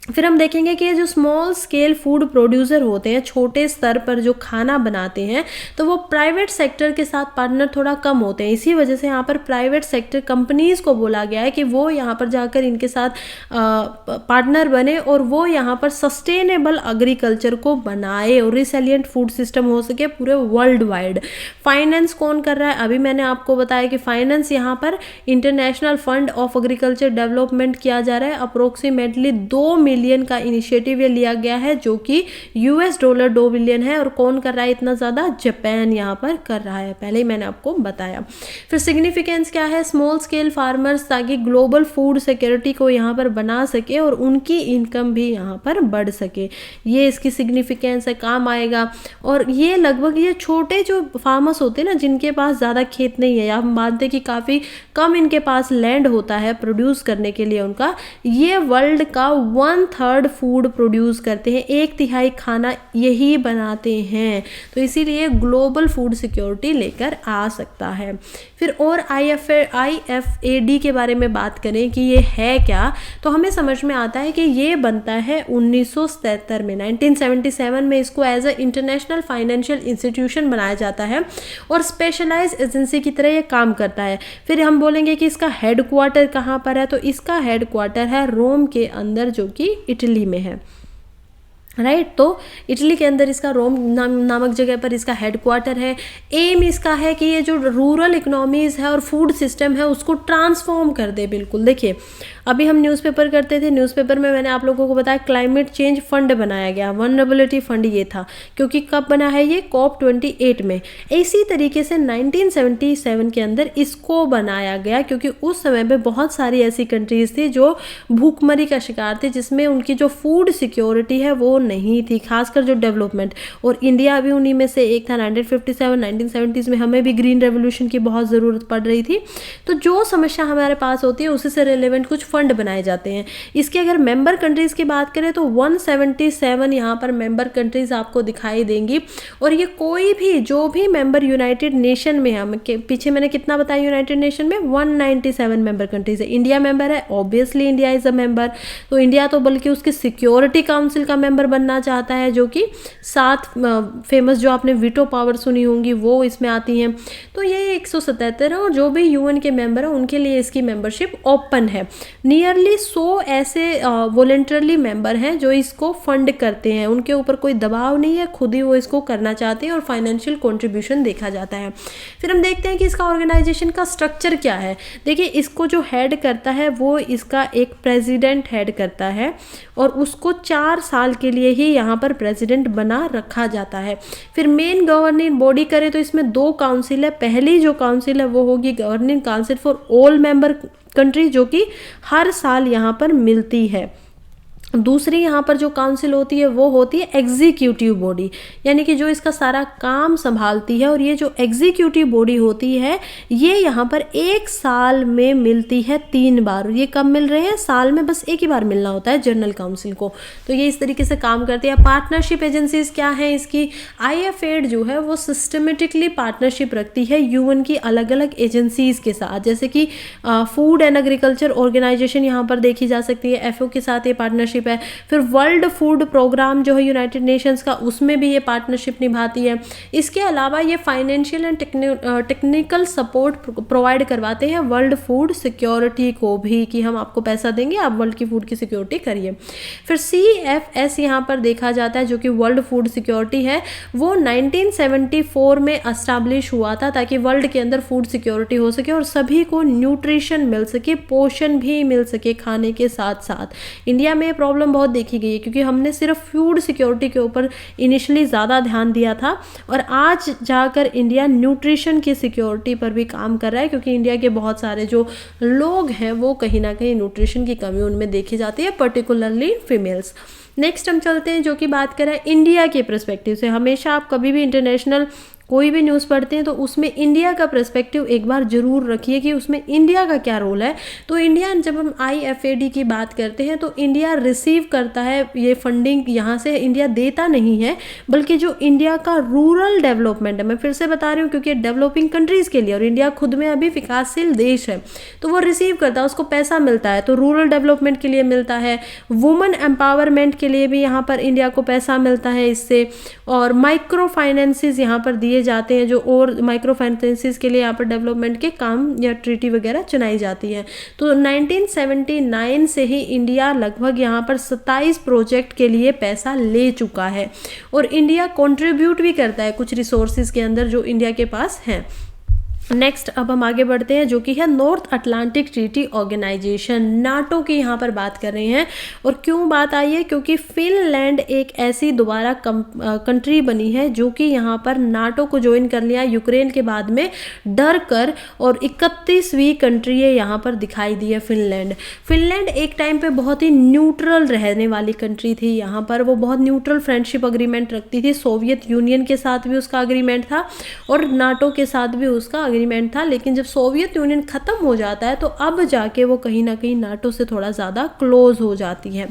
फिर हम देखेंगे कि जो स्मॉल स्केल फूड प्रोड्यूसर होते हैं, छोटे स्तर पर जो खाना बनाते हैं, तो वो प्राइवेट सेक्टर के साथ पार्टनर थोड़ा कम होते हैं। इसी वजह से यहाँ पर प्राइवेट सेक्टर कंपनीज़ को बोला गया है कि वो यहाँ पर जाकर इनके साथ पार्टनर बने और वो यहाँ पर सस्टेनेबल एग्रीकल्चर को बनाए और रिसेलिएंट फूड सिस्टम हो सके पूरे वर्ल्ड वाइड। फाइनेंस कौन कर रहा है? अभी मैंने आपको बताया कि फाइनेंस यहाँ पर international fund of agriculture development किया जा रहा है। अप्रोक्सीमेटली 2 मिलियन का इनिशिएटिव ये लिया गया है, जो कि $2 बिलियन है। और कौन कर रहा है इतना ज़्यादा? जापान यहाँ पर कर रहा है, पहले ही मैंने आपको बताया। फिर सिग्निफिकेंस क्या है? स्मॉल स्केल फार्मर्स ताकि ग्लोबल फूड सिक्योरिटी को यहाँ पर बना सके और उनकी इनकम भी यहाँ पर बढ़ सके, ये इसकी सिग्निफिकेंस है, काम आएगा। और ये लगभग ये छोटे जो फार्मर्स होते हैं ना, जिनके पास ज़्यादा खेत नहीं है, या हम मानते हैं कि काफ़ी कम इनके पास लैंड होता है प्रोड्यूस करने के लिए उनका, ये वर्ल्ड का 1/3 फूड प्रोड्यूस करते हैं, 1/3 खाना यही बनाते हैं। तो इसीलिए ग्लोबल फूड सिक्योरिटी लेकर आ सकता है। फिर और IFAD के बारे में बात करें कि ये है क्या, तो हमें समझ में आता है कि ये बनता है 1977 में, 1977 में इसको as a international financial institution बनाया जाता है और स्पेशलाइज एजेंसी की तरह ये काम करता है। फिर हम बोलेंगे कि इसका हेडक्वार्टर कहाँ पर है, तो इसका हेडक्वार्टर है रोम के अंदर, जो कि इटली में है, राइट। तो इटली के अंदर इसका रोम नामक जगह पर इसका हेडक्वार्टर है। एम इसका है कि ये जो रूरल इकोनॉमीज़ है और फूड सिस्टम है उसको ट्रांसफॉर्म कर दे। बिल्कुल देखिए, अभी हम न्यूज़पेपर करते थे, न्यूज़पेपर में मैंने आप लोगों को बताया क्लाइमेट चेंज फंड बनाया गया, वल्नरेबिलिटी फंड ये था, क्योंकि कब बना है ये? COP28 में। इसी तरीके से 1977 के अंदर इसको बनाया गया, क्योंकि उस समय पे बहुत सारी ऐसी कंट्रीज़ थी जो भूखमरी का शिकार थे, जिसमें उनकी जो फूड सिक्योरिटी है वो नहीं थी, खासकर जो डेवलपमेंट, और इंडिया भी उन्हीं में से एक था। 1970s में हमें भी ग्रीन रेवोल्यूशन की बहुत ज़रूरत पड़ रही थी। तो जो समस्या हमारे पास होती है उसी से रिलेवेंट कुछ फंड बनाए जाते हैं। इसके अगर मेंबर कंट्रीज़ की बात करें तो 177 यहाँ पर मेंबर कंट्रीज़ आपको दिखाई देंगी। और ये कोई भी जो भी मेंबर यूनाइटेड नेशन में है, पीछे मैंने कितना बताया, यूनाइटेड नेशन में 197 मेंबर कंट्रीज़ है। इंडिया मेंबर है, obviously India is a member. तो इंडिया तो बल्कि उसके सिक्योरिटी काउंसिल का मेंबर बनना चाहता है, जो कि 7 फेमस जो आपने वीटो पावर सुनी होंगी वो इसमें आती हैं। तो ये 177 है, और जो भी यूएन के मेंबर हैं उनके लिए इसकी मेंबरशिप ओपन है। नियरली 100 ऐसे वॉलंटरली मेंबर हैं जो इसको फंड करते हैं, उनके ऊपर कोई दबाव नहीं है, खुद ही वो इसको करना चाहते हैं और फाइनेंशियल कंट्रीब्यूशन देखा जाता है। फिर हम देखते हैं कि इसका ऑर्गेनाइजेशन का स्ट्रक्चर क्या है। देखिए, इसको जो हेड करता है वो इसका एक प्रेसिडेंट हेड करता है, और उसको 4 साल के लिए ही यहाँ पर प्रेसिडेंट बना रखा जाता है। फिर मेन गवर्निंग बॉडी करें तो इसमें 2 काउंसिल है। पहली जो काउंसिल है वो होगी governing council for all member country, जो कि हर साल यहाँ पर मिलती है। दूसरी यहाँ पर जो काउंसिल होती है वो होती है एग्जीक्यूटिव बॉडी, यानी कि जो इसका सारा काम संभालती है। और ये जो एग्जीक्यूटिव बॉडी होती है ये यहाँ पर 1 साल में मिलती है 3 बार। ये कब मिल रहे हैं? साल में बस 1 ही बार मिलना होता है जनरल काउंसिल को। तो ये इस तरीके से काम करती है। पार्टनरशिप एजेंसीज क्या है इसकी? IFAD जो है वो सिस्टमेटिकली पार्टनरशिप रखती है यूएन की अलग अलग एजेंसीज के साथ, जैसे कि फूड एंड एग्रीकल्चर ऑर्गेनाइजेशन यहाँ पर देखी जा सकती है, FAO के साथ ये पार्टनरशिप है। फिर वर्ल्ड फूड प्रोग्राम जो है यूनाइटेड नेशंस का, उसमें भी ये पार्टनरशिप निभाती है। इसके अलावा ये financial and technical support provide करवाते हैं वर्ल्ड फूड सिक्योरिटी को भी, कि हम आपको पैसा देंगे, आप वर्ल्ड की फूड की सिक्योरिटी करिए। फिर CFS यहाँ पर देखा जाता है, जो कि वर्ल्ड फूड सिक्योरिटी है, वो 1974 में एस्टैब्लिश हुआ था ताकि वर्ल्ड के अंदर फूड सिक्योरिटी हो सके और सभी को न्यूट्रिशन मिल सके, पोषण भी मिल सके खाने के साथ साथ। इंडिया में प्रॉब्लम बहुत देखी गई है, क्योंकि हमने सिर्फ फूड सिक्योरिटी के ऊपर इनिशियली ज़्यादा ध्यान दिया था, और आज जाकर इंडिया न्यूट्रिशन की सिक्योरिटी पर भी काम कर रहा है, क्योंकि इंडिया के बहुत सारे जो लोग हैं वो कहीं ना कहीं न्यूट्रिशन की कमी उनमें देखी जाती है, पर्टिकुलरली फीमेल्स। नेक्स्ट हम चलते हैं, जो कि बात करें इंडिया के पर्सपेक्टिव से। हमेशा आप कभी भी इंटरनेशनल कोई भी न्यूज़ पढ़ते हैं तो उसमें इंडिया का पर्सपेक्टिव एक बार ज़रूर रखिए कि उसमें इंडिया का क्या रोल है। तो इंडिया, जब हम IFAD की बात करते हैं तो इंडिया रिसीव करता है ये फंडिंग, यहाँ से इंडिया देता नहीं है, बल्कि जो इंडिया का रूरल डेवलपमेंट है, मैं फिर से बता रही हूँ क्योंकि डेवलपिंग कंट्रीज़ के लिए, और इंडिया खुद में अभी विकासशील देश है, तो वो रिसीव करता है, उसको पैसा मिलता है। तो रूरल डेवलपमेंट के लिए मिलता है, वुमेन एम्पावरमेंट के लिए भी यहाँ पर इंडिया को पैसा मिलता है इससे, और माइक्रो फाइनेंसेस यहाँ पर दिए जाते हैं, जो और माइक्रो फाइनेंसेस के लिए यहाँ पर डेवलपमेंट के काम या ट्रीटी वगैरह चुनाई जाती है। तो 1979 से ही इंडिया लगभग यहाँ पर 27 प्रोजेक्ट के लिए पैसा ले चुका है, और इंडिया कंट्रीब्यूट भी करता है कुछ रिसोर्सेज के अंदर जो इंडिया के पास हैं। नेक्स्ट अब हम आगे बढ़ते हैं, जो कि है North Atlantic Treaty Organisation, NATO की यहाँ पर बात कर रहे हैं। और क्यों बात आई है, क्योंकि फिनलैंड एक ऐसी दोबारा कंट्री बनी है जो कि यहाँ पर नाटो को ज्वाइन कर लिया यूक्रेन के बाद में डर कर, और 31वीं कंट्री है यहाँ पर दिखाई दी है फिनलैंड। फिनलैंड एक टाइम पे बहुत ही न्यूट्रल रहने वाली कंट्री थी, यहाँ पर वो बहुत न्यूट्रल फ्रेंडशिप अग्रीमेंट रखती थी, सोवियत यूनियन के साथ भी उसका अग्रीमेंट था और नाटो के साथ भी उसका अग्रीमेंट था। लेकिन जब सोवियत यूनियन ख़त्म हो जाता है तो अब जाके वो कहीं ना कहीं नाटो से थोड़ा ज़्यादा क्लोज हो जाती है।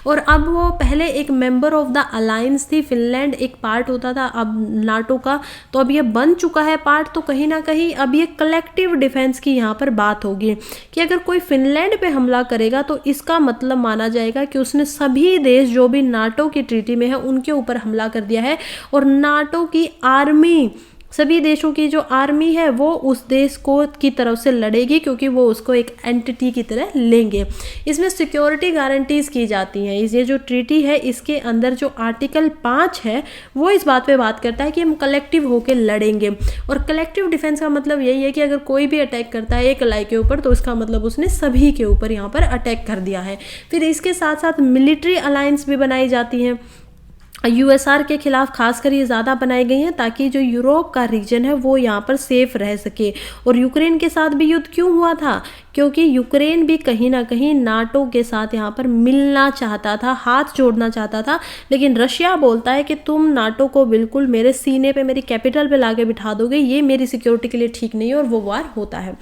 और अब वो पहले एक मेंबर ऑफ द अलायंस थी, फिनलैंड एक पार्ट होता था अब नाटो का, तो अब ये बन चुका है पार्ट। तो कहीं ना कहीं अब ये कलेक्टिव डिफेंस की यहाँ पर बात होगी कि अगर कोई फिनलैंड पे हमला करेगा तो इसका मतलब माना जाएगा कि उसने सभी देश जो भी नाटो की ट्रीटी में है उनके ऊपर हमला कर दिया है, और नाटो की आर्मी, सभी देशों की जो आर्मी है वो उस देश को की तरफ से लड़ेगी, क्योंकि वो उसको एक एंटिटी की तरह लेंगे। इसमें सिक्योरिटी गारंटीज की जाती हैं। ये जो ट्रीटी है इसके अंदर जो आर्टिकल 5 है वो इस बात पे बात करता है कि हम कलेक्टिव होकर लड़ेंगे। और कलेक्टिव डिफेंस का मतलब यही है कि अगर कोई भी अटैक करता है एक अलाई के ऊपर तो उसका मतलब उसने सभी के ऊपर यहाँ पर अटैक कर दिया है। फिर इसके साथ साथ मिलिट्री अलायंस भी बनाई जाती हैं। यूएसआर के खिलाफ खासकर ये ज़्यादा बनाई गई हैं ताकि जो यूरोप का रीजन है वो यहाँ पर सेफ रह सके। और यूक्रेन के साथ भी युद्ध क्यों हुआ था, क्योंकि यूक्रेन भी कहीं ना कहीं नाटो के साथ यहाँ पर मिलना चाहता था, हाथ जोड़ना चाहता था। लेकिन रशिया बोलता है कि तुम नाटो को बिल्कुल मेरे सीने पे, मेरी कैपिटल पे लाके बिठा दोगे, ये मेरी सिक्योरिटी के लिए ठीक नहीं है, और वो वार होता है।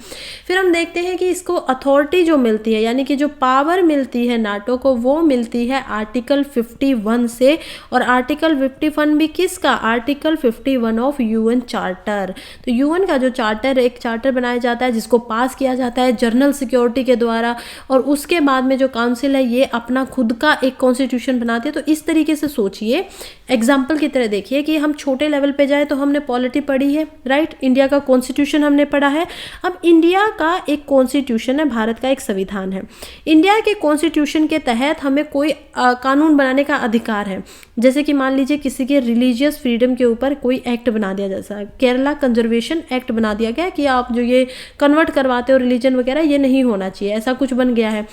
फिर हम देखते हैं कि इसको अथॉरिटी जो मिलती है, यानी कि जो पावर मिलती है नाटो को, वो मिलती है आर्टिकल 51 से। और आर्टिकल 51 भी किसका, आर्टिकल 51 ऑफ यूएन चार्टर। तो यूएन का जो चार्टर, एक चार्टर बनाया जाता है जिसको पास किया जाता है जनरल सिक्योरिटी के द्वारा, और उसके बाद में जो काउंसिल है ये अपना खुद का एक कॉन्स्टिट्यूशन बनाती है। तो इस तरीके से सोचिए, एग्जाम्पल की तरह देखिए कि हम छोटे लेवल पे जाए तो हमने पॉलिटी पढ़ी है, राइट, इंडिया का कॉन्स्टिट्यूशन हमने पढ़ा है। अब इंडिया का एक कॉन्स्टिट्यूशन है, भारत का एक संविधान है। इंडिया के कॉन्स्टिट्यूशन के तहत हमें कोई कानून बनाने का अधिकार है। जैसे कि मान लीजिए किसी के रिलीजियस फ्रीडम के ऊपर कोई एक्ट बना दिया, जैसा केरला कंजर्वेशन एक्ट बना दिया गया कि आप जो ये कन्वर्ट करवाते हो रिलीजन वगैरह, ये नहीं होना चाहिए, ऐसा कुछ बन गया है,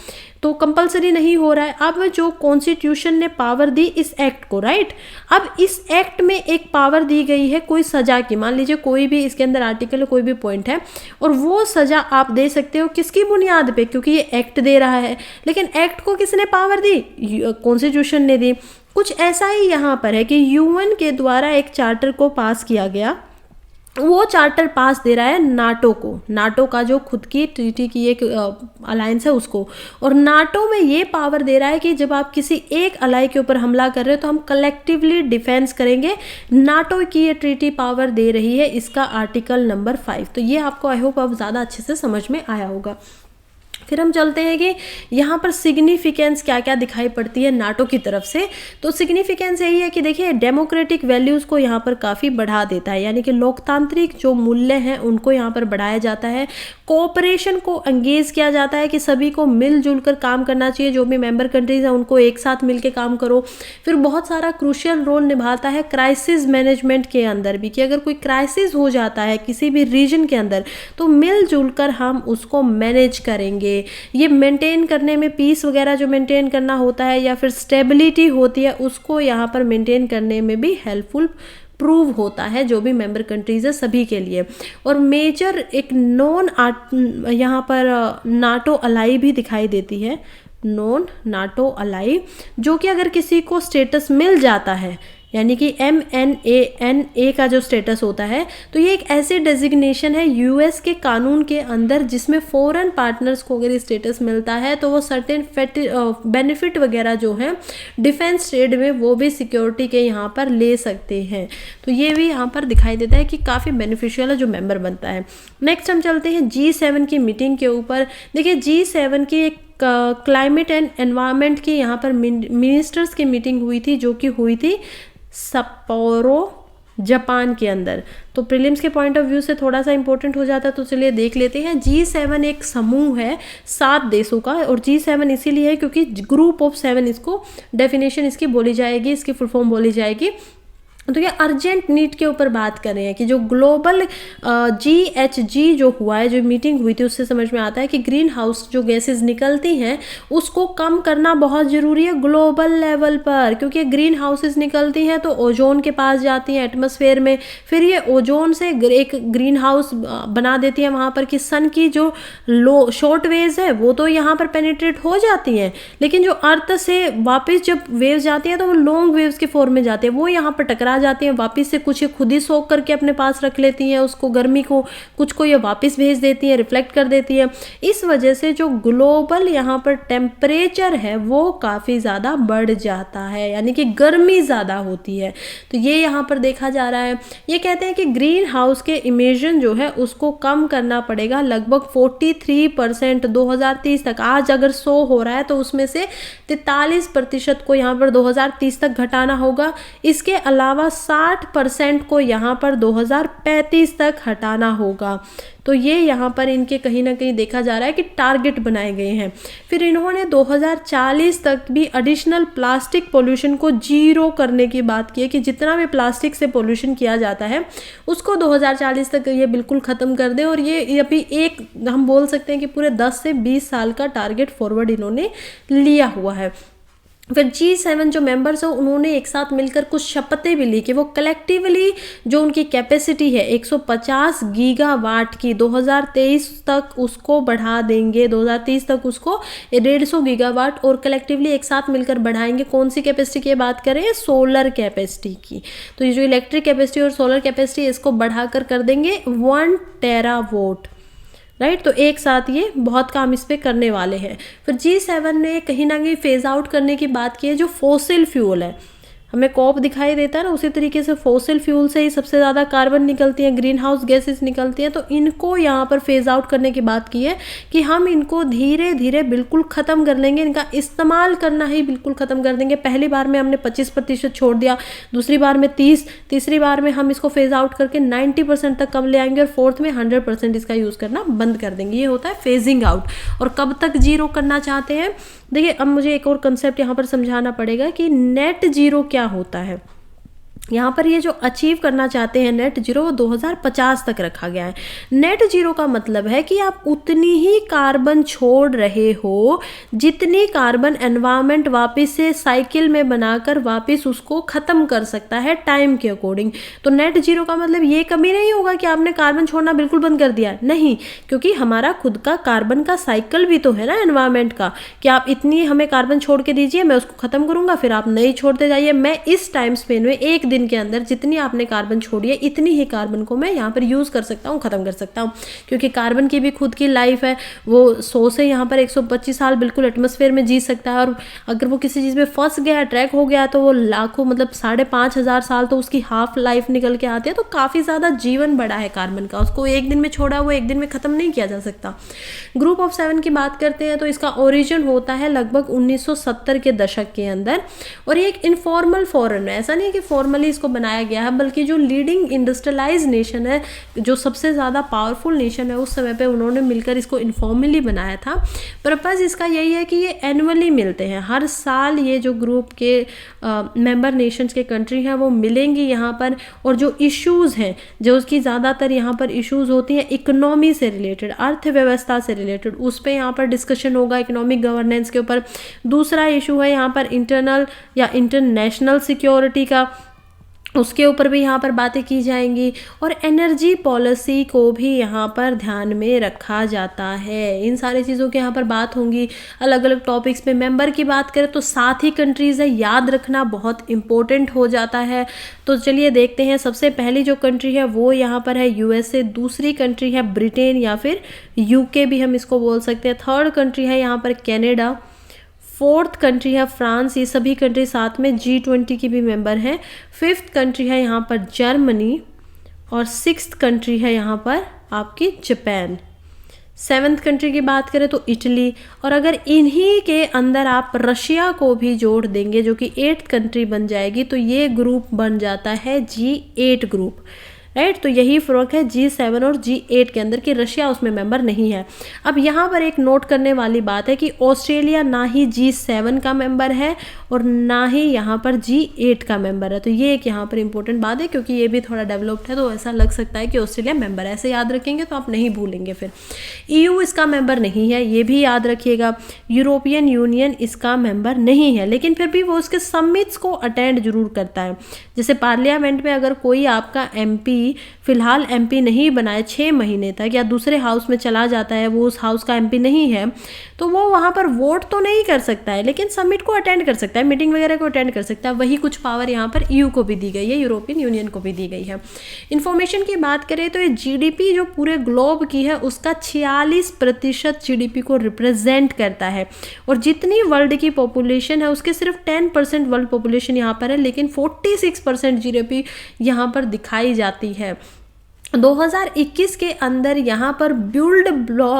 तो कंपलसरी नहीं हो रहा है। अब जो कॉन्स्टिट्यूशन ने पावर दी इस एक्ट को, राइट, अब इस एक्ट में एक पावर दी गई है कोई सजा की, मान लीजिए कोई भी इसके अंदर आर्टिकल कोई भी पॉइंट है, और वो सजा आप दे सकते हो किसकी बुनियाद पे, क्योंकि ये एक्ट दे रहा है। लेकिन एक्ट को किसने पावर दी, कॉन्स्टिट्यूशन ने दी। कुछ ऐसा ही यहाँ पर है कि यूएन के द्वारा एक चार्टर को पास किया गया, वो चार्टर पास दे रहा है नाटो को, नाटो का जो खुद की ट्रीटी की एक अलायंस है उसको, और नाटो में ये पावर दे रहा है कि जब आप किसी एक अलाई के ऊपर हमला कर रहे हो तो हम कलेक्टिवली डिफेंस करेंगे। नाटो की ये ट्रीटी पावर दे रही है, इसका आर्टिकल नंबर 5। तो ये आपको आई होप अब ज़्यादा अच्छे से समझ में आया होगा। फिर हम चलते हैं कि यहाँ पर सिग्निफिकेंस क्या क्या दिखाई पड़ती है नाटो की तरफ से। तो सिग्निफिकेंस यही है कि देखिए डेमोक्रेटिक वैल्यूज़ को यहाँ पर काफ़ी बढ़ा देता है, यानी कि लोकतांत्रिक जो मूल्य हैं उनको यहाँ पर बढ़ाया जाता है। कोऑपरेशन को एंगेज किया जाता है कि सभी को मिलजुल कर काम करना चाहिए, जो भी मेंबर कंट्रीज हैं उनको एक साथ मिलकर काम करो। फिर बहुत सारा क्रूशियल रोल निभाता है क्राइसिस मैनेजमेंट के अंदर भी, कि अगर कोई क्राइसिस हो जाता है किसी भी रीजन के अंदर तो मिलजुल कर हम उसको मैनेज करेंगे। ये मेंटेन करने में, पीस वगैरह जो मेंटेन करना होता है या फिर स्टेबिलिटी होती है उसको यहाँ पर मेंटेन करने में भी हेल्पफुल प्रूव होता है, जो भी मेंबर कंट्रीज है सभी के लिए। और मेजर एक नॉन यहाँ पर नाटो अलाई भी दिखाई देती है, नॉन नाटो अलाई, जो कि अगर किसी को स्टेटस मिल जाता है, यानी कि MNANA का जो स्टेटस होता है, तो ये एक ऐसी डेजिग्नेशन है यूएस के कानून के अंदर जिसमें फॉरेन पार्टनर्स को अगर स्टेटस मिलता है तो वो सर्टेन बेनिफिट वगैरह जो है डिफेंस ट्रेड में वो भी सिक्योरिटी के यहाँ पर ले सकते हैं। तो ये भी यहाँ पर दिखाई देता है कि काफ़ी बेनिफिशियल है जो मेंबर बनता है। नेक्स्ट हम चलते हैं G7 की मीटिंग के ऊपर। देखिए G7 की एक क्लाइमेट एंड एनवायरनमेंट की यहाँ पर मिनिस्टर्स की मीटिंग हुई थी, जो कि हुई थी सप्पोरो जापान के अंदर। तो प्रीलिम्स के पॉइंट ऑफ व्यू से थोड़ा सा इंपॉर्टेंट हो जाता है, तो चलिए देख लेते हैं। G7 एक समूह है 7 देशों का, और G7 इसीलिए है क्योंकि ग्रुप ऑफ 7 इसको डेफिनेशन इसकी बोली जाएगी, इसकी फुल फॉर्म बोली जाएगी। तो ये अर्जेंट नीड के ऊपर बात कर रहे हैं कि जो ग्लोबल GHG जो हुआ है, जो मीटिंग हुई थी, उससे समझ में आता है कि ग्रीन हाउस जो गैसेस निकलती हैं उसको कम करना बहुत ज़रूरी है ग्लोबल लेवल पर, क्योंकि ग्रीन हाउसेस निकलती हैं तो ओजोन के पास जाती हैं एटमॉस्फेयर में, फिर ये ओजोन से एक ग्रीन हाउस बना देती है वहाँ पर कि सन की जो लो शॉर्ट वेव्स है वो तो यहाँ पर पेनिट्रेट हो जाती हैं, लेकिन जो अर्थ से वापस जब वेव्स जाती हैं तो वो लॉन्ग वेव्स के फॉर्म में जाती है, वो यहाँ पर टकरा जाती हैं वापस से, कुछ ये खुद ही सोख करके अपने पास रख लेती हैं उसको गर्मी को, कुछ को ये वापस भेज देती है, रिफ्लेक्ट कर देती है। इस वजह से जो ग्लोबल यहाँ पर टेम्परेचर है वो काफ़ी ज़्यादा बढ़ जाता है, यानी कि गर्मी ज़्यादा होती है। तो ये यहाँ पर देखा जा रहा है। ये कहते हैं कि ग्रीन हाउस के इमिशन जो है उसको कम करना पड़ेगा लगभग 43% 2030 तक। आज अगर 100 हो रहा है तो उसमें से 43% को यहाँ पर 2030 तक घटाना होगा। इसके अलावा 60% को यहाँ पर 2035 तक हटाना होगा। तो ये यहाँ पर इनके कहीं ना कहीं देखा जा रहा है कि टारगेट बनाए गए हैं। फिर इन्होंने 2040 तक भी एडिशनल प्लास्टिक पोल्यूशन को जीरो करने की बात की है कि जितना भी प्लास्टिक से पोल्यूशन किया जाता है उसको 2040 तक ये बिल्कुल ख़त्म कर दें। और ये अभी एक हम बोल सकते हैं कि पूरे 10 से 20 साल का टारगेट फॉरवर्ड इन्होंने लिया हुआ है। फिर G7 जो मेंबर्स हैं उन्होंने एक साथ मिलकर कुछ शपथें भी ली कि वो कलेक्टिवली जो उनकी कैपेसिटी है 150 गीगावाट की 2023 तक उसको बढ़ा देंगे, 2030 तक उसको 150 गीगावाट और कलेक्टिवली एक साथ मिलकर बढ़ाएंगे। कौन सी कैपेसिटी की बात करें? सोलर कैपेसिटी की। तो ये जो इलेक्ट्रिक कैपेसिटी और सोलर कैपेसिटी इसको बढ़ाकर कर देंगे 1 टेरावाट, राइट। तो एक साथ ये बहुत काम इस पे करने वाले हैं। फिर G7 ने कहीं ना कहीं फेज आउट करने की बात की है जो फॉसिल फ्यूल है। हमें कॉप दिखाई देता है ना, उसी तरीके से फॉसिल फ्यूल से ही सबसे ज़्यादा कार्बन निकलती हैं, ग्रीन हाउस गैसेस निकलती हैं। तो इनको यहाँ पर फेज आउट करने की बात की है कि हम इनको धीरे धीरे बिल्कुल ख़त्म कर लेंगे, इनका इस्तेमाल करना ही बिल्कुल ख़त्म कर देंगे। पहली बार में हमने 25% छोड़ दिया, दूसरी बार में 30, तीसरी बार में हम इसको फेज आउट करके 90% तक कम ले आएंगे और फोर्थ में 100% इसका यूज़ करना बंद कर देंगे। ये होता है फेजिंग आउट। और कब तक जीरो करना चाहते हैं? देखिए, अब मुझे एक और कंसेप्ट यहाँ पर समझाना पड़ेगा कि नेट जीरो क्या होता है। यहाँ पर ये जो अचीव करना चाहते हैं नेट जीरो, वो 2050 तक रखा गया है। नेट जीरो का मतलब है कि आप उतनी ही कार्बन छोड़ रहे हो जितनी कार्बन एनवायरनमेंट वापस से साइकिल में बनाकर वापस उसको ख़त्म कर सकता है टाइम के अकॉर्डिंग। तो नेट जीरो का मतलब ये कभी नहीं होगा कि आपने कार्बन छोड़ना बिल्कुल बंद कर दिया, नहीं, क्योंकि हमारा खुद का कार्बन का साइकिल भी तो है ना एनवायरनमेंट का, कि आप इतनी हमें कार्बन छोड़ के दीजिए, मैं उसको ख़त्म करूँगा, फिर आप नहीं छोड़ते जाइए। मैं इस टाइम स्पेन में एक दिन के अंदर जितनी आपने कार्बन छोड़ी है इतनी ही कार्बन को मैं यहाँ पर यूज़ कर सकता हूँ, ख़त्म कर सकता हूँ। क्योंकि कार्बन की भी खुद की लाइफ है, वो 100 से यहाँ पर 125 साल बिल्कुल एटमॉस्फेयर में जी सकता है। और अगर वो किसी चीज़ में फंस गया, ट्रैक हो गया, तो वो लाखों मतलब 5,500 साल तो उसकी हाफ लाइफ निकल के आती है। तो काफ़ी ज़्यादा जीवन बड़ा है कार्बन का, उसको एक दिन में छोड़ा वो एक दिन में ख़त्म नहीं किया जा सकता। ग्रुप ऑफ 7 की बात करते हैं तो इसका ओरिजिन होता है लगभग 1970 के दशक के अंदर। और ये एक इनफॉर्मल फोरम है, ऐसा नहीं है कि फॉर्मली इसको बनाया गया है, बल्कि जो लीडिंग इंडस्ट्रियलाइज नेशन है, जो सबसे ज़्यादा पावरफुल नेशन है, उस समय पे उन्होंने मिलकर इसको इनफॉर्मली बनाया था। पर्पज़ इसका यही है कि ये एनुअली मिलते हैं, हर साल ये जो ग्रुप के मेंबर नेशंस के कंट्री हैं वो मिलेंगी यहाँ पर। और जो इश्यूज़ हैं, जो उसकी ज़्यादातर यहाँ पर इश्यूज़ होती हैं इकोनॉमी से रिलेटेड, अर्थव्यवस्था से रिलेटेड, उस पर यहाँ पर डिस्कशन होगा, इकोनॉमिक गवर्नेंस के ऊपर। दूसरा इशू है यहाँ पर इंटरनल या इंटरनेशनल सिक्योरिटी का, उसके ऊपर भी यहाँ पर बातें की जाएंगी। और एनर्जी पॉलिसी को भी यहाँ पर ध्यान में रखा जाता है। इन सारी चीज़ों की यहाँ पर बात होंगी अलग अलग टॉपिक्स पे। मेंबर की बात करें तो 7 ही कंट्रीज़ है, याद रखना बहुत इम्पोर्टेंट हो जाता है। तो चलिए देखते हैं। सबसे पहली जो कंट्री है वो यहाँ पर है USA, दूसरी कंट्री है ब्रिटेन या फिर UK भी हम इसको बोल सकते हैं, थर्ड कंट्री है यहाँ पर कनाडा, फोर्थ कंट्री है फ्रांस। ये सभी कंट्री साथ में G20 की भी मेंबर हैं। फिफ्थ कंट्री है यहाँ पर जर्मनी और सिक्स्थ कंट्री है यहाँ पर आपकी जापान। सेवन्थ कंट्री की बात करें तो इटली। और अगर इन्हीं के अंदर आप रशिया को भी जोड़ देंगे जो कि 8th कंट्री बन जाएगी, तो ये ग्रुप बन जाता है G8 ग्रुप, राइट। तो यही फ़र्क है G7 और G8 के अंदर कि रशिया उसमें मेंबर नहीं है। अब यहाँ पर एक नोट करने वाली बात है कि ऑस्ट्रेलिया ना ही G7 का मेंबर है और ना ही यहाँ पर G8 का मेंबर है। तो ये एक यहाँ पर इंपॉर्टेंट बात है, क्योंकि ये भी थोड़ा डेवलप्ड है तो ऐसा लग सकता है कि ऑस्ट्रेलिया मेंबर है, ऐसे याद रखेंगे तो आप नहीं भूलेंगे फिर। EU इसका मेंबर नहीं है, ये भी याद रखिएगा। यूरोपियन यूनियन इसका मेंबर नहीं है, लेकिन फिर भी वो उसके समिट्स को अटेंड जरूर करता है। जैसे पार्लियामेंट में अगर कोई आपका MP फिलहाल MP नहीं बनाए 6 महीने तक, या दूसरे हाउस में चला जाता है, वो उस हाउस का MP नहीं है, तो वो वहाँ पर वोट तो नहीं कर सकता है, लेकिन समिट को अटेंड कर सकता है, मीटिंग वगैरह को अटेंड कर सकता है। वही कुछ पावर यहाँ पर EU को भी दी गई है, यूरोपियन यूनियन को भी दी गई है। इन्फॉर्मेशन की बात करें तो ये GDP जो पूरे ग्लोब की है उसका 46% GDP को रिप्रेजेंट करता है, और जितनी वर्ल्ड की पॉपुलेशन है उसके सिर्फ 10% वर्ल्ड पॉपुलेशन यहाँ पर है, लेकिन 46% GDP यहाँ पर दिखाई जाती है। 2021 के अंदर यहाँ पर build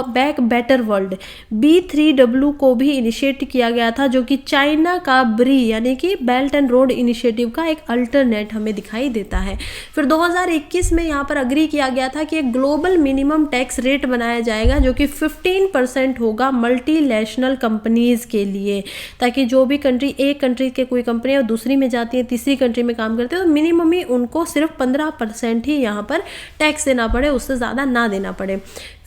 back better world B3W को भी इनिशिएट किया गया था, जो कि चाइना का BRI यानी कि बेल्ट एंड रोड इनिशिएटिव का एक अल्टरनेट हमें दिखाई देता है। फिर 2021 में यहाँ पर अग्री किया गया था कि एक ग्लोबल मिनिमम टैक्स रेट बनाया जाएगा जो कि 15% होगा मल्टीनेशनल कंपनीज़ के लिए, ताकि जो भी कंट्री, एक कंट्री के कोई कंपनी और दूसरी में जाती है, तीसरी कंट्री में काम करते हैं, तो मिनिमम ही उनको सिर्फ 15% ही यहाँ पर टैक्स देना पड़े, उससे ज़्यादा ना देना पड़े।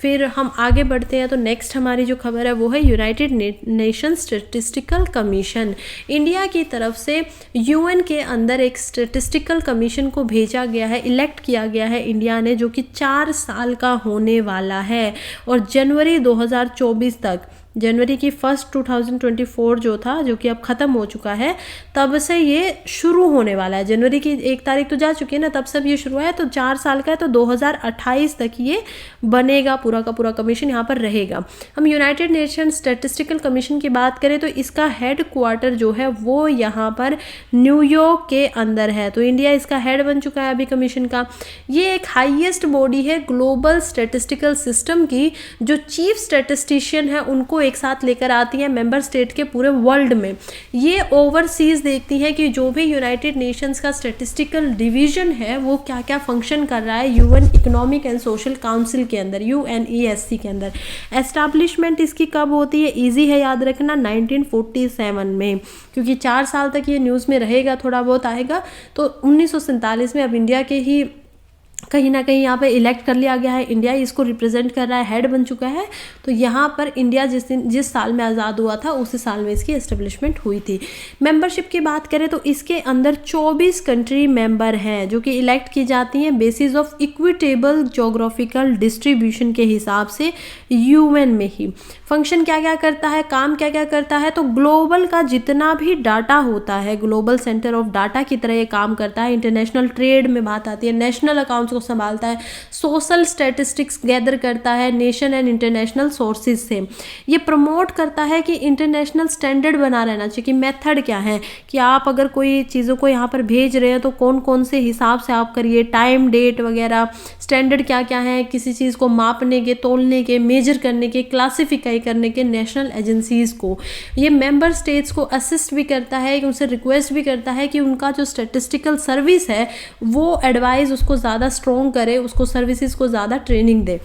फिर हम आगे बढ़ते हैं तो नेक्स्ट हमारी जो खबर है वो है United nation statistical commission. India की तरफ से UN के अंदर एक स्टैटिस्टिकल कमीशन को भेजा गया है, इलेक्ट किया गया है इंडिया ने, जो कि 4 साल का होने वाला है, और जनवरी 2024 तक, जनवरी की 1 2024 जो था, जो कि अब ख़त्म हो चुका है, तब से ये शुरू होने वाला है। जनवरी की 1 तारीख तो जा चुकी है ना, तब से ये शुरू है, तो 4 साल का है, तो 2028 तक ये बनेगा, पूरा का पूरा कमीशन यहाँ पर रहेगा। हम यूनाइटेड नेशन स्टैटिस्टिकल कमीशन की बात करें तो इसका हेड क्वार्टर जो है वो यहाँ पर न्यूयॉर्क के अंदर है, तो इंडिया इसका हेड बन चुका है अभी कमीशन का। ये एक हाईएस्ट बॉडी है ग्लोबल स्टैटिस्टिकल सिस्टम की, जो चीफ स्टैटिस्टिशियन है उनको एक साथ लेकर आती है मेंबर स्टेट के पूरे वर्ल्ड में। ये ओवरसीज देखती है कि जो भी यूनाइटेड नेशंस का स्टैटिस्टिकल डिवीजन है वो क्या क्या फंक्शन कर रहा है UN economic and social council के अंदर, UNESC के अंदर। एस्टैब्लिशमेंट इसकी कब होती है, इजी है याद रखना, 1947 में, क्योंकि 4 साल तक ये न्यूज़ में रहेगा, थोड़ा बहुत आएगा। तो 1947 में अब इंडिया के ही कहीं ना कहीं यहाँ पे इलेक्ट कर लिया गया है, इंडिया इसको रिप्रेजेंट कर रहा है, हेड बन चुका है। तो यहाँ पर इंडिया जिस साल में आज़ाद हुआ था उसी साल में इसकी एस्टेब्लिशमेंट हुई थी। मेंबरशिप की बात करें तो इसके अंदर 24 कंट्री मेंबर हैं, जो कि इलेक्ट की जाती हैं basis of equitable geographical distribution के हिसाब से UN में ही। फंक्शन क्या क्या करता है, काम क्या क्या करता है, तो ग्लोबल का जितना भी डाटा होता है, ग्लोबल सेंटर ऑफ डाटा की तरह ये काम करता है। इंटरनेशनल ट्रेड में बात आती है, नेशनल अकाउंट्स को संभालता है, सोशल स्टैटिस्टिक्स गैदर करता है नेशन एंड इंटरनेशनल सोर्सेज से। ये प्रमोट करता है कि इंटरनेशनल स्टैंडर्ड बना रहना चाहिए, कि मेथड क्या है, कि आप अगर कोई चीज़ों को यहाँ पर भेज रहे हैं तो कौन कौन से हिसाब से आप करिए, टाइम डेट वगैरह, स्टैंडर्ड क्या क्या है किसी चीज़ को मापने के, तोलने के, मेजर करने के, क्लासिफाई करने के नेशनल एजेंसीज़ को। ये मेंबर स्टेट्स को असिस्ट भी करता है, कि उनसे रिक्वेस्ट भी करता है कि उनका जो स्टैटिस्टिकल सर्विस है वो एडवाइस उसको ज़्यादा स्ट्रॉन्ग करे, उसको सर्विसेज को ज़्यादा ट्रेनिंग दे।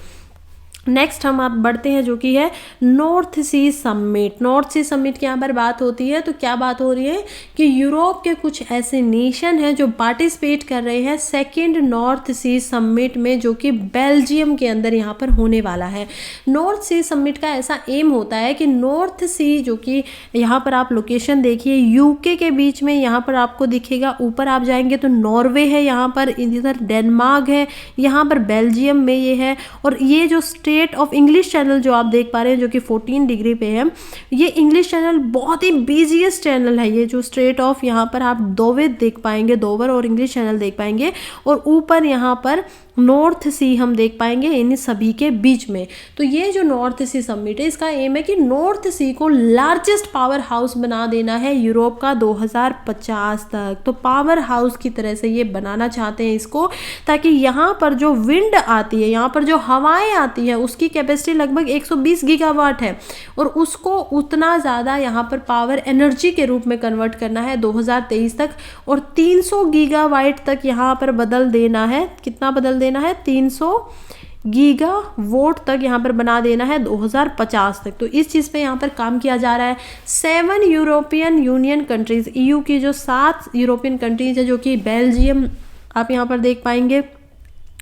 नेक्स्ट हम आप बढ़ते हैं जो कि है North Sea summit. North Sea summit की यहाँ पर बात होती है तो क्या बात हो रही है कि यूरोप के कुछ ऐसे नेशन हैं जो पार्टिसिपेट कर रहे हैं सेकेंड नॉर्थ सी समिट में, जो कि बेल्जियम के अंदर यहाँ पर होने वाला है। नॉर्थ सी समिट का ऐसा एम होता है कि नॉर्थ सी, जो कि यहाँ पर आप लोकेशन देखिए UK के बीच में, यहाँ पर आपको दिखेगा, ऊपर आप जाएंगे तो नॉर्वे है, यहाँ पर इधर डेनमार्क है, यहाँ पर बेल्जियम में ये है। और ये जो स्टेट ऑफ इंग्लिश चैनल जो आप देख पा रहे हैं जो कि 14 डिग्री पे है, ये इंग्लिश चैनल बहुत ही बिजीएस्ट चैनल है। ये जो स्ट्रेट ऑफ, यहाँ पर आप दोवे देख पाएंगे, दोवर और इंग्लिश चैनल देख पाएंगे, और ऊपर यहाँ पर नॉर्थ सी हम देख पाएंगे इन सभी के बीच में। तो ये जो नॉर्थ सी समिट है, इसका एम है कि नॉर्थ सी को लार्जेस्ट पावर हाउस बना देना है यूरोप का 2050 तक। तो पावर हाउस की तरह से ये बनाना चाहते हैं इसको, ताकि यहाँ पर जो विंड आती है, यहाँ पर जो हवाएं आती है, उसकी कैपेसिटी लगभग 120 गीगावाट है और उसको उतना ज़्यादा यहाँ पर पावर एनर्जी के रूप में कन्वर्ट करना है 2023 तक, और 300 गीगावाट तक यहाँ पर बदल देना है। कितना बदल देना है? 300 गीगावाट तक यहाँ पर बना देना है 2050 तक। तो इस चीज़ पे यहाँ पर काम किया जा रहा है। 7 यूरोपियन यूनियन कंट्रीज़, EU की जो 7 यूरोपियन कंट्रीज़ है, जो कि बेल्जियम आप यहाँ पर देख पाएंगे,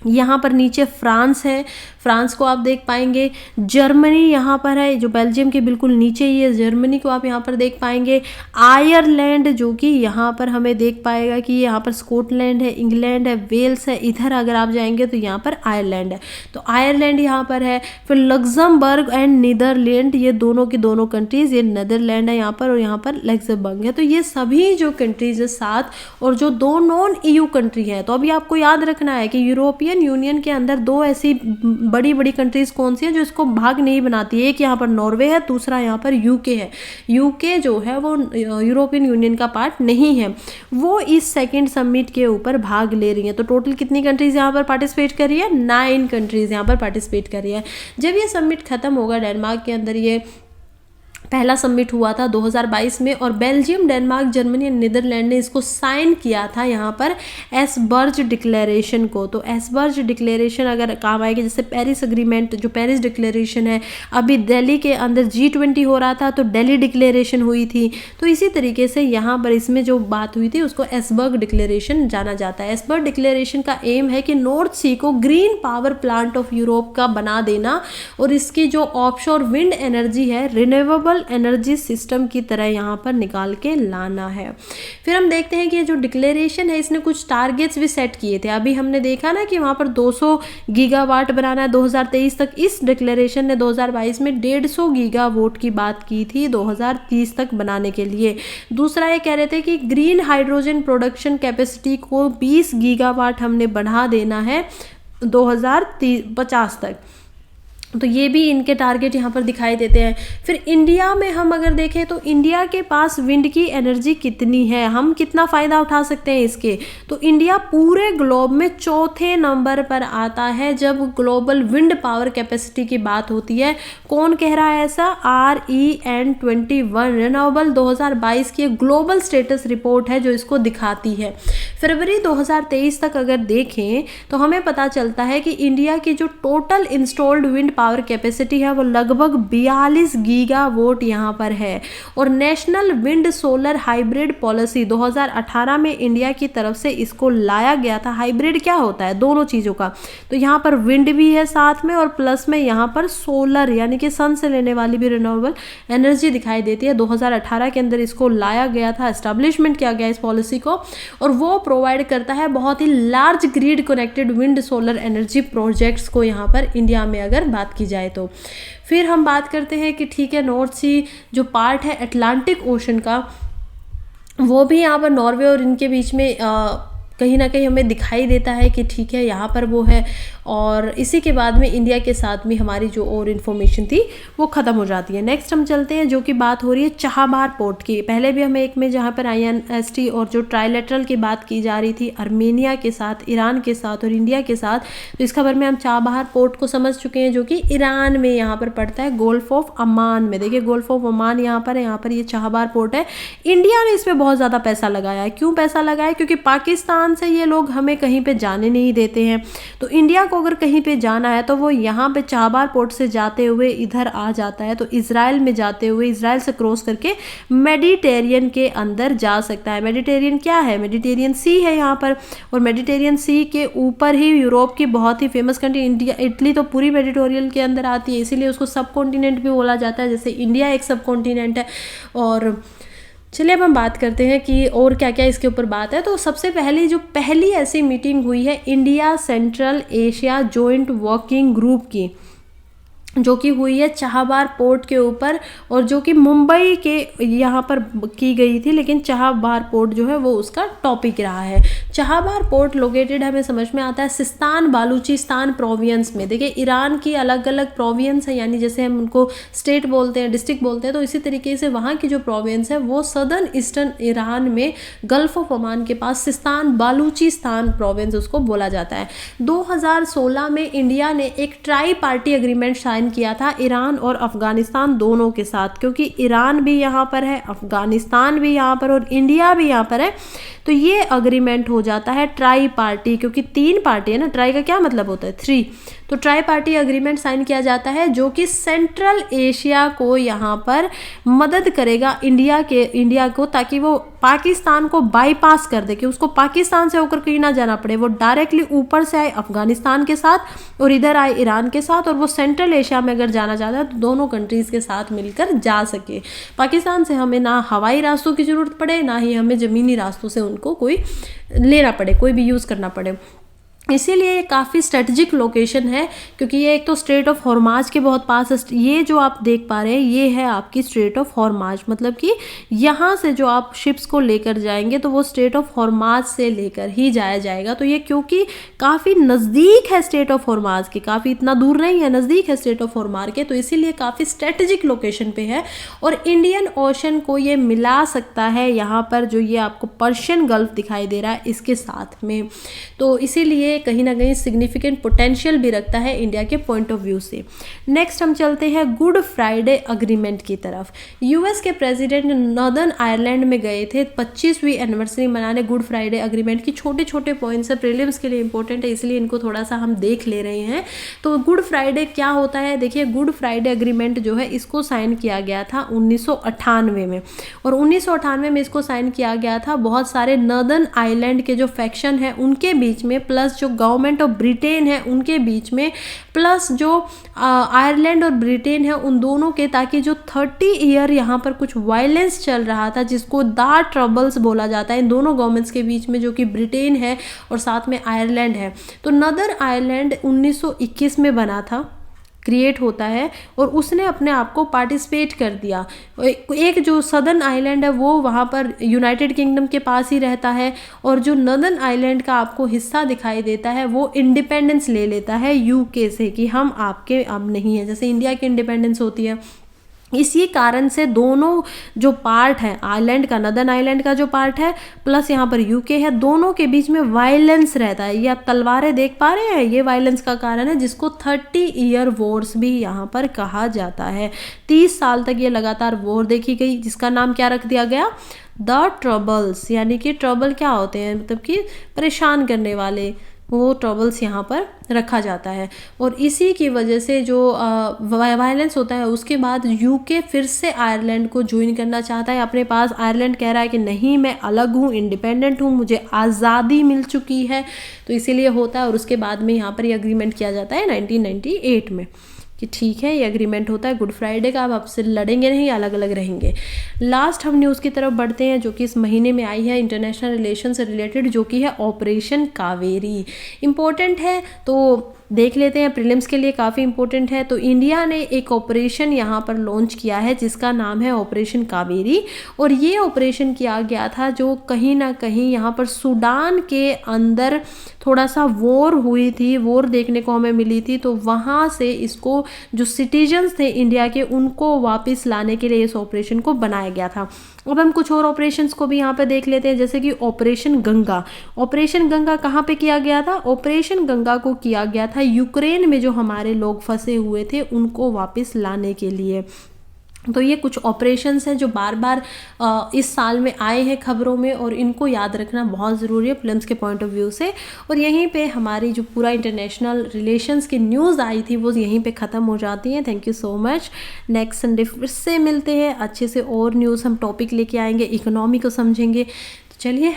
यहाँ पर नीचे फ्रांस है, फ्रांस को आप देख पाएंगे, जर्मनी यहाँ पर है जो बेल्जियम के बिल्कुल नीचे ही है, जर्मनी को आप यहाँ पर देख पाएंगे, आयरलैंड जो कि यहाँ पर हमें देख पाएगा कि यहाँ पर स्कॉटलैंड है, इंग्लैंड है, वेल्स है, इधर अगर आप जाएंगे तो यहाँ पर आयरलैंड है, तो आयरलैंड यहाँ पर है। फिर लग्जमबर्ग एंड नीदरलैंड, ये दोनों की दोनों कंट्रीज़, ये नीदरलैंड है यहाँ पर और यहाँ पर लग्जमबर्ग है। तो ये सभी जो कंट्रीज है 7, और जो 2 नॉन EU कंट्री है। तो अभी आपको याद रखना है कि यूरोपियन यूनियन के अंदर 2 ऐसी बड़ी बड़ी कंट्रीज कौन सी है जो इसको भाग नहीं बनाती है। एक यहाँ पर नॉर्वे है, दूसरा यहाँ पर यूके है। यूके जो है वो यूरोपियन यूनियन का पार्ट नहीं है, वो इस सेकंड समिट के ऊपर भाग ले रही है। तो टोटल कितनी कंट्रीज यहाँ पर पार्टिसिपेट कर रही है? 9 कंट्रीज यहाँ पर पार्टिसिपेट कर रही है। जब ये समिट खत्म होगा, डेनमार्क के अंदर ये पहला समिट हुआ था 2022 में, और बेल्जियम, डेनमार्क, जर्मनी और नीदरलैंड ने इसको साइन किया था यहाँ पर एसबर्ग डिक्लेरेशन को। तो एसबर्ग डिक्लेरेशन अगर काम आएगी, जैसे पेरिस अग्रीमेंट, जो पेरिस डिक्लेरेशन है, अभी दिल्ली के अंदर G20 हो रहा था तो दिल्ली डिक्लेरेशन हुई थी, तो इसी तरीके से यहाँ पर इसमें जो बात हुई थी उसको एसबर्ग डिक्लेरेशन जाना जाता है। एसबर्ग डिक्लेरेशन का एम है कि नॉर्थ सी को green power plant of Europe का बना देना, और इसकी जो ऑफशोर विंड एनर्जी है रिन्यूएबल एनर्जी सिस्टम की तरह यहाँ पर निकाल के लाना है। फिर हम देखते हैं कि ये जो डिक्लेरेशन है इसने कुछ टारगेट्स भी सेट किए थे। अभी हमने देखा ना कि वहाँ पर 200 गीगावाट बनाना है 2023 तक। इस डिक्लेरेशन ने 2022 में 150 गीगावाट की बात की थी 2030 तक बनाने के लिए। दूसरा ये कह रहे थे कि ग्रीन हाइड्रोजन प्रोडक्शन कैपेसिटी को 20 गीगावाट हमने बढ़ा देना है 2050 तक। तो ये भी इनके टारगेट यहाँ पर दिखाई देते हैं। फिर इंडिया में हम अगर देखें तो इंडिया के पास विंड की एनर्जी कितनी है, हम कितना फ़ायदा उठा सकते हैं इसके। तो इंडिया पूरे ग्लोब में 4थे नंबर पर आता है जब ग्लोबल विंड पावर कैपेसिटी की बात होती है। कौन कह रहा है ऐसा? REN21 रिन्यूएबल 2022 की ग्लोबल स्टेटस रिपोर्ट है जो इसको दिखाती है। फरवरी 2023 तक अगर देखें तो हमें पता चलता है कि इंडिया की जो total installed wind power capacity है वो लगभग 42 गीगावाट यहाँ पर है। और national wind solar hybrid policy 2018 में इंडिया की तरफ से इसको लाया गया था। हाइब्रिड क्या होता है? दोनों चीज़ों का। तो यहाँ पर विंड भी है साथ में और प्लस में यहाँ पर सोलर यानी कि सन से लेने वाली भी रिन्यूएबल एनर्जी दिखाई देती है। 2018 के अंदर इसको लाया गया था, एस्टेब्लिशमेंट किया गया इस पॉलिसी को, और वो प्रोवाइड करता है बहुत ही large grid connected wind solar energy projects को यहाँ पर इंडिया में अगर बात की जाए तो। फिर हम बात करते हैं कि ठीक है, नॉर्थ सी जो पार्ट है अटलांटिक ओशन का, वो भी यहाँ पर नॉर्वे और इनके बीच में कहीं ना कहीं हमें दिखाई देता है कि ठीक है यहाँ पर वो है। और इसी के बाद में इंडिया के साथ में हमारी जो और इन्फॉर्मेशन थी वो ख़त्म हो जाती है। नेक्स्ट हम चलते हैं, जो कि बात हो रही है चाबहार पोर्ट की। पहले भी हमें एक में जहाँ पर INST और जो ट्राइलेटरल की बात की जा रही थी अर्मेनिया के साथ, ईरान के साथ और इंडिया के साथ, तो इस खबर में हम चाबहार पोर्ट को समझ चुके हैं जो कि ईरान में यहाँ पर पड़ता है, गोल्फ ऑफ अमान में। देखिए गोल्फ ऑफ अमान यहाँ पर ये चाबहार पोर्ट है। इंडिया ने इस पर बहुत ज़्यादा पैसा लगाया है। क्यों पैसा लगाया? क्योंकि पाकिस्तान से ये लोग हमें कहीं पे जाने नहीं देते हैं। तो इंडिया को अगर कहीं पे जाना है तो वो यहाँ पे चाबहार पोर्ट से जाते हुए इधर आ जाता है, तो इजराइल में जाते हुए इजराइल से क्रॉस करके मेडिटेरियन के अंदर जा सकता है। मेडिटेरियन क्या है? मेडिटेरियन सी है यहाँ पर, और मेडिटेरियन सी के ऊपर ही यूरोप की बहुत ही फेमस कंट्री इंडिया, इटली तो पूरी मेडिटेरियन के अंदर आती है, इसीलिए उसको सब कॉन्टिनेंट भी बोला जाता है, जैसे इंडिया एक सब कॉन्टिनेंट है। और चलिए अब हम बात करते हैं कि और क्या क्या इसके ऊपर बात है। तो सबसे पहली ऐसी मीटिंग हुई है India central Asia joint working group की। जो कि हुई है चाहबार पोर्ट के ऊपर, और जो कि मुंबई के यहाँ पर की गई थी, लेकिन चाहबार पोर्ट जो है वो उसका टॉपिक रहा है। चाहबार पोर्ट लोकेटेड हमें समझ में आता है सिस्तान बालूचिस्तान प्रोविंस में। देखिए ईरान की अलग अलग प्रोविंस है, यानी जैसे हम उनको स्टेट बोलते हैं, डिस्ट्रिक्ट बोलते हैं, तो इसी तरीके से वहाँ की जो प्रोविंस है वो सदर्न ईस्टर्न ईरान में गल्फ ऑफ ओमान के पास सिस्तान बालूचिस्तान प्रोविंस उसको बोला जाता है। 2016 में इंडिया ने एक ट्राई पार्टी एग्रीमेंट साइन किया था ईरान और अफगानिस्तान दोनों के साथ, क्योंकि ईरान भी यहाँ पर है, अफगानिस्तान भी यहाँ पर और इंडिया भी यहाँ पर है, तो ये अग्रीमेंट हो जाता है ट्राई पार्टी, क्योंकि 3 पार्टी है ना, ट्राई का क्या मतलब होता है 3, तो ट्राई पार्टी एग्रीमेंट साइन किया जाता है जो कि सेंट्रल एशिया को यहाँ पर मदद करेगा इंडिया को, ताकि वो पाकिस्तान को बाईपास कर दे, कि उसको पाकिस्तान से होकर कहीं ना जाना पड़े, वो डायरेक्टली ऊपर से आए अफगानिस्तान के साथ और इधर आए ईरान के साथ, और वो सेंट्रल एशिया में अगर जाना चाहता है तो दोनों कंट्रीज़ के साथ मिलकर जा सके। पाकिस्तान से हमें ना हवाई रास्तों की ज़रूरत पड़े, ना ही हमें ज़मीनी रास्तों से उनको कोई लेना पड़े, कोई भी यूज़ करना पड़े। इसीलिए ये काफ़ी स्ट्रेटजिक लोकेशन है, क्योंकि ये एक तो स्ट्रेट ऑफ हॉर्माज के बहुत पास है। ये जो आप देख पा रहे हैं ये है आपकी स्ट्रेट ऑफ हॉर्माज, मतलब कि यहाँ से जो आप शिप्स को लेकर जाएंगे तो वो स्ट्रेट ऑफ हॉर्माज से लेकर ही जाया जाएगा। तो ये क्योंकि काफ़ी नज़दीक है स्ट्रेट ऑफ हॉर्माज के, काफ़ी इतना दूर नहीं है, नज़दीक है स्ट्रेट ऑफ हॉर्माज के, तो इसीलिए काफ़ी स्ट्रेटजिक लोकेशन पे है और इंडियन ओशन को ये मिला सकता है यहाँ पर, जो ये आपको पर्शियन गल्फ दिखाई दे रहा है इसके साथ में। तो इसीलिए कहीं ना कहीं सिग्निफिकेंट पोटेंशियल भी रखता है इंडिया के पॉइंट ऑफ व्यू से। नेक्स्ट हम चलते हैं गुड फ्राइडे अग्रीमेंट की तरफ। यूएस के प्रेसिडेंट नॉर्दर्न आयरलैंड में गए थे 25वीं एनिवर्सरी मनाने। गुड फ्राइडे अग्रीमेंट की छोटे छोटे पॉइंट्स है, प्रीलिम्स के लिए इंपॉर्टेंट है, इसलिए इनको थोड़ा सा हम देख ले रहे हैं। तो गुड फ्राइडे क्या होता है, देखिए गुड फ्राइडे अग्रीमेंट जो है इसको साइन किया गया था 1998 में, और 1998 में इसको साइन किया गया था बहुत सारे नॉर्दर्न आयरलैंड के जो फैक्शन है उनके बीच में, प्लस जो गवर्नमेंट ऑफ ब्रिटेन है उनके बीच में, प्लस जो आयरलैंड और ब्रिटेन है उन दोनों के, ताकि जो 30 ईयर यहाँ पर कुछ वायलेंस चल रहा था जिसको द ट्रबल्स बोला जाता है इन दोनों गवर्नमेंट्स के बीच में, जो कि ब्रिटेन है और साथ में आयरलैंड है। तो नॉर्दर्न आयरलैंड 1921 में बना था, क्रिएट होता है, और उसने अपने आप को पार्टिसिपेट कर दिया। एक जो सदर्न आइलैंड है वो वहाँ पर यूनाइटेड किंगडम के पास ही रहता है, और जो नॉर्दर्न आइलैंड का आपको हिस्सा दिखाई देता है वो इंडिपेंडेंस ले लेता है यूके से, कि हम आपके अब नहीं है, जैसे इंडिया की इंडिपेंडेंस होती है। इसी कारण से दोनों जो पार्ट है आइलैंड का, नॉर्दर्न आइलैंड का जो पार्ट है प्लस यहाँ पर यूके है, दोनों के बीच में वायलेंस रहता है। ये आप तलवारें देख पा रहे हैं, ये वायलेंस का कारण है, जिसको 30 ईयर वॉर्स भी यहाँ पर कहा जाता है। 30 साल तक ये लगातार वॉर देखी गई, जिसका नाम क्या रख दिया गया, द ट्रबल्स। यानी कि ट्रबल क्या होते हैं, मतलब कि परेशान करने वाले, वो ट्रबल्स यहाँ पर रखा जाता है। और इसी की वजह से जो वायलेंस होता है उसके बाद यूके फिर से आयरलैंड को ज्वाइन करना चाहता है अपने पास। आयरलैंड कह रहा है कि नहीं, मैं अलग हूँ, इंडिपेंडेंट हूँ, मुझे आज़ादी मिल चुकी है, तो इसीलिए होता है। और उसके बाद में यहाँ पर ये अग्रीमेंट किया जाता है 1998 में कि ठीक है ये अग्रीमेंट होता है गुड फ्राइडे का, अब आपसे लड़ेंगे नहीं, अलग अलग रहेंगे। लास्ट हम न्यूज़ की तरफ बढ़ते हैं जो कि इस महीने में आई है इंटरनेशनल रिलेशन से रिलेटेड, जो कि है ऑपरेशन कावेरी। इम्पोर्टेंट है तो देख लेते हैं, प्रीलिम्स के लिए काफ़ी इंपॉर्टेंट है। तो इंडिया ने एक ऑपरेशन यहाँ पर लॉन्च किया है जिसका नाम है ऑपरेशन कावेरी, और ये ऑपरेशन किया गया था जो कहीं ना कहीं यहाँ पर सूडान के अंदर थोड़ा सा वॉर हुई थी, वॉर देखने को हमें मिली थी, तो वहाँ से इसको जो सिटीजन्स थे इंडिया के उनको वापस लाने के लिए इस ऑपरेशन को बनाया गया था। अब हम कुछ और ऑपरेशंस को भी यहाँ पे देख लेते हैं, जैसे कि ऑपरेशन गंगा। ऑपरेशन गंगा कहाँ पे किया गया था, ऑपरेशन गंगा को किया गया था यूक्रेन में जो हमारे लोग फंसे हुए थे उनको वापस लाने के लिए। तो ये कुछ ऑपरेशंस हैं जो बार बार इस साल में आए हैं खबरों में, और इनको याद रखना बहुत ज़रूरी है फिल्म्स के पॉइंट ऑफ व्यू से। और यहीं पे हमारी जो पूरा इंटरनेशनल रिलेशंस की न्यूज़ आई थी वो यहीं पे ख़त्म हो जाती है। Thank you so much. Next Sunday फिर से मिलते हैं, अच्छे से और न्यूज़ हम टॉपिक लेके आएंगे, इकोनॉमी को समझेंगे। तो चलिए